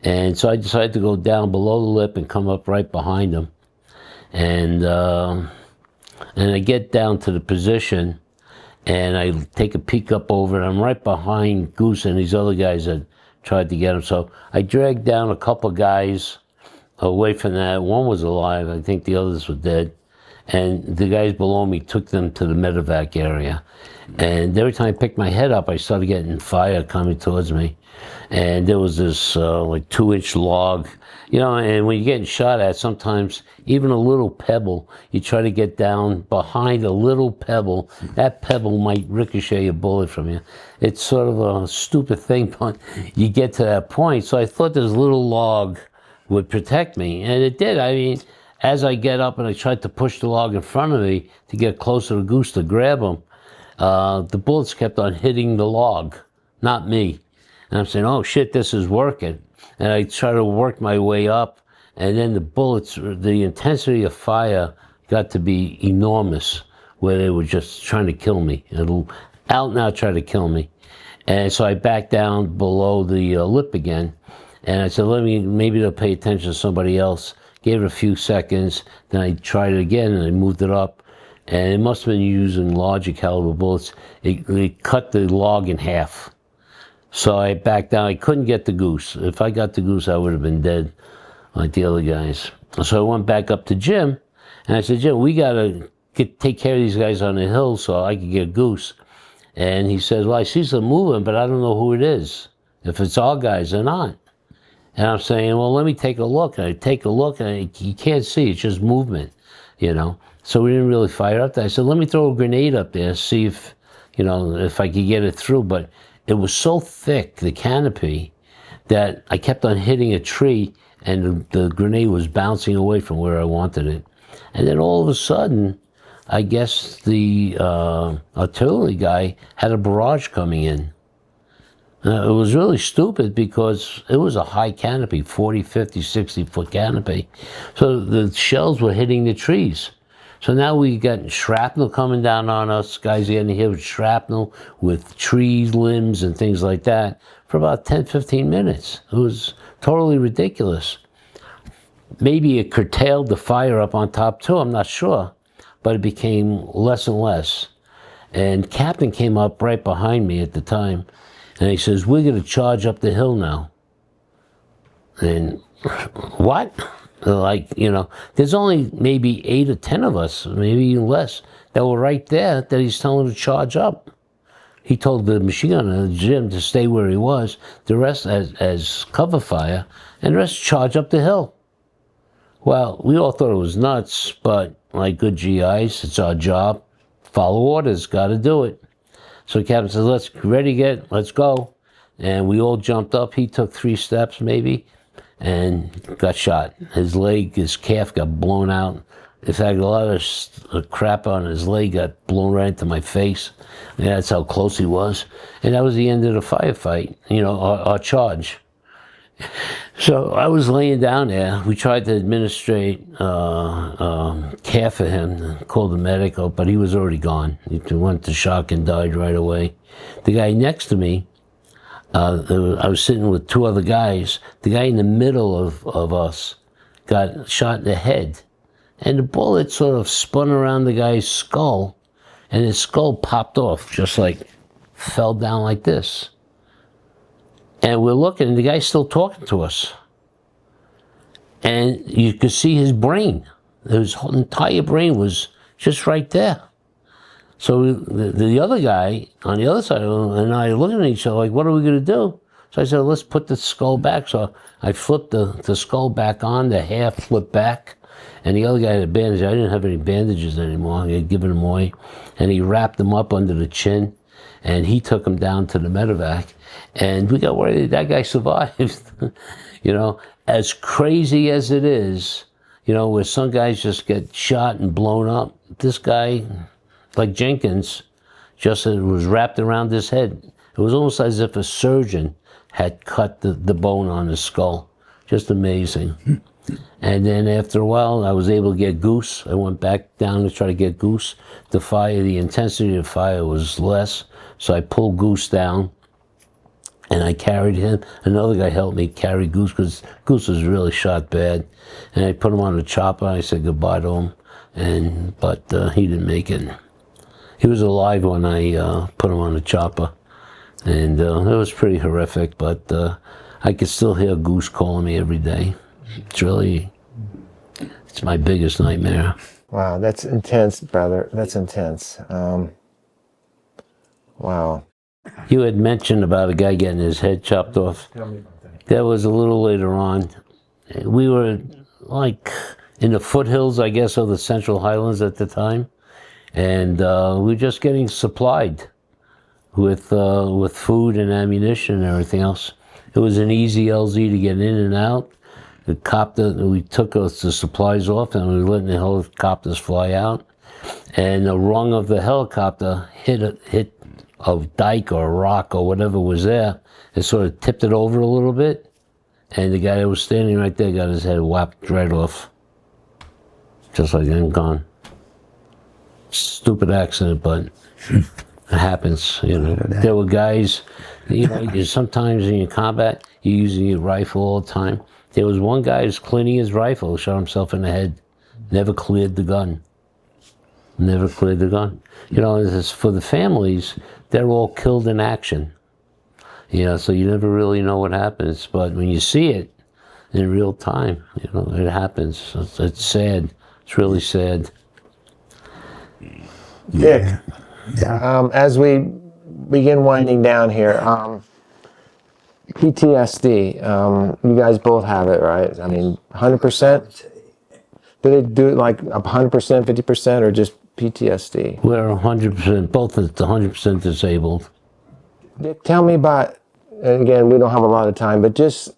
And so I decided to go down below the lip and come up right behind them. And I get down to the position, and I take a peek up over, and I'm right behind Goose and these other guys that tried to get him. So I dragged down a couple guys away from that. One was alive. I think the others were dead. And the guys below me took them to the medevac area. And every time I picked my head up, I started getting fire coming towards me. And there was this like 2-inch log, you know, and when you're getting shot at, sometimes even a little pebble, you try to get down behind a little pebble. That pebble might ricochet a bullet from you. It's sort of a stupid thing, but you get to that point. So I thought this little log would protect me, and it did. I mean, as I get up and I tried to push the log in front of me to get closer to Goose to grab him, the bullets kept on hitting the log, not me. And I'm saying, oh shit, this is working. And I try to work my way up, and then the bullets, the intensity of fire got to be enormous, where they were just trying to kill me. Out and out try to kill me. And so I backed down below the lip again, and I said, maybe they'll pay attention to somebody else. Gave it a few seconds, then I tried it again, and I moved it up. And it must have been using larger caliber bullets. It cut the log in half. So I backed down. I couldn't get the Goose. If I got the Goose, I would have been dead. like the other guys. So I went back up to Jim, and I said, Jim, we got to take care of these guys on the hill so I could get goose. And he says, well, I see some movement, but I don't know who it is, if it's our guys or not. And I'm saying, well, let me take a look. And I take a look, and you can't see, it's just movement, you know. So we didn't really fire up there. I said, let me throw a grenade up there, see if, you know, if I could get it through. But it was so thick, the canopy, that I kept on hitting a tree, and the grenade was bouncing away from where I wanted it. And then all of a sudden, I guess the artillery guy had a barrage coming in. It was really stupid because it was a high canopy, 40, 50, 60-foot canopy. So the shells were hitting the trees. So now we got shrapnel coming down on us, guys getting hit with shrapnel, with tree limbs and things like that, for about 10, 15 minutes. It was totally ridiculous. Maybe it curtailed the fire up on top too, I'm not sure, but it became less and less. And Captain came up right behind me at the time, and he says, we're gonna charge up the hill now. And what? Like, you know, there's only maybe 8 or 10 of us, maybe even less, that were right there that he's telling to charge up. He told the machine gunner, Jim, to stay where he was, the rest as cover fire, and the rest charge up the hill. Well, we all thought it was nuts, but like good GIs, it's our job. Follow orders, gotta do it. So the captain says, let's go. And we all jumped up. He took 3 steps maybe, and got shot. His leg, his calf got blown out. In fact, a lot of crap on his leg got blown right into my face. And that's how close he was. And that was the end of the firefight, you know, our charge. So I was laying down there. We tried to administrate care for him, called the medical, but he was already gone. He went to shock and died right away. The guy next to me, I was sitting with 2 other guys. The guy in the middle of us got shot in the head, and the bullet sort of spun around the guy's skull, and his skull popped off, just like fell down like this. And we're looking, and the guy's still talking to us. And you could see his brain. His whole entire brain was just right there. So the other guy on the other side and I are looking at each other like, what are we going to do? So I said, let's put the skull back. So I flipped the skull back on, the hair flipped back. And the other guy had a bandage. I didn't have any bandages anymore. I had given them away. And he wrapped them up under the chin. And he took him down to the medevac. And we got worried that guy survived. You know, as crazy as it is, you know, where some guys just get shot and blown up, this guy, like Jenkins, just was wrapped around his head. It was almost as if a surgeon had cut the bone on his skull. Just amazing. And then after a while, I was able to get goose. I went back down to try to get goose. The intensity of fire was less, so I pulled goose down, and I carried him. Another guy helped me carry goose, because goose was really shot bad. And I put him on a chopper, and I said goodbye to him, but he didn't make it. He was alive when I put him on a chopper, and it was pretty horrific, but I could still hear Goose calling me every day. It's my biggest nightmare. Wow, that's intense, brother. That's intense. Wow. You had mentioned about a guy getting his head chopped off. Tell me about that. That was a little later on. We were like in the foothills, I guess, of the Central Highlands at the time. And we were just getting supplied with food and ammunition and everything else. It was an easy LZ to get in and out. The copter, we took the supplies off, and we were letting the helicopters fly out. And the rung of the helicopter hit a dike or a rock or whatever was there. It sort of tipped it over a little bit, and the guy that was standing right there got his head whacked right off. Just like that, gone. Stupid accident, but it happens, you know. There were guys, you know, sometimes in your combat, you're using your rifle all the time. There was one guy who's cleaning his rifle, shot himself in the head, never cleared the gun. Never cleared the gun. You know, as for the families, they're all killed in action. You know, so you never really know what happens, but when you see it, in real time. You know, it happens. It's sad. It's really sad. Dick, Yeah. as we begin winding down here, PTSD, you guys both have it, right? I mean, 100%? Do they do it like 100%, 50%, or just PTSD? We're 100%, both are 100% disabled. Dick, tell me about, and again, we don't have a lot of time, but just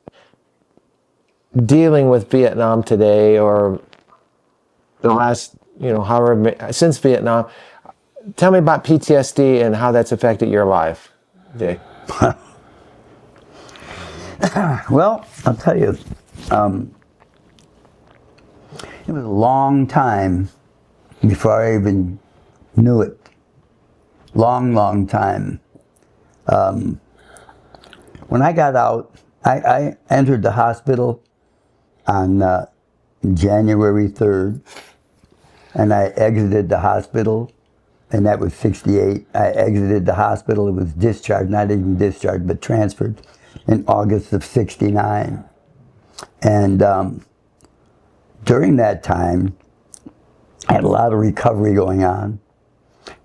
dealing with Vietnam today, or the last, however, since Vietnam. Tell me about PTSD and how that's affected your life, Dick. Well, I'll tell you, it was a long time before I even knew it. Long time. When I got out, I entered the hospital on January 3rd, and I exited the hospital, and that was 68. I exited the hospital, it was discharged, not even discharged, but transferred in August of 69. And during that time, I had a lot of recovery going on,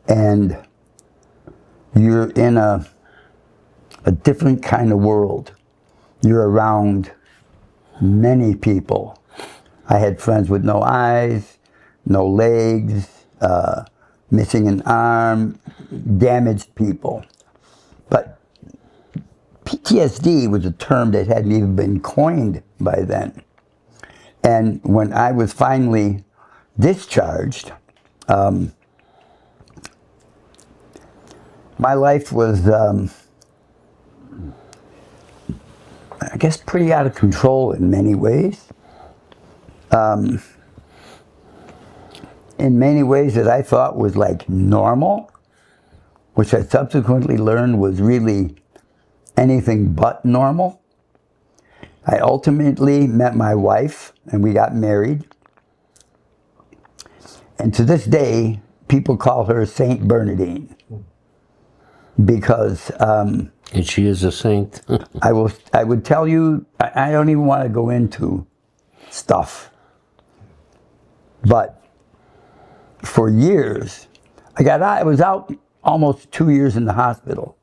and you're in a different kind of world. You're around many people. I had friends with no eyes, no legs, missing an arm, damaged people. But PTSD was a term that hadn't even been coined by then. And when I was finally discharged, my life was, I guess, pretty out of control in many ways. In many ways that I thought was like normal, which I subsequently learned was really anything but normal. I ultimately met my wife and we got married. And to this day, people call her Saint Bernadine because And she is a saint. I would tell you, I don't even want to go into stuff, but for years, I was out almost 2 years in the hospital,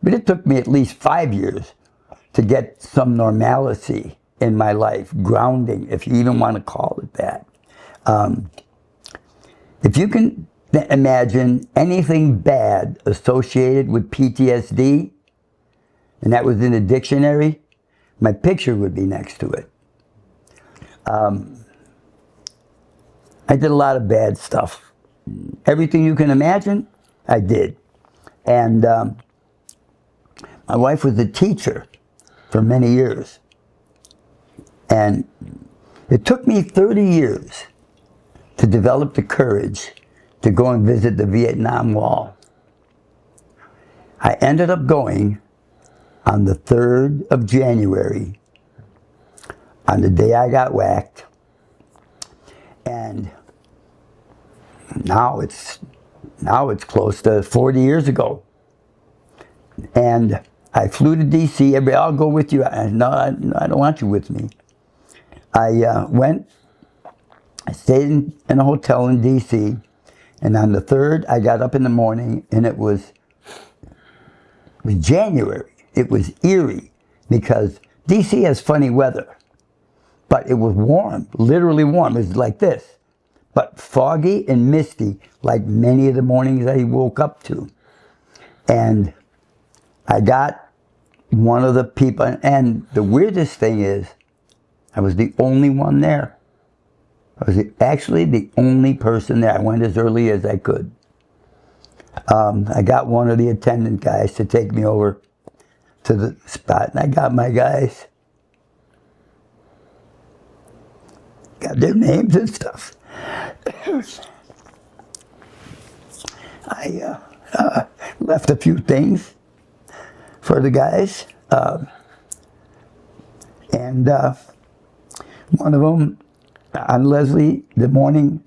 but it took me at least 5 years to get some normalcy in my life, grounding, if you even want to call it that. If you can imagine anything bad associated with PTSD, and that was in a dictionary, my picture would be next to it. I did a lot of bad stuff. Everything you can imagine, I did. And my wife was a teacher for many years. And it took me 30 years to develop the courage to go and visit the Vietnam Wall. I ended up going on the 3rd of January, on the day I got whacked. And now it's close to 40 years ago. And I flew to DC. Everybody, I'll go with you. No, I don't want you with me. I went, I stayed in a hotel in DC, and on the 3rd, I got up in the morning, and it was January. It was eerie, because DC has funny weather, but it was warm, literally warm. It was like this, but foggy and misty, like many of the mornings I woke up to. And I got one of the people, and the weirdest thing is, I was the only one there. I was actually the only person there. I went as early as I could. I got one of the attendant guys to take me over to the spot, and I got my guys. Got their names and stuff. I left a few things for the guys. And one of them, on Leslie, the morning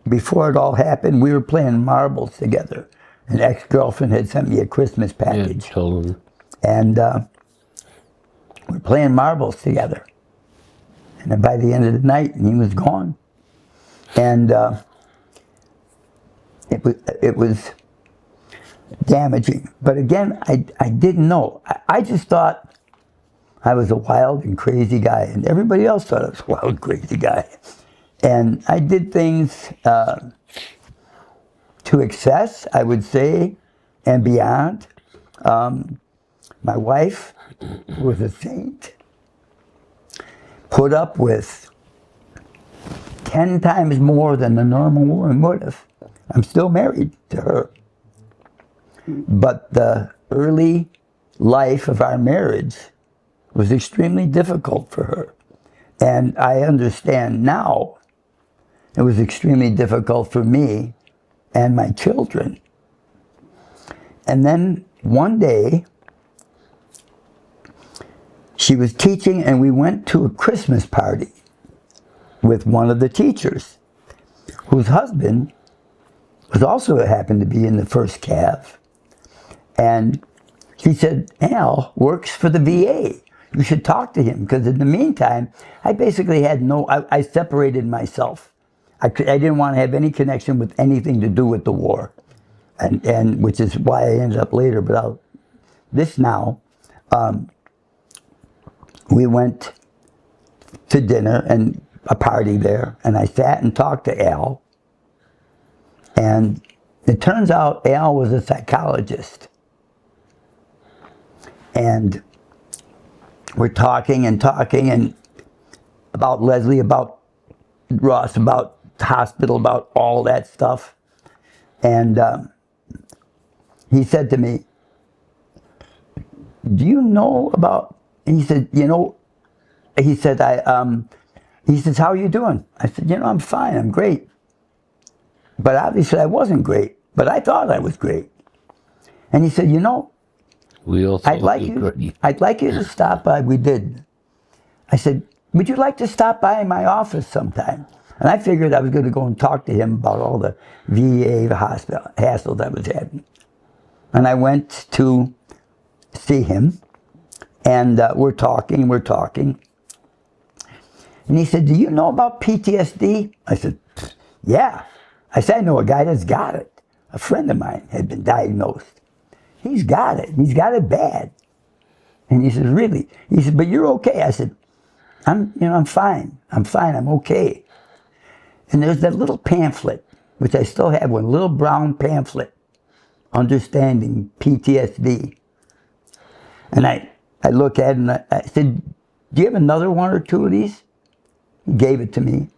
before it all happened, we were playing marbles together. An ex-girlfriend had sent me a Christmas package. Yeah, told him. And we're playing marbles together. And then by the end of the night, he was gone. And it was damaging. But again, I didn't know. I just thought I was a wild and crazy guy, and everybody else thought I was a wild and crazy guy. And I did things to excess, I would say, and beyond. My wife was a saint. Put up with 10 times more than a normal woman would have. I'm still married to her. But the early life of our marriage was extremely difficult for her. And I understand now it was extremely difficult for me and my children. And then one day, she was teaching, and we went to a Christmas party with one of the teachers, whose husband was also happened to be in the 1st Cav. And she said, Al works for the VA. You should talk to him, because in the meantime, I basically had I separated myself. I didn't want to have any connection with anything to do with the war, and which is why I ended up later. But we went to dinner and a party there, and I sat and talked to Al. And it turns out Al was a psychologist. And we're talking and about Leslie, about Ross, about the hospital, about all that stuff. And he said to me, do you know about, and he said, he said, he says, how are you doing? I said, I'm fine, I'm great. But obviously I wasn't great, but I thought I was great. And he said, we all I'd like you to stop by. We did. I said, would you like to stop by my office sometime? And I figured I was going to go and talk to him about all the VA hospital hassles I was having. And I went to see him, and we're talking. And he said, do you know about PTSD? I said, yeah. I said, I know a guy that's got it. A friend of mine had been diagnosed. He's got it. He's got it bad. And he says, really? He said, but you're okay. I said, I'm fine. I'm okay. And there's that little pamphlet, which I still have, one little brown pamphlet, Understanding PTSD. And I look at it and I said, do you have another one or two of these? He gave it to me.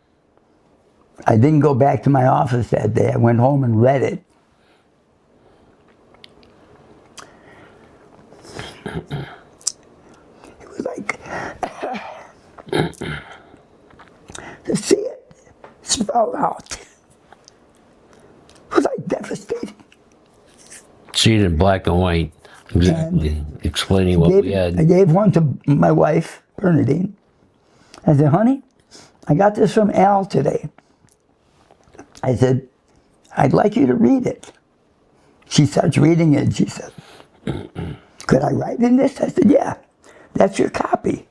I didn't go back to my office that day. I went home and read it. It was like to see it spelled out. It was like devastating. See it in black and white, exactly, explaining what we had. I gave one to my wife, Bernadine. I said, honey, I got this from Al today. I said, I'd like you to read it. She starts reading it and she said, could I write in this? I said, yeah, that's your copy.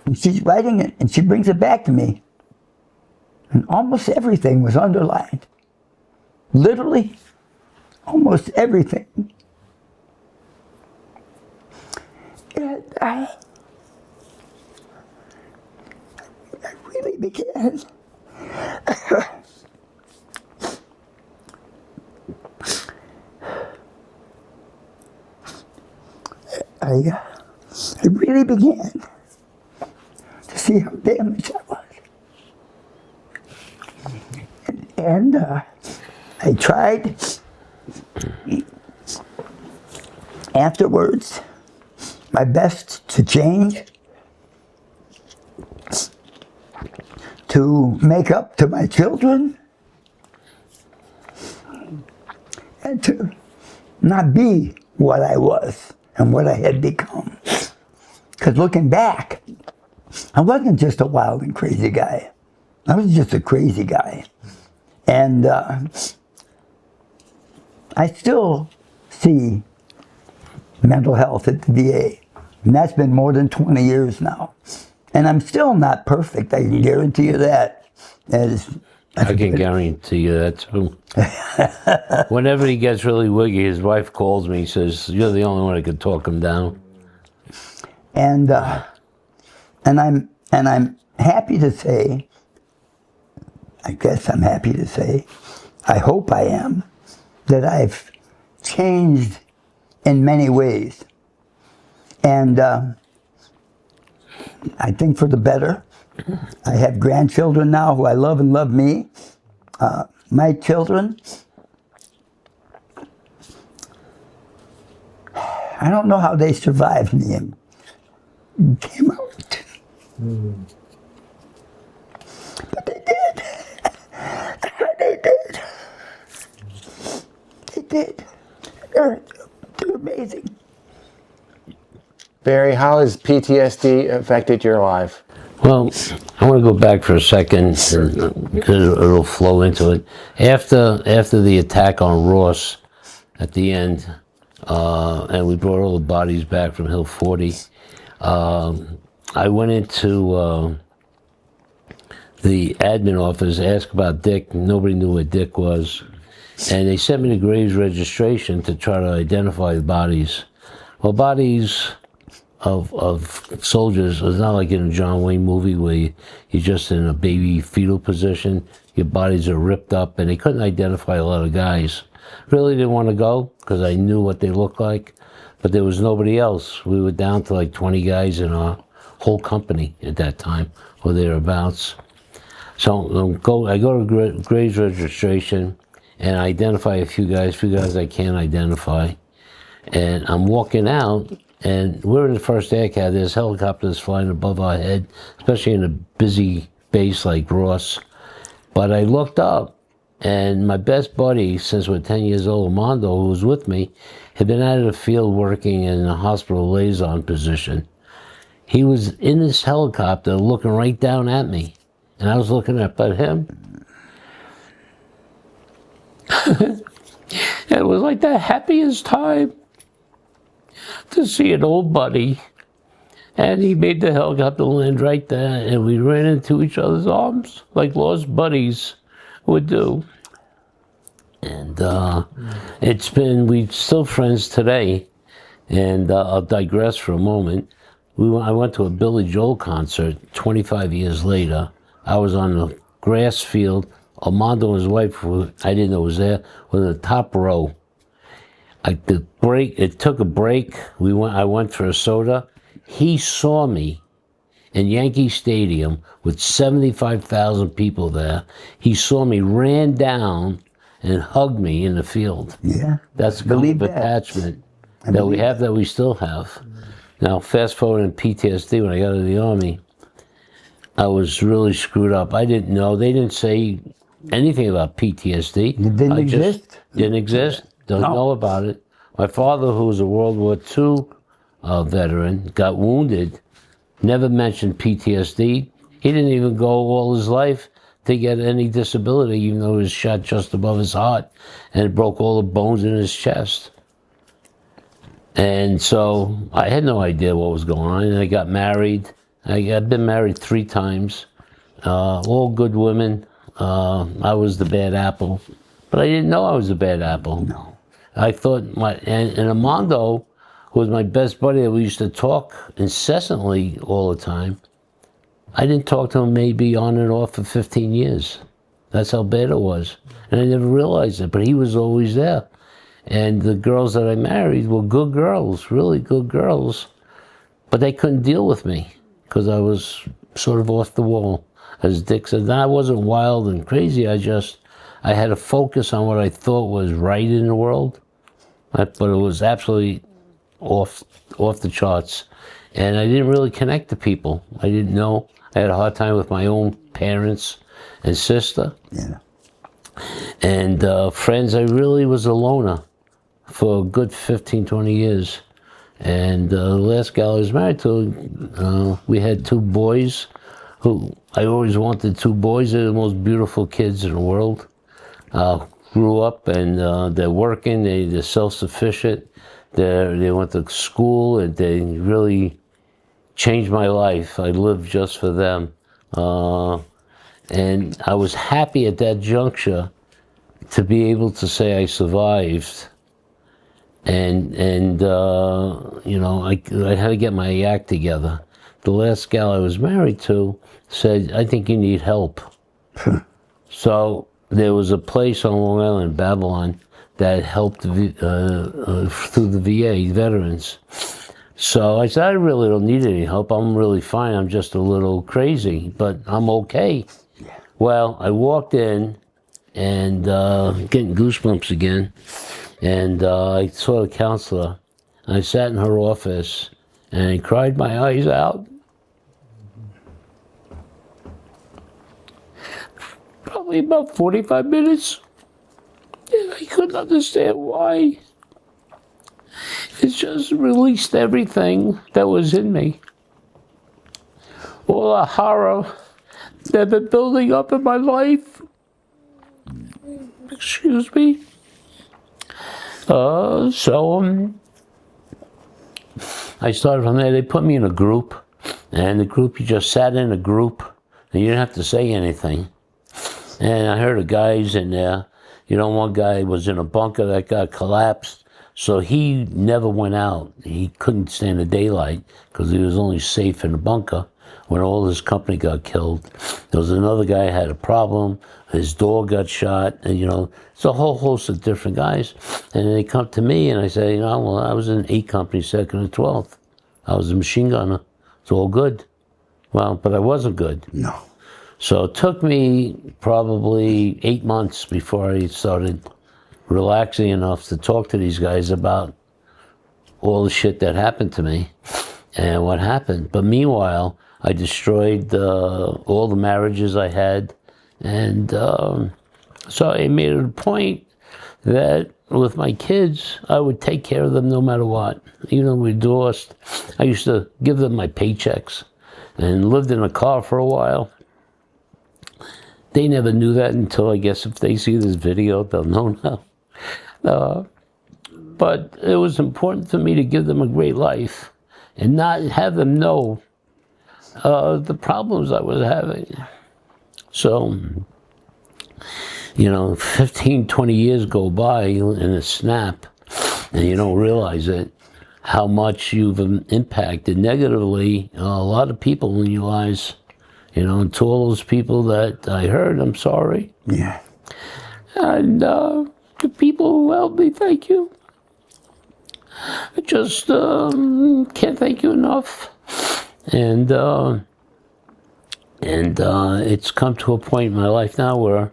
And she's writing it and she brings it back to me. And almost everything was underlined. Literally, almost everything. And I really began I really began to see how damaged I was. And I tried afterwards my best to change, to make up to my children, and to not be what I was and what I had become. Because looking back, I wasn't just a wild and crazy guy. I was just a crazy guy. And I still see mental health at the VA And that's been more than 20 years now. And I'm still not perfect, I can guarantee you that. I can guarantee you that too. Whenever he gets really wiggy, his wife calls me and says, "You're the only one that can talk him down." And I'm happy to say, I guess I'm happy to say, I hope I am, that I've changed in many ways. And I think for the better. I have grandchildren now who I love and love me. My children, I don't know how they survived me and came out. But they did. They did. They did. They're amazing. Barry, how has PTSD affected your life? Well, I want to go back for a second because it'll flow into it. After the attack on Ross at the end, and we brought all the bodies back from Hill 40, I went into the admin office, asked about Dick. Nobody knew what Dick was. And they sent me to graves registration to try to identify the bodies. Well, bodies of soldiers is not like in a John Wayne movie where you're just in a baby fetal position. Your bodies are ripped up, and they couldn't identify a lot of guys. Really didn't want to go because I knew what they looked like, but there was nobody else. We were down to like 20 guys in our whole company at that time, or thereabouts. So I go to graves registration, and I identify a few guys I can't identify. And I'm walking out, and we're in the first air cat. There's helicopters flying above our head, especially in a busy base like Ross. But I looked up, and my best buddy, since we're 10 years old, Armando, who was with me, had been out of the field working in a hospital liaison position. He was in this helicopter looking right down at me, and I was looking up at him. It was like the happiest time to see an old buddy, and he made the helicopter land right there, and we ran into each other's arms like lost buddies would do. And we're still friends today. And I'll digress for a moment. I went to a Billy Joel concert 25 years later. I was on the grass field. Armando and his wife, who I didn't know was there, were in the top row. It took a break. I went for a soda. He saw me in Yankee Stadium with 75,000 people there. He saw me, ran down, and hugged me in the field. Yeah. That's the kind of attachment that we have, that we still have. Now, fast forward in PTSD, when I got out of the Army, I was really screwed up. I didn't know. They didn't say anything about PTSD. It didn't exist? Didn't exist. Don't know about it. My father, who was a World War II veteran, got wounded, never mentioned PTSD. He didn't even go all his life to get any disability, even though he was shot just above his heart, and it broke all the bones in his chest. And so I had no idea what was going on. And I got married. I've been married 3 times, all good women. I was the bad apple, but I didn't know I was the bad apple. No. I thought and Armando, who was my best buddy that we used to talk incessantly all the time, I didn't talk to him maybe on and off for 15 years. That's how bad it was. And I never realized it, but he was always there. And the girls that I married were good girls, really good girls, but they couldn't deal with me because I was sort of off the wall. As Dick said, I wasn't wild and crazy. I had to focus on what I thought was right in the world, but it was absolutely off the charts. And I didn't really connect to people. I didn't know. I had a hard time with my own parents and sister. Yeah. And friends, I really was a loner for a good 15, 20 years. And the last gal I was married to, we had 2 boys who I always wanted 2 boys. They're the most beautiful kids in the world. Grew up and they're working, they're self-sufficient. They went to school, and they really changed my life. I lived just for them. And I was happy at that juncture to be able to say I survived. And you know, I had to get my act together. The last gal I was married to said, I think you need help. So there was a place on Long Island, Babylon, that helped through the VA, veterans. So I said, I really don't need any help. I'm really fine. I'm just a little crazy, but I'm okay. Yeah. Well, I walked in and getting goosebumps again. And I saw the counselor. I sat in her office and I cried my eyes out. Probably about 45 minutes. And I couldn't understand why. It just released everything that was in me. All the horror that had been building up in my life. Excuse me. I started from there. They put me in a group, and the group, you just sat in a group, and you didn't have to say anything. And I heard the guys in there. You know, one guy was in a bunker that got collapsed, so he never went out. He couldn't stand the daylight because he was only safe in the bunker when all his company got killed. There was another guy who had a problem. His dog got shot, and you know, it's a whole host of different guys. And they come to me, and I say, you know, well, I was in 8 Company, 2nd and 12th. I was a machine gunner. It's all good. Well, but I wasn't good. No. So it took me probably 8 months before I started relaxing enough to talk to these guys about all the shit that happened to me and what happened. But meanwhile, I destroyed all the marriages I had. And so I made it a point that with my kids, I would take care of them no matter what. Even though we're divorced, I used to give them my paychecks and lived in a car for a while. They never knew that until, I guess, if they see this video, they'll know now. But it was important for me to give them a great life and not have them know the problems I was having. So, you know, 15, 20 years go by in a snap, and you don't realize it, how much you've impacted negatively a lot of people in your lives. You know, and to all those people that I heard, I'm sorry. Yeah. And the people who helped me, thank you. I just can't thank you enough. And it's come to a point in my life now where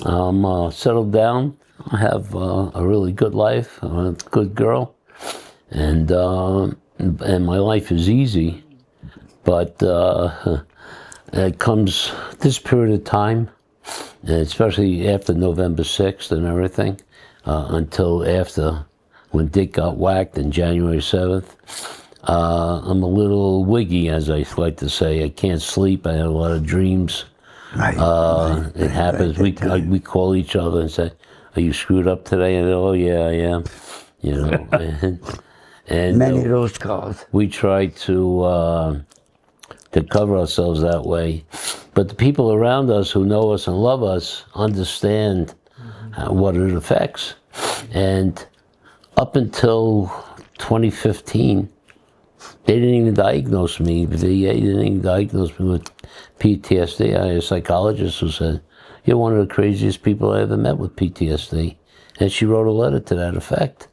I'm settled down. I have a really good life. I'm a good girl, and my life is easy. But it comes this period of time, especially after November 6th and everything, until after when Dick got whacked on January 7th. I'm a little wiggy, as I like to say. I can't sleep. I have a lot of dreams. Right. It happens. We call each other and say, "Are you screwed up today?" And oh yeah, I am. You know. and many of those calls. We try to cover ourselves that way, but the people around us who know us and love us understand what it affects. And up until 2015. They didn't even diagnose me. The VA didn't even diagnose me with PTSD. I had a psychologist who said, "You're one of the craziest people I ever met with PTSD." And she wrote a letter to that effect.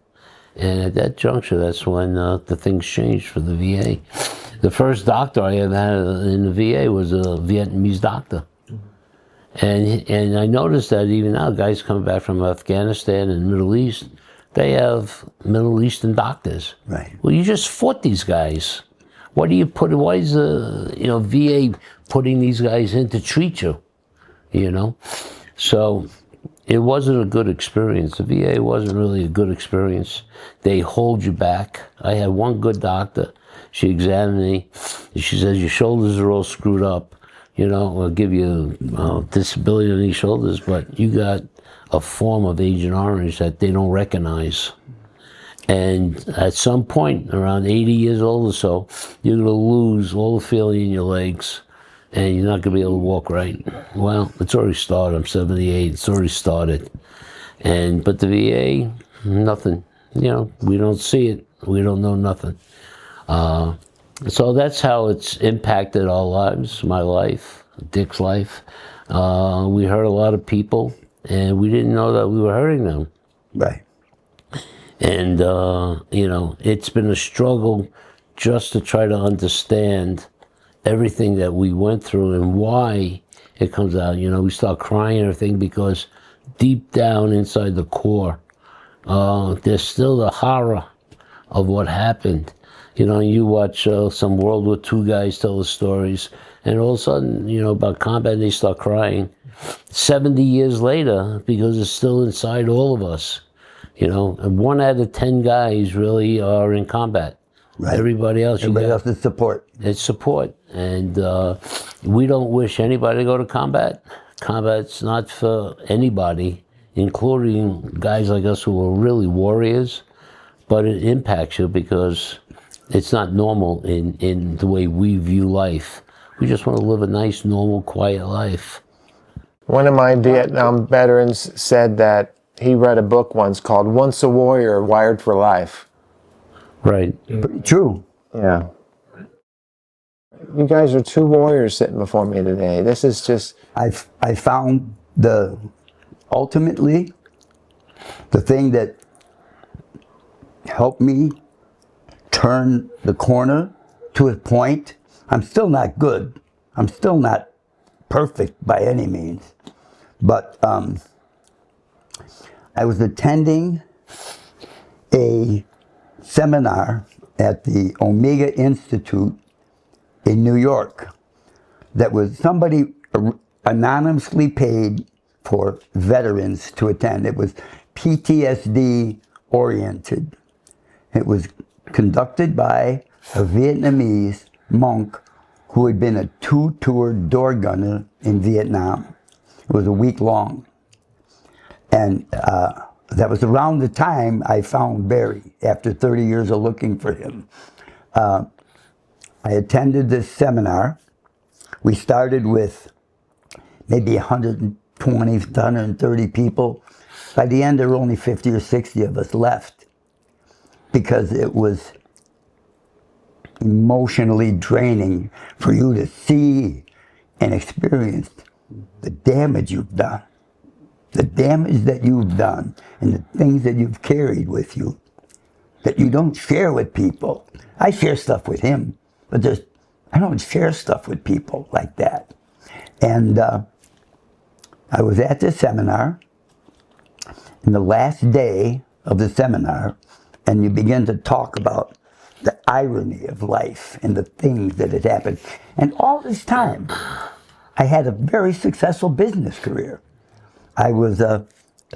And at that juncture, that's when the things changed for the VA. The first doctor I ever had in the VA was a Vietnamese doctor. And I noticed that even now, guys coming back from Afghanistan and Middle East, they have Middle Eastern doctors. Right. Well, you just fought these guys. Why is the VA putting these guys in to treat you? You know? So it wasn't a good experience. The VA wasn't really a good experience. They hold you back. I had one good doctor. She examined me. She says, "Your shoulders are all screwed up. You know, we'll give you disability on these shoulders, but you got a form of Agent Orange that they don't recognize." And at some point, around 80 years old or so, you're going to lose all the feeling in your legs, and you're not going to be able to walk right. Well, it's already started. I'm 78. It's already started. But the VA, nothing. You know, we don't see it. We don't know nothing. So that's how it's impacted our lives, my life, Dick's life. We hurt a lot of people, and we didn't know that we were hurting them. Right. And, you know, it's been a struggle just to try to understand everything that we went through and why it comes out. You know, we start crying and everything because deep down inside the core, there's still the horror of what happened. You know, you watch some World War II guys tell the stories, and all of a sudden, you know, about combat, they start crying 70 years later because it's still inside all of us. You know, and 1 out of 10 guys really are in combat. Right. Everybody else is support. It's support. And we don't wish anybody to go to combat. Combat's not for anybody, including guys like us who are really warriors. But it impacts you because it's not normal in the way we view life. We just want to live a nice, normal, quiet life. One of my Vietnam veterans said that he read a book once called Once a Warrior, Wired for Life. Right. True. Yeah. You guys are two warriors sitting before me today. This is just... I found ultimately, the thing that helped me turn the corner to a point. I'm still not good. I'm still not perfect by any means. But I was attending a seminar at the Omega Institute in New York that was somebody anonymously paid for veterans to attend. It was PTSD oriented. It was conducted by a Vietnamese monk who had been a 2-tour door gunner in Vietnam. It was a week long. And that was around the time I found Barry, after 30 years of looking for him. I attended this seminar. We started with maybe 120, 130 people. By the end, there were only 50 or 60 of us left because it was emotionally draining for you to see and experience the damage you've done. The damage that you've done and the things that you've carried with you that you don't share with people. I share stuff with him, but I don't share stuff with people like that. And I was at this seminar, and the last day of the seminar, and you begin to talk about the irony of life and the things that had happened. And all this time, I had a very successful business career. I was an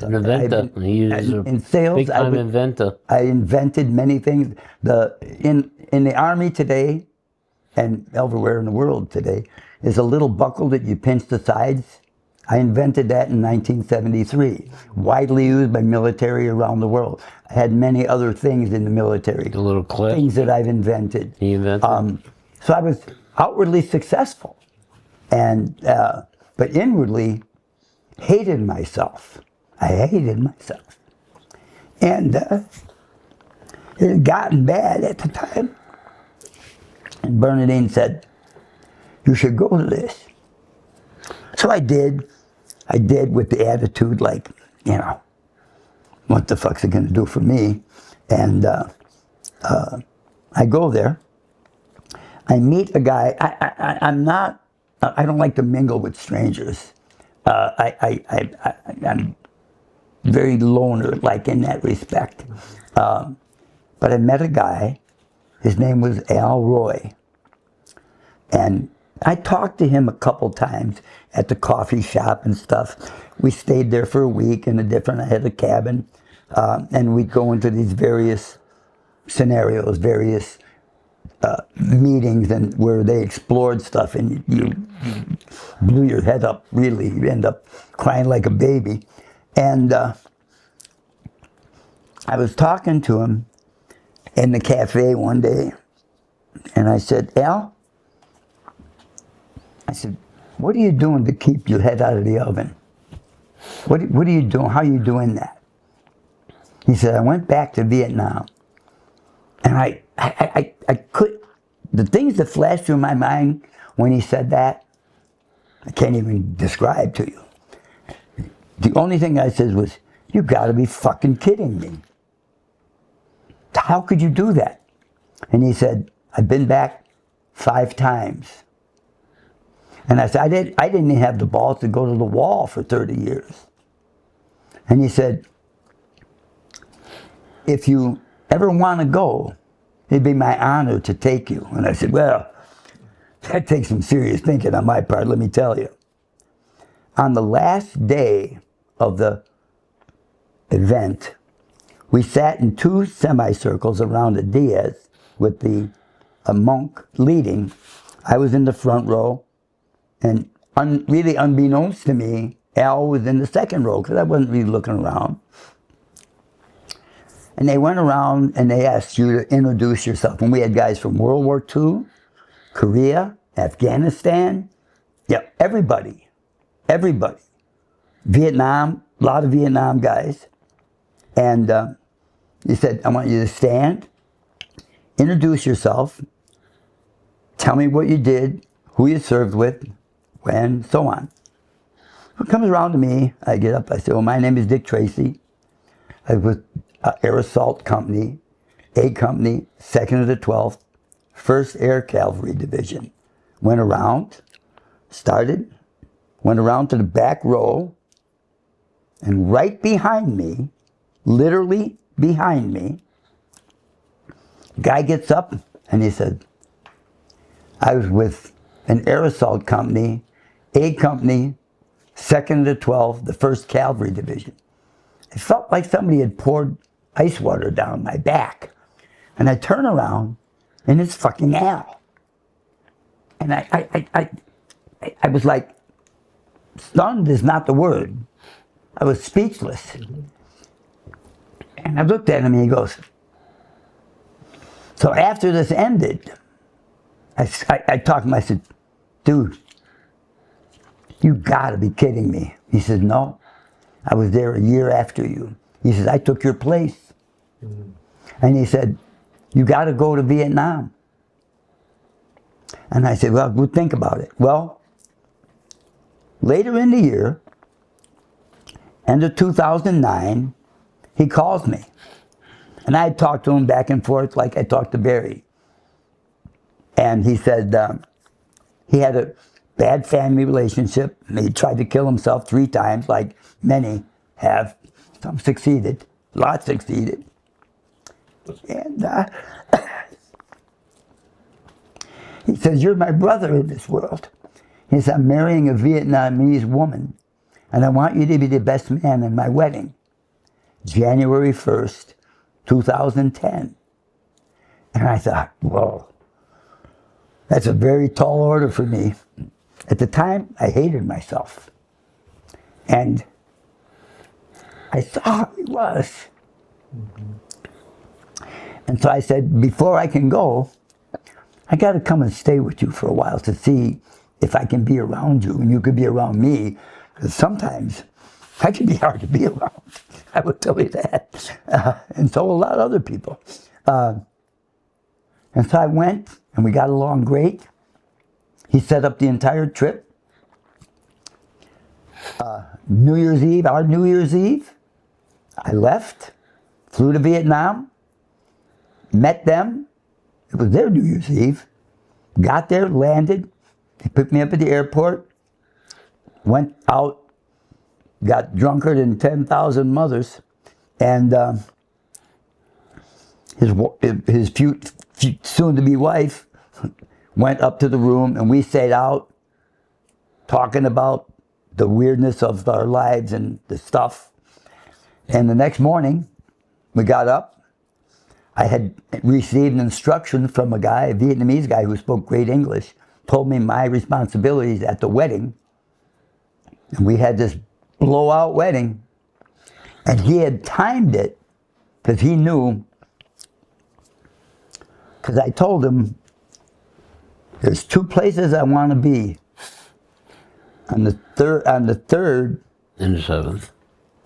inventor. In sales. Big-time inventor. I invented many things. In the Army today, and everywhere in the world today, is a little buckle that you pinch the sides. I invented that in 1973, widely used by military around the world. I had many other things in the military. The little clip. Things that I've invented. He invented. So I was outwardly successful, and but inwardly hated myself. I hated myself. And it had gotten bad at the time. And Bernadine said, "You should go to this." So I did. I did with the attitude like, you know, what the fuck's it going to do for me? And I go there. I meet a guy. I don't like to mingle with strangers. I'm very loner-like in that respect. But I met a guy. His name was Al Roy. And I talked to him a couple times at the coffee shop and stuff. We stayed there for a week I had a cabin. And we'd go into these various scenarios, various meetings, and where they explored stuff, and you blew your head up, really. You end up crying like a baby. And I was talking to him, in the cafe one day, and I said, Al, I said, what are you doing to keep your head out of the oven? What are you doing? How are you doing that? He said, I went back to Vietnam, and I could, the things that flashed through my mind when he said that, I can't even describe to you. The only thing I said was, you gotta be fucking kidding me. How could you do that? And he said, I've been back 5 times. And I said, I didn't even have the balls to go to the wall for 30 years. And he said, if you ever want to go, it'd be my honor to take you. And I said, well, that takes some serious thinking on my part, let me tell you. On the last day of the event, we sat in 2 semicircles around a dais with a monk leading. I was in the front row, and really unbeknownst to me, Al was in the second row because I wasn't really looking around. And they went around and they asked you to introduce yourself. And we had guys from World War II, Korea, Afghanistan, yeah, everybody. Vietnam, a lot of Vietnam guys. And he said, I want you to stand, introduce yourself, tell me what you did, who you served with, when, so on. It comes around to me, I get up, I say, well, my name is Dick Tracy. I was with Air Assault Company, A Company, 2nd of the 12th, 1st Air Cavalry Division. Went around, started, went around to the back row, and right behind me, literally behind me, guy gets up and he said, I was with an Air Assault Company, A Company, 2nd to 12th, the 1st Cavalry Division. It felt like somebody had poured ice water down my back. And I turn around and it's fucking Al. And I was like, stunned is not the word. I was speechless. And I looked at him and he goes, so after this ended, I talked to him, I said, dude, you gotta be kidding me. He says, no, I was there a year after you. He says, I took your place. And he said, you gotta go to Vietnam. And I said, well, we'll think about it. Well, later in the year, end of 2009, he calls me. And I had talked to him back and forth like I talked to Barry. And he said he had a bad family relationship. He tried to kill himself 3 times, like many have. Some succeeded, lots succeeded. And he says, you're my brother in this world. He says, I'm marrying a Vietnamese woman, and I want you to be the best man in my wedding. January 1st, 2010. And I thought, whoa, that's a very tall order for me. At the time, I hated myself. And I saw who he was. And so I said, before I can go, I got to come and stay with you for a while to see if I can be around you and you could be around me. Because sometimes I can be hard to be around. I will tell you that. And so a lot of other people. And so I went, and we got along great. He set up the entire trip. New Year's Eve, our New Year's Eve, I left, flew to Vietnam, met them. It was their New Year's Eve. Got there, landed. They picked me up at the airport, went out, got drunker than 10,000 mothers, and his soon-to-be wife went up to the room, and we stayed out talking about the weirdness of our lives and the stuff. And the next morning, we got up. I had received an instruction from a guy, a Vietnamese guy who spoke great English, told me my responsibilities at the wedding. And we had this blowout wedding. And he had timed it because he knew because I told him, there's 2 places I want to be. On the 3rd And the 7th.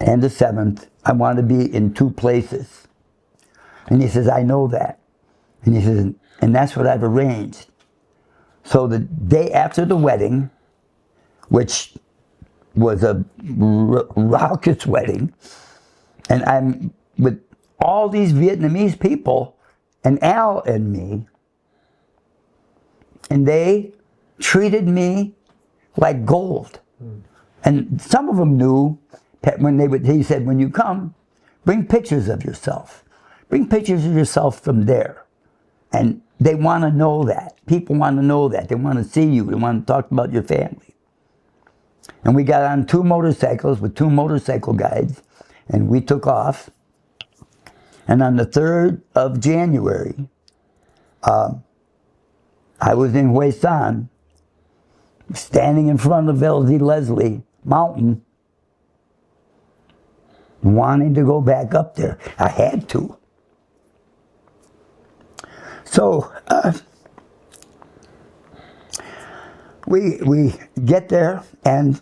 and the 7th, I want to be in 2 places. And he says, I know that. And he says, and that's what I've arranged. So the day after the wedding, which was a raucous wedding, and I'm with all these Vietnamese people, and Al and me, and they treated me like gold. And some of them knew that he said, when you come, bring pictures of yourself. Bring pictures of yourself from there. And they want to know that. People want to know that. They want to see you. They want to talk about your family. And we got on 2 motorcycles with 2 motorcycle guides, and we took off. And on the 3rd of January, I was in Hue San, standing in front of LZ Leslie Mountain, wanting to go back up there. I had to. So we get there, and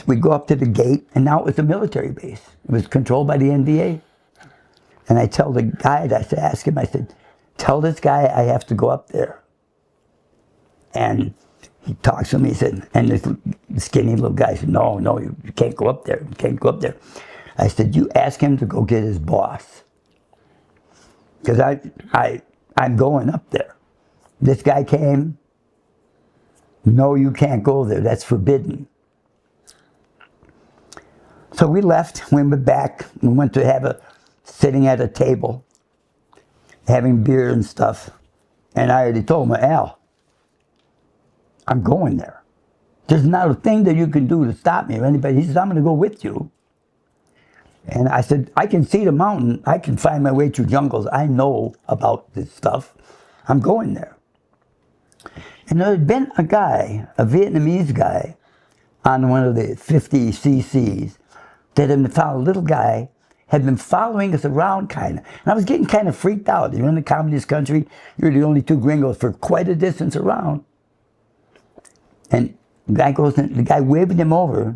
we go up to the gate, and now it was a military base. It was controlled by the NVA. And I tell the guide, I said, ask him, I said, tell this guy I have to go up there. And he talks to me, he said, and this skinny little guy said, no, you can't go up there, you can't go up there. I said, you ask him to go get his boss. Because I'm going up there. This guy came, no, you can't go there, that's forbidden. So we left, we went back, we went to sitting at a table, having beer and stuff. And I already told him, Al, I'm going there. There's not a thing that you can do to stop me or anybody. He says, I'm going to go with you. And I said, I can see the mountain. I can find my way through jungles. I know about this stuff. I'm going there. And there had been a guy, a Vietnamese guy, on one of the 50 cc's that had found a little guy, had been following us around kind of. And I was getting kind of freaked out. You're in the communist country. You're the only 2 gringos for quite a distance around. And the guy waved him over,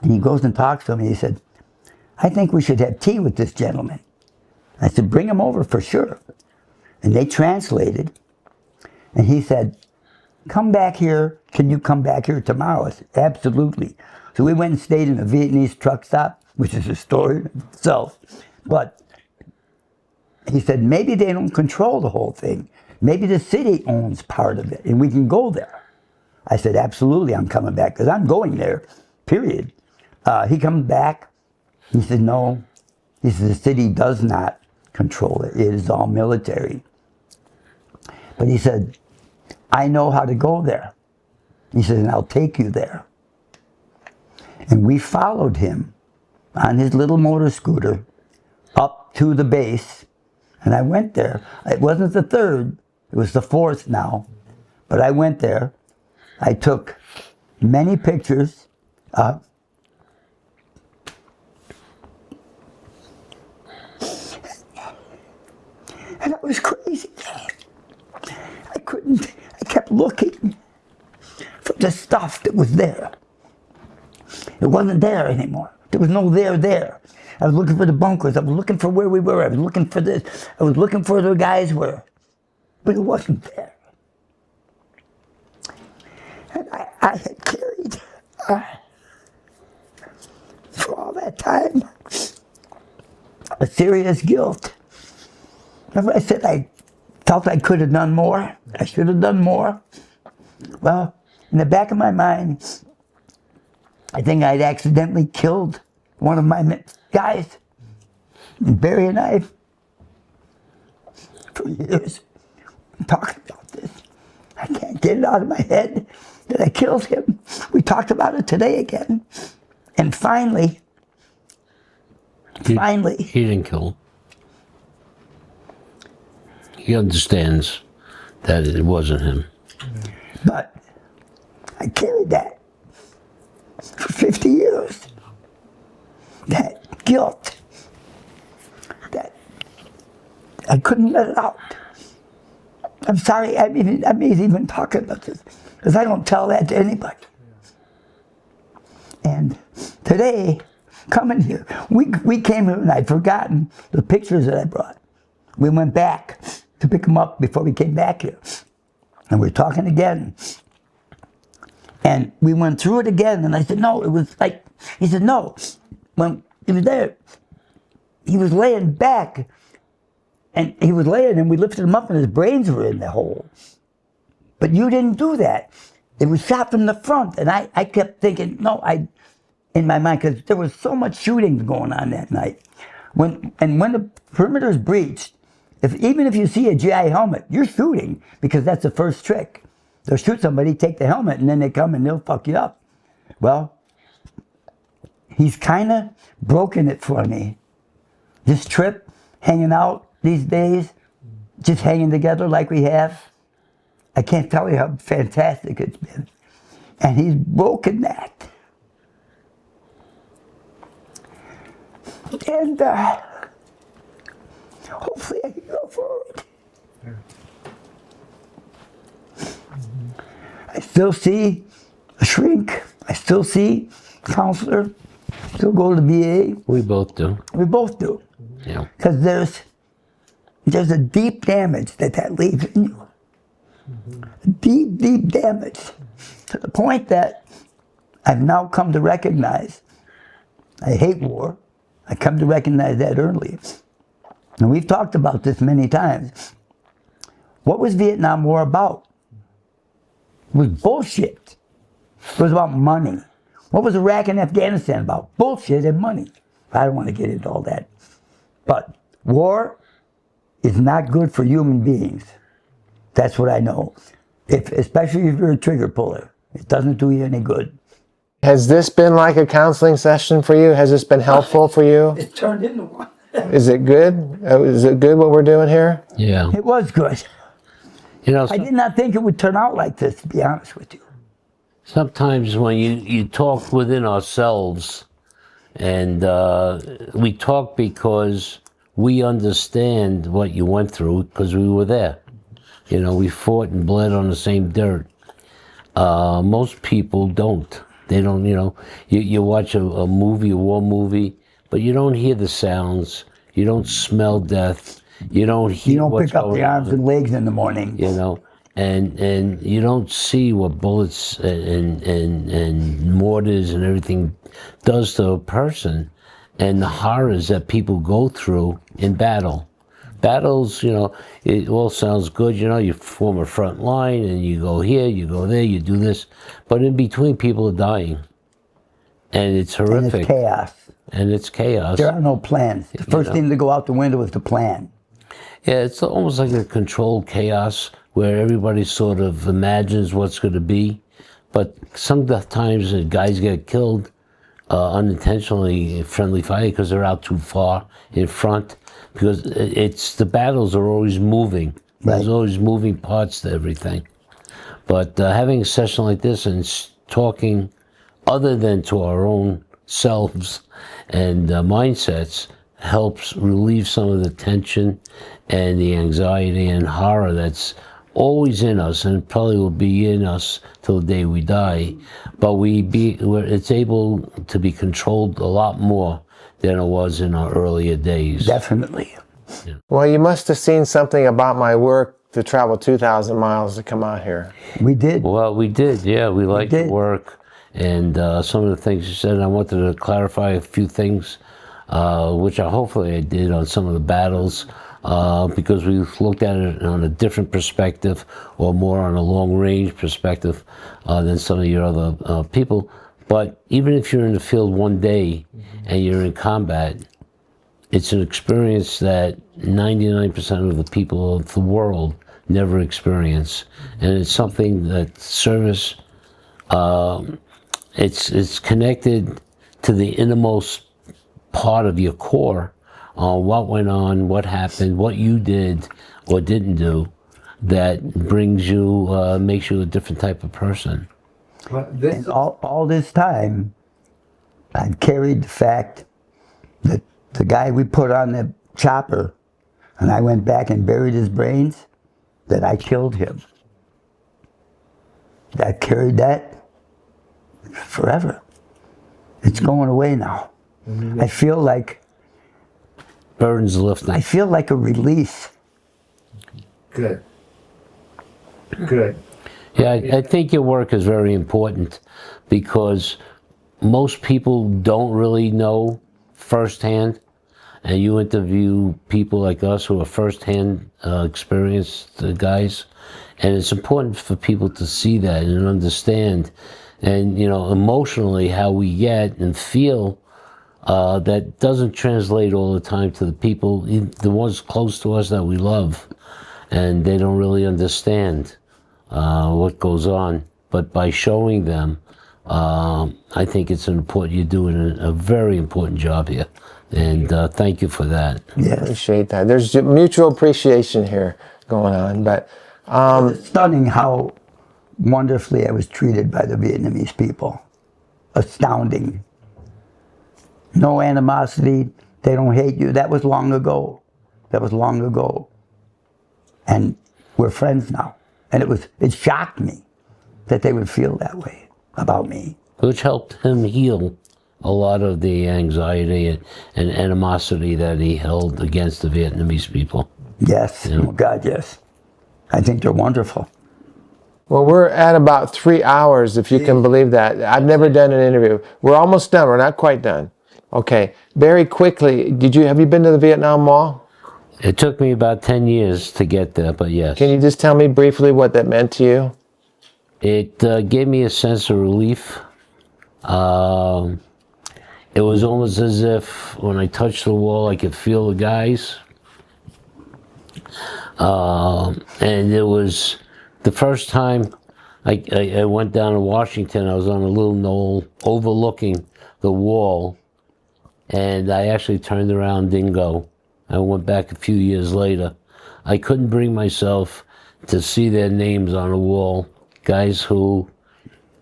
and he goes and talks to him, and he said, I think we should have tea with this gentleman. I said, bring him over for sure. And they translated, and he said, come back here, can you come back here tomorrow? I said, absolutely. So we went and stayed in a Vietnamese truck stop, which is a story in itself. But he said, maybe they don't control the whole thing. Maybe the city owns part of it, and we can go there. I said, absolutely, I'm coming back, because I'm going there, period. He comes back. He said, no. He said, the city does not control it. It is all military. But he said, I know how to go there. He said, and I'll take you there. And we followed him on his little motor scooter up to the base. And I went there. It wasn't the 3rd. It was the 4th now. But I went there. I took many pictures. And I was crazy. I kept looking for the stuff that was there. It wasn't there anymore. There was no there. I was looking for the bunkers. I was looking for where we were. I was looking for this. I was looking for where the guys were. But it wasn't there. And I had carried, for all that time, a serious guilt. Remember I said I felt I could have done more? I should have done more? Well, in the back of my mind, I think I'd accidentally killed one of my guys. And Barry and I, for years, talking about this. I can't get it out of my head that I killed him. We talked about it today again. And finally, He didn't kill him. He understands that it wasn't him. But I carried that for 50 years. That guilt. That I couldn't let it out. I'm sorry, I'm even talking about this, because I don't tell that to anybody. And today, coming here, we came here and I'd forgotten the pictures that I brought. We went back to pick them up before we came back here. And we're talking again. And we went through it again, and I said, no, it was like, he said, no. When he was there, he was laying back, and he was laying, and we lifted him up, and his brains were in the hole. But you didn't do that. It was shot from the front, and I kept thinking, no, in my mind, because there was so much shooting going on that night. When the perimeter is breached, even if you see a GI helmet, you're shooting, because that's the first trick. They'll shoot somebody, take the helmet, and then they come and they'll fuck you up. Well, he's kind of broken it for me. This trip, hanging out these days, just hanging together like we have, I can't tell you how fantastic it's been. And he's broken that. And hopefully I can go forward. I still see a shrink. I still see a counselor. Still go to the VA. We both do. We both do. Yeah. Because there's a deep damage that leaves in you. Deep, deep damage. To the point that I've now come to recognize, I hate war. I come to recognize that early. And we've talked about this many times. What was Vietnam War about? It was bullshit. It was about money. What was Iraq and Afghanistan about? Bullshit and money. I don't want to get into all that. But war is not good for human beings. That's what I know. Especially if you're a trigger puller. It doesn't do you any good. Has this been like a counseling session for you? Has this been helpful for you? It turned into one. Is it good? Is it good what we're doing here? Yeah. It was good. You know, I did not think it would turn out like this, to be honest with you. sometimes when you talk within ourselves, and we talk because we understand what you went through because we were there. You know, we fought and bled on the same dirt. Most people don't. They don't, you know, you watch a movie, a war movie, but you don't hear the sounds. You don't smell death. You don't hear. You don't pick up the arms and legs in the morning. You know, and you don't see what bullets and mortars and everything does to a person, and the horrors that people go through in battle. Battles, you know, it all sounds good. You know, you form a front line and you go here, you go there, you do this, but in between, people are dying, and it's horrific. And it's chaos. And it's chaos. There are no plans. The first thing to go out the window is the plan. Yeah, it's almost like a controlled chaos where everybody sort of imagines what's going to be, but sometimes guys get killed unintentionally in friendly fire because they're out too far in front, because it's the battles are always moving. Right. There's always moving parts to everything. But having a session like this and talking other than to our own selves and mindsets helps relieve some of the tension and the anxiety and horror that's always in us, and probably will be in us till the day we die. But it's able to be controlled a lot more than it was in our earlier days. Definitely. Yeah. Well, you must have seen something about my work to travel 2,000 miles to come out here. We did. Well, we did, yeah. We liked the work. And some of the things you said, I wanted to clarify a few things, which hopefully I did on some of the battles, because we looked at it on a different perspective, or more on a long-range perspective than some of your other people. But even if you're in the field one day and you're in combat, it's an experience that 99% of the people of the world never experience. And it's something that service, it's connected to the innermost part of your core on what went on, what happened, what you did or didn't do, that brings you, makes you a different type of person. And all this time, I've carried the fact that the guy we put on the chopper, and I went back and buried his brains, that I killed him. I carried that forever. It's going away now. I feel like Burden's lifting. I feel like a release. Good. Good. Yeah, I think your work is very important because most people don't really know firsthand, and you interview people like us who are firsthand experienced guys, and it's important for people to see that and understand, and emotionally how we get and feel. That doesn't translate all the time to the people, the ones close to us that we love, and they don't really understand what goes on. But by showing them, I think it's important. You're doing a very important job here, and thank you for that. Yeah. Appreciate that. There's mutual appreciation here going on, but It's stunning how wonderfully I was treated by the Vietnamese people. Astounding. No animosity. They don't hate you. That was long ago. That was long ago. And we're friends now. And it shocked me that they would feel that way about me. Which helped him heal a lot of the anxiety and animosity that he held against the Vietnamese people. Yes. Yeah. Oh God, yes. I think they're wonderful. well, we're at about 3 hours, if you can believe that. I've never done an interview. We're almost done. We're not quite done. Okay. Very quickly, have you been to the Vietnam Wall? It took me about 10 years to get there, but yes. Can you just tell me briefly what that meant to you? It gave me a sense of relief. It was almost as if when I touched the wall, I could feel the guys. And it was the first time I went down to Washington. I was on a little knoll overlooking the wall, and I actually turned around, didn't go. I went back a few years later. I couldn't bring myself to see their names on the wall, guys who,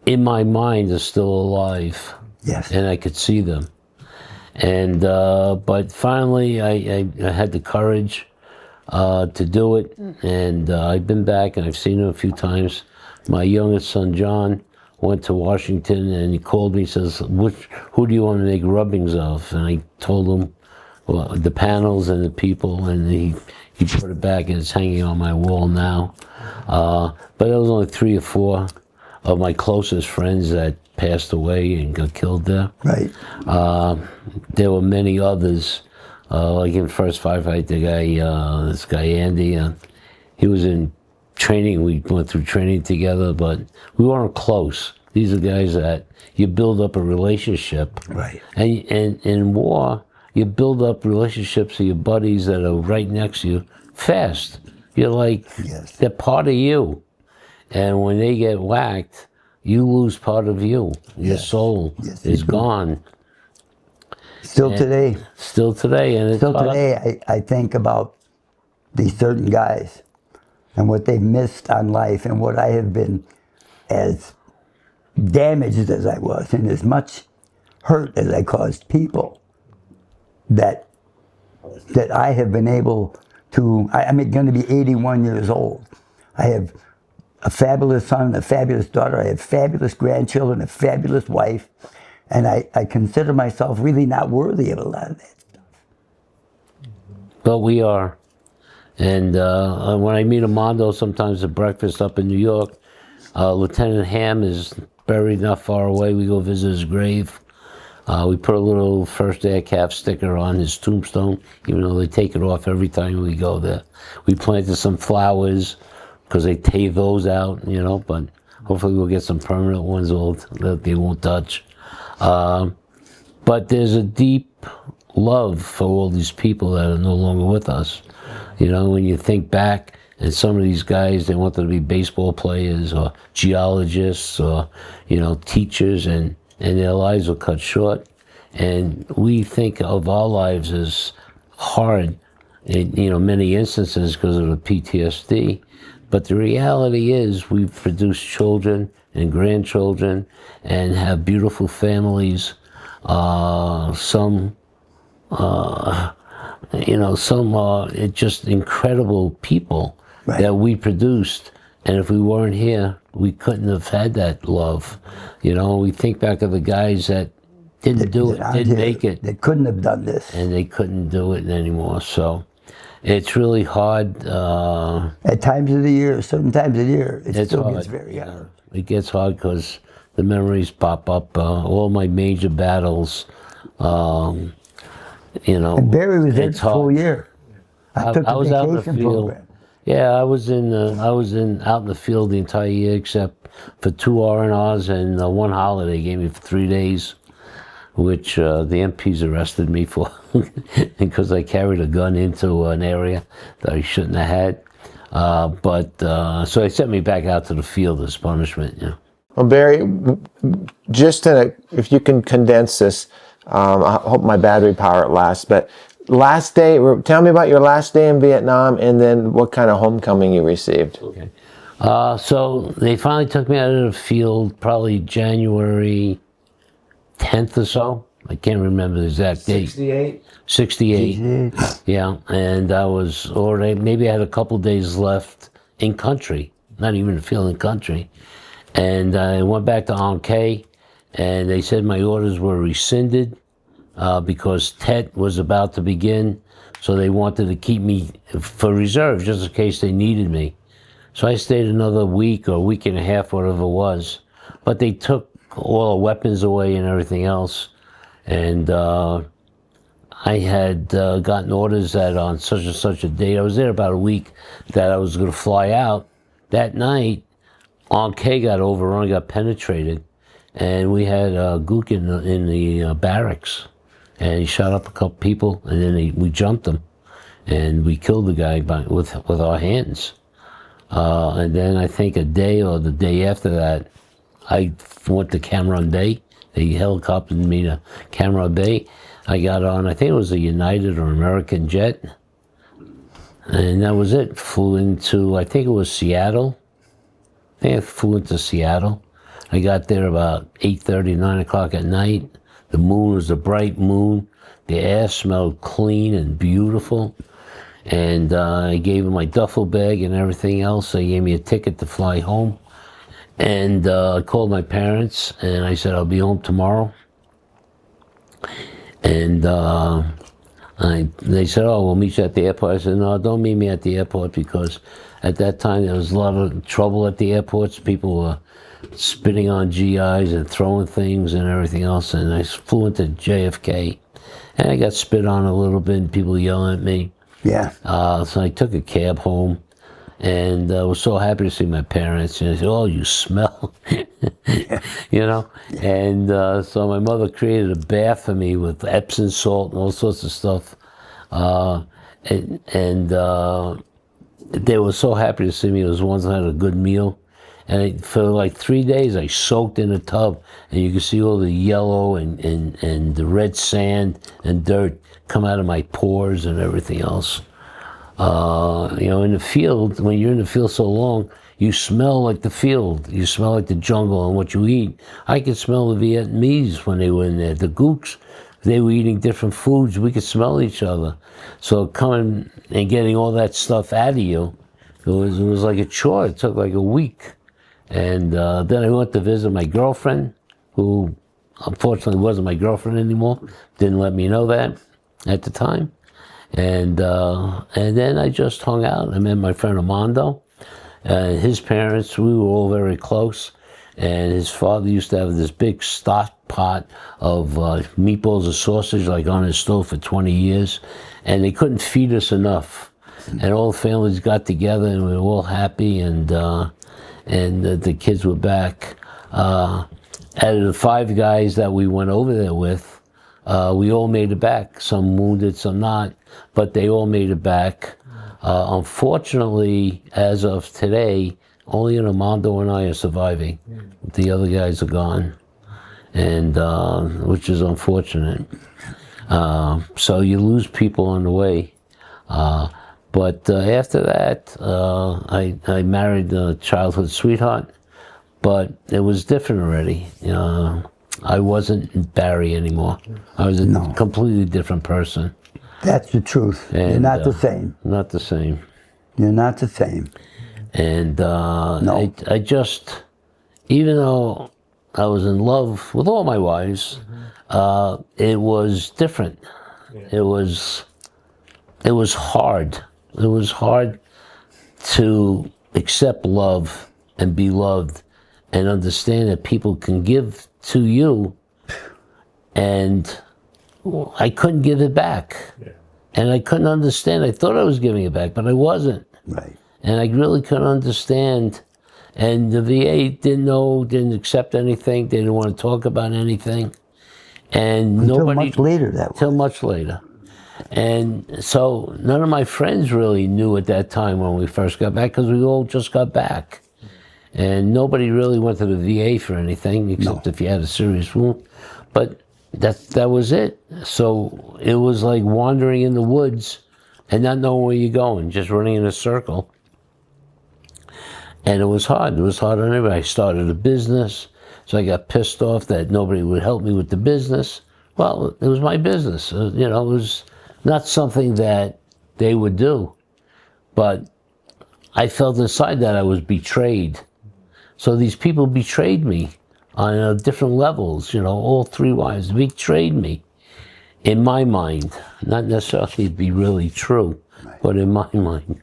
in my mind, are still alive. Yes. And I could see them. And but finally, I had the courage to do it, and I've been back and I've seen him a few times. My youngest son, John, went to Washington, and he called me, says, who do you want to make rubbings of? And I told him, well, the panels and the people, and he put it back, and it's hanging on my wall now. But it was only 3 or 4 of my closest friends that passed away and got killed there. Right. There were many others, like in the first firefight, this guy Andy, he was in training. We went through training together, but we weren't close. These are guys that you build up a relationship. Right. And in war, you build up relationships with your buddies that are right next to you fast. You're like, Yes. they're part of you. And when they get whacked, you lose part of you. Your Yes. soul Yes, is you do. gone. Still today. Still today. And it's Still hard. today, I think about these certain guys and what they've missed on life and what I have been, as damaged as I was and as much hurt as I caused people, that I have been able to, I'm going to be 81 years old. I have a fabulous son, a fabulous daughter, I have fabulous grandchildren, a fabulous wife, and I consider myself really not worthy of a lot of that stuff. But we are. And when I meet Armando sometimes at breakfast up in New York, Lieutenant Ham is buried not far away. We go visit his grave. We put a little First Air Calf sticker on his tombstone, even though they take it off every time we go there. We planted some flowers because they take those out, but hopefully we'll get some permanent ones that they won't touch. But there's a deep love for all these people that are no longer with us. When you think back, and some of these guys, they wanted to be baseball players or geologists or, teachers, and their lives were cut short. And we think of our lives as hard in, many instances because of the PTSD. But the reality is we've produced children and grandchildren and have beautiful families. Some are just incredible people. that we produced. And if we weren't here, we couldn't have had that love. You know, we think back of the guys that didn't do it, didn't make it. They couldn't have done this. And they couldn't do it anymore. So it's really hard. At times of the year, certain times of the year, it still hard. gets very hard. It gets hard because the memories pop up. All my major battles, you know. And Barry was there it's the full hard. year. I took I the was out in the vacation field. program. Yeah, I was out in the field the entire year except for 2 R&Rs and one holiday they gave me for 3 days, which the MPs arrested me for because I carried a gun into an area that I shouldn't have had. So they sent me back out to the field as punishment. You know. Well, Barry, just if you can condense this, I hope my battery power lasts, but last day, tell me about your last day in Vietnam and then what kind of homecoming you received. Okay. So they finally took me out of the field probably January 10th or so. I can't remember the exact date. 68? 68. Yeah, and I was already, maybe I had a couple days left in country, not even the field, in country. And I went back to Anke, and they said my orders were rescinded because Tet was about to begin, so they wanted to keep me for reserve just in case they needed me. So I stayed another week or a week and a half, whatever it was. But they took all the weapons away and everything else. And I had gotten orders that on such and such a date, I was there about a week, that I was going to fly out. That night, Anke got overrun, got penetrated, and we had Gook in the barracks. And he shot up a couple people, and then we jumped him. And we killed the guy with our hands. And then I think a day or the day after that, I went to Cam Bay. They helicoptered me to Cam Bay. I got on, I think it was a United or American jet. And that was it. Flew into, I think it was Seattle. I think I flew into Seattle. I got there about 8:30, 9 o'clock at night. The moon was a bright moon. The air smelled clean and beautiful. And I gave him my duffel bag and everything else. They gave me a ticket to fly home. And I called my parents and I said, I'll be home tomorrow. And they said, oh, we'll meet you at the airport. I said, no, don't meet me at the airport because at that time there was a lot of trouble at the airports. People were spitting on GIs and throwing things and everything else. And I flew into JFK and I got spit on a little bit and people yelling at me. Yeah. So I took a cab home and I was so happy to see my parents. And they said, oh, you smell, you know? And so my mother created a bath for me with Epsom salt and all sorts of stuff. And they were so happy to see me. It was once I had a good meal. And for like 3 days, I soaked in a tub, and you could see all the yellow and the red sand and dirt come out of my pores and everything else. You know, in the field, when you're in the field so long, you smell like the field. You smell like the jungle and what you eat. I could smell the Vietnamese when they were in there. The Gooks, they were eating different foods. We could smell each other. So coming and getting all that stuff out of you, it was like a chore. It took like a week. And then I went to visit my girlfriend, who unfortunately wasn't my girlfriend anymore. Didn't let me know that at the time. And then I just hung out. I met my friend Armando. His parents, we were all very close. And his father used to have this big stock pot of meatballs and sausage like on his stove for 20 years. And they couldn't feed us enough. And all the families got together and we were all happy and the kids were back. Out of the 5 guys that we went over there with, we all made it back. Some wounded, some not, but they all made it back. Unfortunately, as of today, only Armando and I are surviving. The other guys are gone, and which is unfortunate. So you lose people on the way. But after that, I married a childhood sweetheart, but it was different already. I wasn't Barry anymore. I was a completely different person. That's the truth. And, You're not the same. Not the same. You're not the same. And No. I just, even though I was in love with all my wives, it was different. It was hard. It was hard to accept love and be loved and understand that people can give to you, and I couldn't give it back. And I couldn't understand. I thought I was giving it back, but I wasn't. Right. And I really couldn't understand. And the VA didn't accept anything. They didn't want to talk about anything. And Until nobody, much later, that was. Till much later. And so none of my friends really knew at that time when we first got back, because we all just got back. And nobody really went to the VA for anything, except if you had a serious wound. But that was it. So it was like wandering in the woods and not knowing where you're going, just running in a circle. And it was hard. It was hard on everybody. I started a business, so I got pissed off that nobody would help me with the business. Well, it was my business. It was not something that they would do. But I felt inside that I was betrayed. So these people betrayed me on different levels. All three wives betrayed me. In my mind, not necessarily to be really true, but in my mind.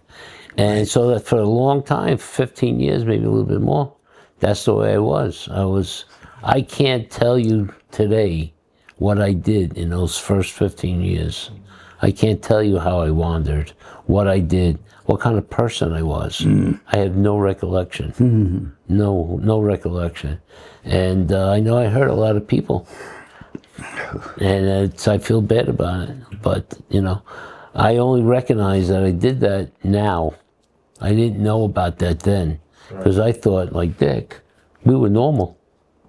And so that for a long time, 15 years, maybe a little bit more, that's the way I was. I can't tell you today what I did in those first 15 years. I can't tell you how I wandered, what I did, what kind of person I was. I have no recollection. No recollection. And I know I hurt a lot of people. And I feel bad about it. But, I only recognize that I did that now. I didn't know about that then. Because I thought, like Dick, we were normal.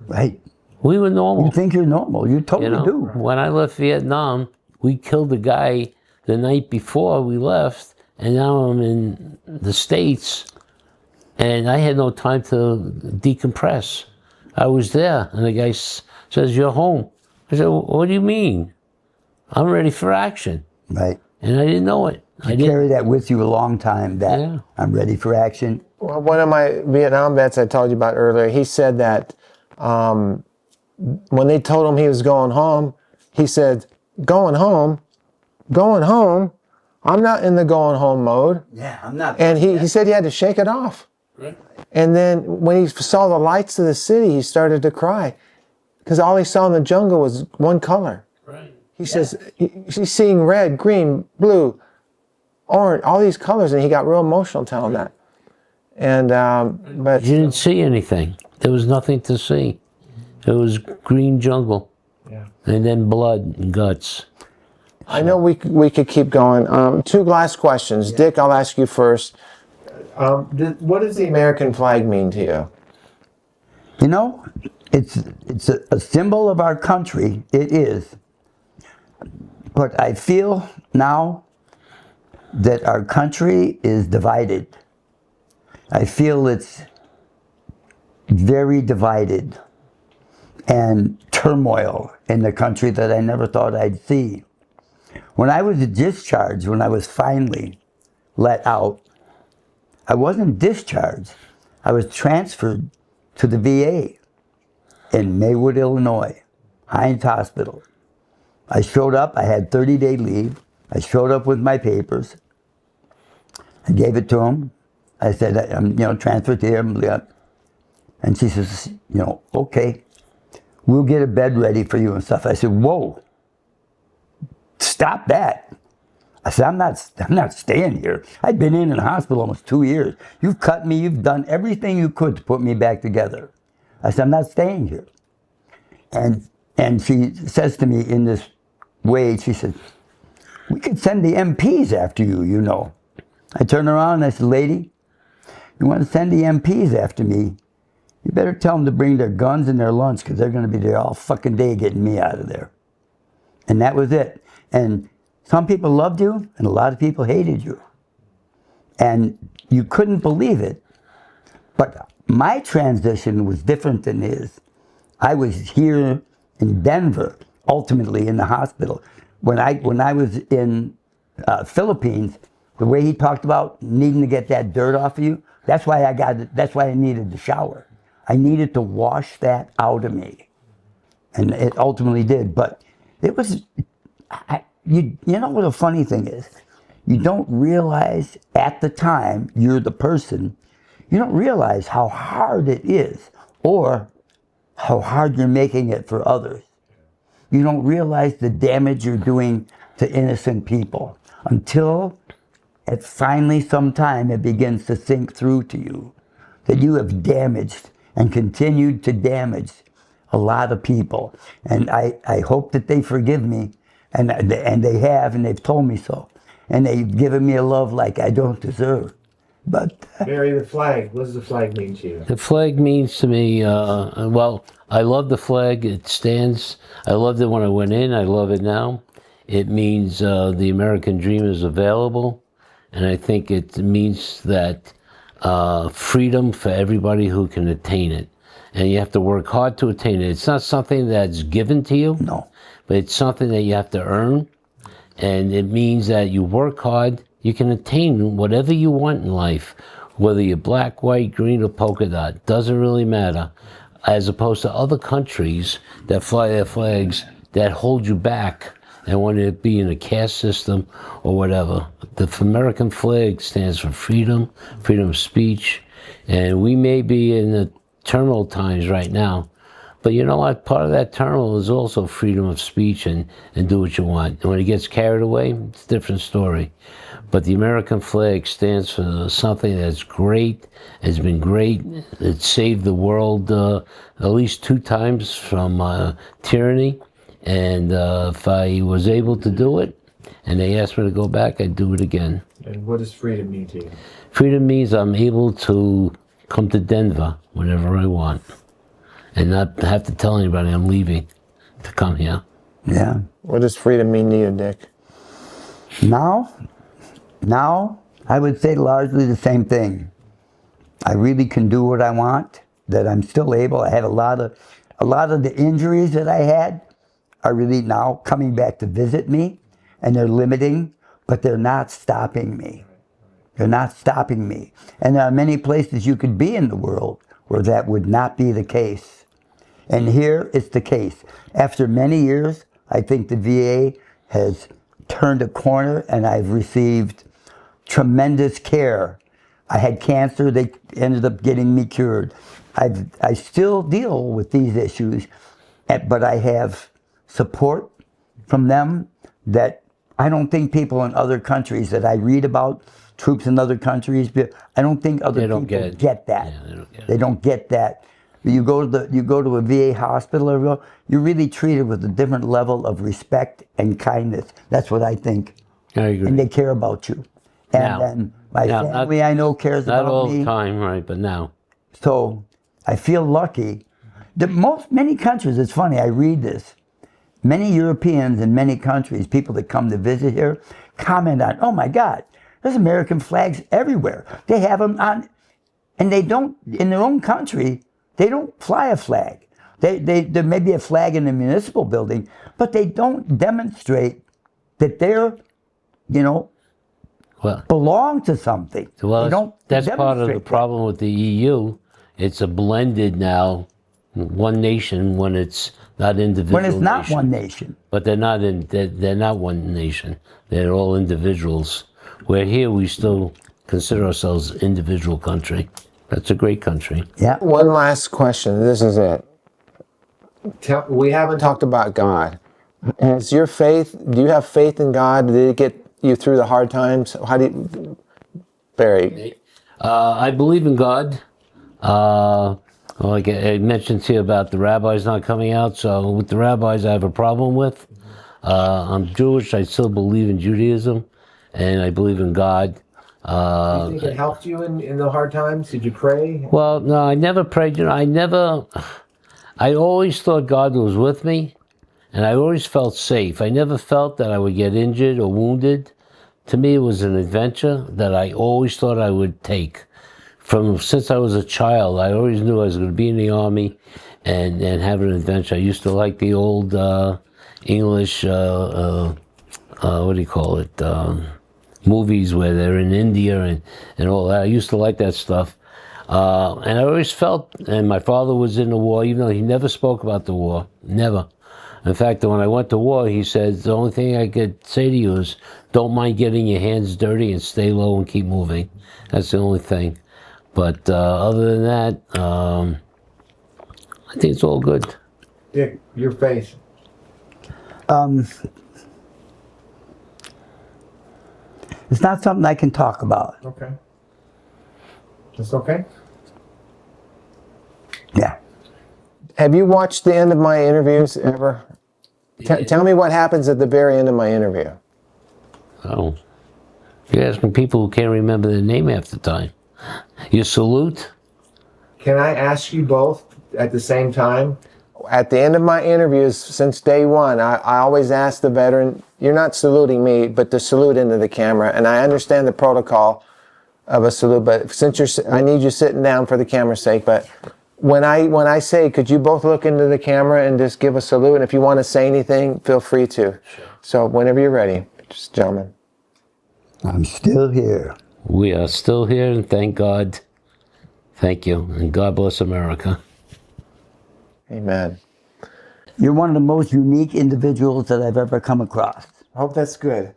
Right. We were normal. You think you're normal. You totally do. When I left Vietnam, we killed a guy the night before we left, and now I'm in the States, and I had no time to decompress. I was there, and the guy says, "You're home." I said, "What do you mean? I'm ready for action." Right. And I didn't know it. I didn't carry that with you a long time, that I'm ready for action. Well, one of my Vietnam vets I told you about earlier, he said that when they told him he was going home, he said, going home? I'm not in the going home mode. Yeah, I'm not. And he said he had to shake it off. Right. And then when he saw the lights of the city, he started to cry because all he saw in the jungle was one color. Right. He says he's seeing red, green, blue, orange, all these colors, and he got real emotional telling that. And but you didn't see anything. There was nothing to see. It was green jungle, and then blood and guts. I know we could keep going. Two last questions. Dick, I'll ask you first. What does the American flag mean to you? It's a symbol of our country. It is. But I feel now that our country is divided. I feel it's very divided and turmoil in the country that I never thought I'd see. When I was discharged, when I was finally let out, I wasn't discharged. I was transferred to the VA in Maywood, Illinois, Hines Hospital. I showed up, I had 30-day leave. I showed up with my papers. I gave it to him. I said, I'm transferred here. And she says, okay, we'll get a bed ready for you and stuff. I said, whoa, stop that. I said, I'm not staying here. I'd been in the hospital almost 2 years. You've cut me, you've done everything you could to put me back together. I said, I'm not staying here. And she says to me in this way, she said, we could send the MPs after you, I turned around and I said, lady, you want to send the MPs after me, you better tell them to bring their guns and their lunch, because they're going to be there all fucking day getting me out of there. And that was it. And some people loved you, and a lot of people hated you. And you couldn't believe it. But my transition was different than his. I was here in Denver, ultimately in the hospital. When I was in Philippines, the way he talked about needing to get that dirt off of you, that's why I needed the shower. I needed to wash that out of me. And it ultimately did. But it was, you know what the funny thing is? You don't realize at the time you're the person, you don't realize how hard it is or how hard you're making it for others. You don't realize the damage you're doing to innocent people until at finally sometime it begins to sink through to you that you have damaged and continued to damage a lot of people. And I hope that they forgive me, and they have, and they've told me so. And they've given me a love like I don't deserve. But Barry, the flag, what does the flag mean to you? The flag means to me, well, I love the flag. It stands. I loved it when I went in. I love it now. It means the American dream is available. And I think it means that freedom for everybody who can attain it. And you have to work hard to attain it. It's not something that's given to you. no. But it's something that you have to earn. And it means that you work hard, you can attain whatever you want in life, whether you're black, white, green, or polka dot, doesn't really matter. As opposed to other countries that fly their flags that hold you back and want to be in a caste system or whatever. The American flag stands for freedom, freedom of speech, and we may be in the terminal times right now, but you know what? Part of that terminal is also freedom of speech and do what you want. And when it gets carried away, it's a different story. But the American flag stands for something that's great, has been great. It saved the world at least 2 times from tyranny. And if I was able to do it, and they asked me to go back, I'd do it again. And what does freedom mean to you? Freedom means I'm able to come to Denver whenever I want and not have to tell anybody I'm leaving to come here. Yeah. What does freedom mean to you, Dick? Now, I would say largely the same thing. I really can do what I want, that I'm still able. I had a lot of the injuries that I had are really now coming back to visit me, and they're limiting, but they're not stopping me. They're not stopping me. And there are many places you could be in the world where that would not be the case. And here it's the case. After many years, I think the VA has turned a corner, and I've received tremendous care. I had cancer, they ended up getting me cured. I still deal with these issues, but I have support from them that I don't think people in other countries that I read about, troops in other countries, I don't think other people get that. Yeah, they don't get that. You go to a VA hospital, or you're really treated with a different level of respect and kindness. That's what I think. I agree. And they care about you. And Now. then my Now, family, I know, cares Not about all me. the time, right, but now. So I feel lucky. Many countries, it's funny, I read this. Many Europeans in many countries, people that come to visit here, comment on, oh my God, there's American flags everywhere. They have them on, and they don't, in their own country, they don't fly a flag. There may be a flag in the municipal building, but they don't demonstrate that they're, Well, belong to something. well that's part of the problem with the EU. It's a blended now, one nation when it's not individual. When it's not nation. one nation. But they're not one nation. They're all individuals. Where here we still consider ourselves individual country. That's a great country. Yeah. One last question. This is it. We haven't talked about God. Has your faith, do you have faith in God? Did it get you through the hard times? How do you, Barry? I believe in God. Like I mentioned to you about the rabbis not coming out. So with the rabbis, I have a problem with. I'm Jewish. I still believe in Judaism, and I believe in God. Do you think it helped you in the hard times? Did you pray? Well, no, I never prayed. I always thought God was with me, and I always felt safe. I never felt that I would get injured or wounded. To me, it was an adventure that I always thought I would take. Since I was a child, I always knew I was going to be in the Army and have an adventure. I used to like the old English, what do you call it, movies where they're in India and all that. I used to like that stuff. And I always felt, and my father was in the war, even though he never spoke about the war, never. In fact, when I went to war, he said, the only thing I could say to you is, don't mind getting your hands dirty and stay low and keep moving. That's the only thing. But other than that, I think it's all good. Dick, your face. It's not something I can talk about. Okay. That's okay? Yeah. Have you watched the end of my interviews ever? Tell me what happens at the very end of my interview. Oh. You're asking people who can't remember their name half the time. You salute? Can I ask you both at the same time? At the end of my interviews, since day one, I always ask the veteran, you're not saluting me, but to salute into the camera. And I understand the protocol of a salute, but since I need you sitting down for the camera's sake, but when I say, could you both look into the camera and just give a salute? And if you want to say anything, feel free to. Sure. So whenever you're ready, just gentlemen. I'm still here. We are still here, and thank God. Thank you, and God bless America. Amen. You're one of the most unique individuals that I've ever come across. I hope that's good.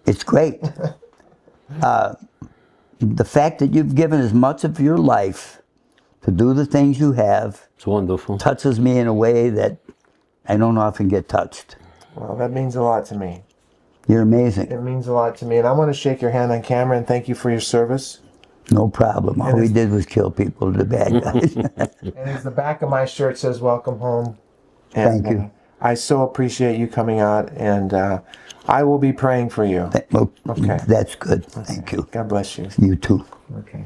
It's great. The fact that you've given as much of your life to do the things you have, it's wonderful. Touches me in a way that I don't often get touched. Well, that means a lot to me. You're amazing. It means a lot to me, and I want to shake your hand on camera and thank you for your service. No problem. All we did was kill people, the bad guys. And as the back of my shirt says, welcome home. And, thank you. I so appreciate you coming out, and I will be praying for you. Okay. That's good. Okay. Thank you. God bless you. You too. Okay.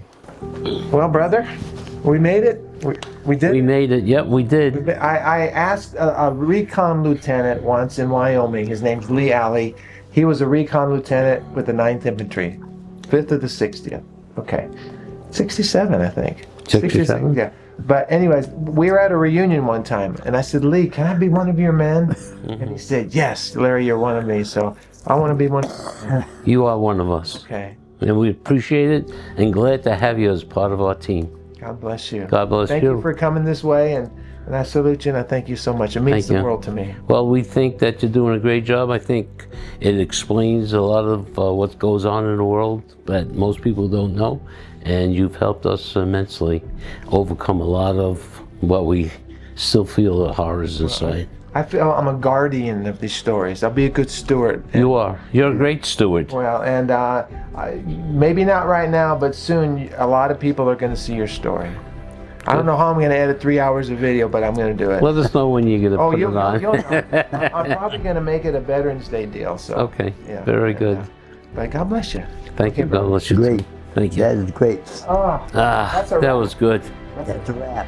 Well, brother, we made it. We did. We made it. Yep, we did. I asked a recon lieutenant once in Wyoming. His name's Lee Alley. He was a recon lieutenant with the 9th Infantry, 5th of the 60th. Okay. 67, I think. 67? Yeah. But anyways, we were at a reunion one time, and I said, Lee, can I be one of your men? And he said, yes, Larry, you're one of me, so I want to be one. You are one of us. Okay. And we appreciate it, and glad to have you as part of our team. God bless you. God bless you. Thank you for coming this way, and I salute you, and I thank you so much. It means the world to me. Well, we think that you're doing a great job. I think it explains a lot of what goes on in the world that most people don't know. And you've helped us immensely overcome a lot of what we still feel the horrors inside. I feel I'm a guardian of these stories. I'll be a good steward. You are. You're a great steward. Well, and maybe not right now, but soon a lot of people are going to see your story. I don't know how I'm going to edit 3 hours of video, but I'm going to do it. Let us know when you're going to put it on. You'll know. I'm probably going to make it a Veterans Day deal. So. Okay. Yeah, very good. But God bless you. Thank you. God bless you. Great. Thank you. That is great. That was good. That's a wrap.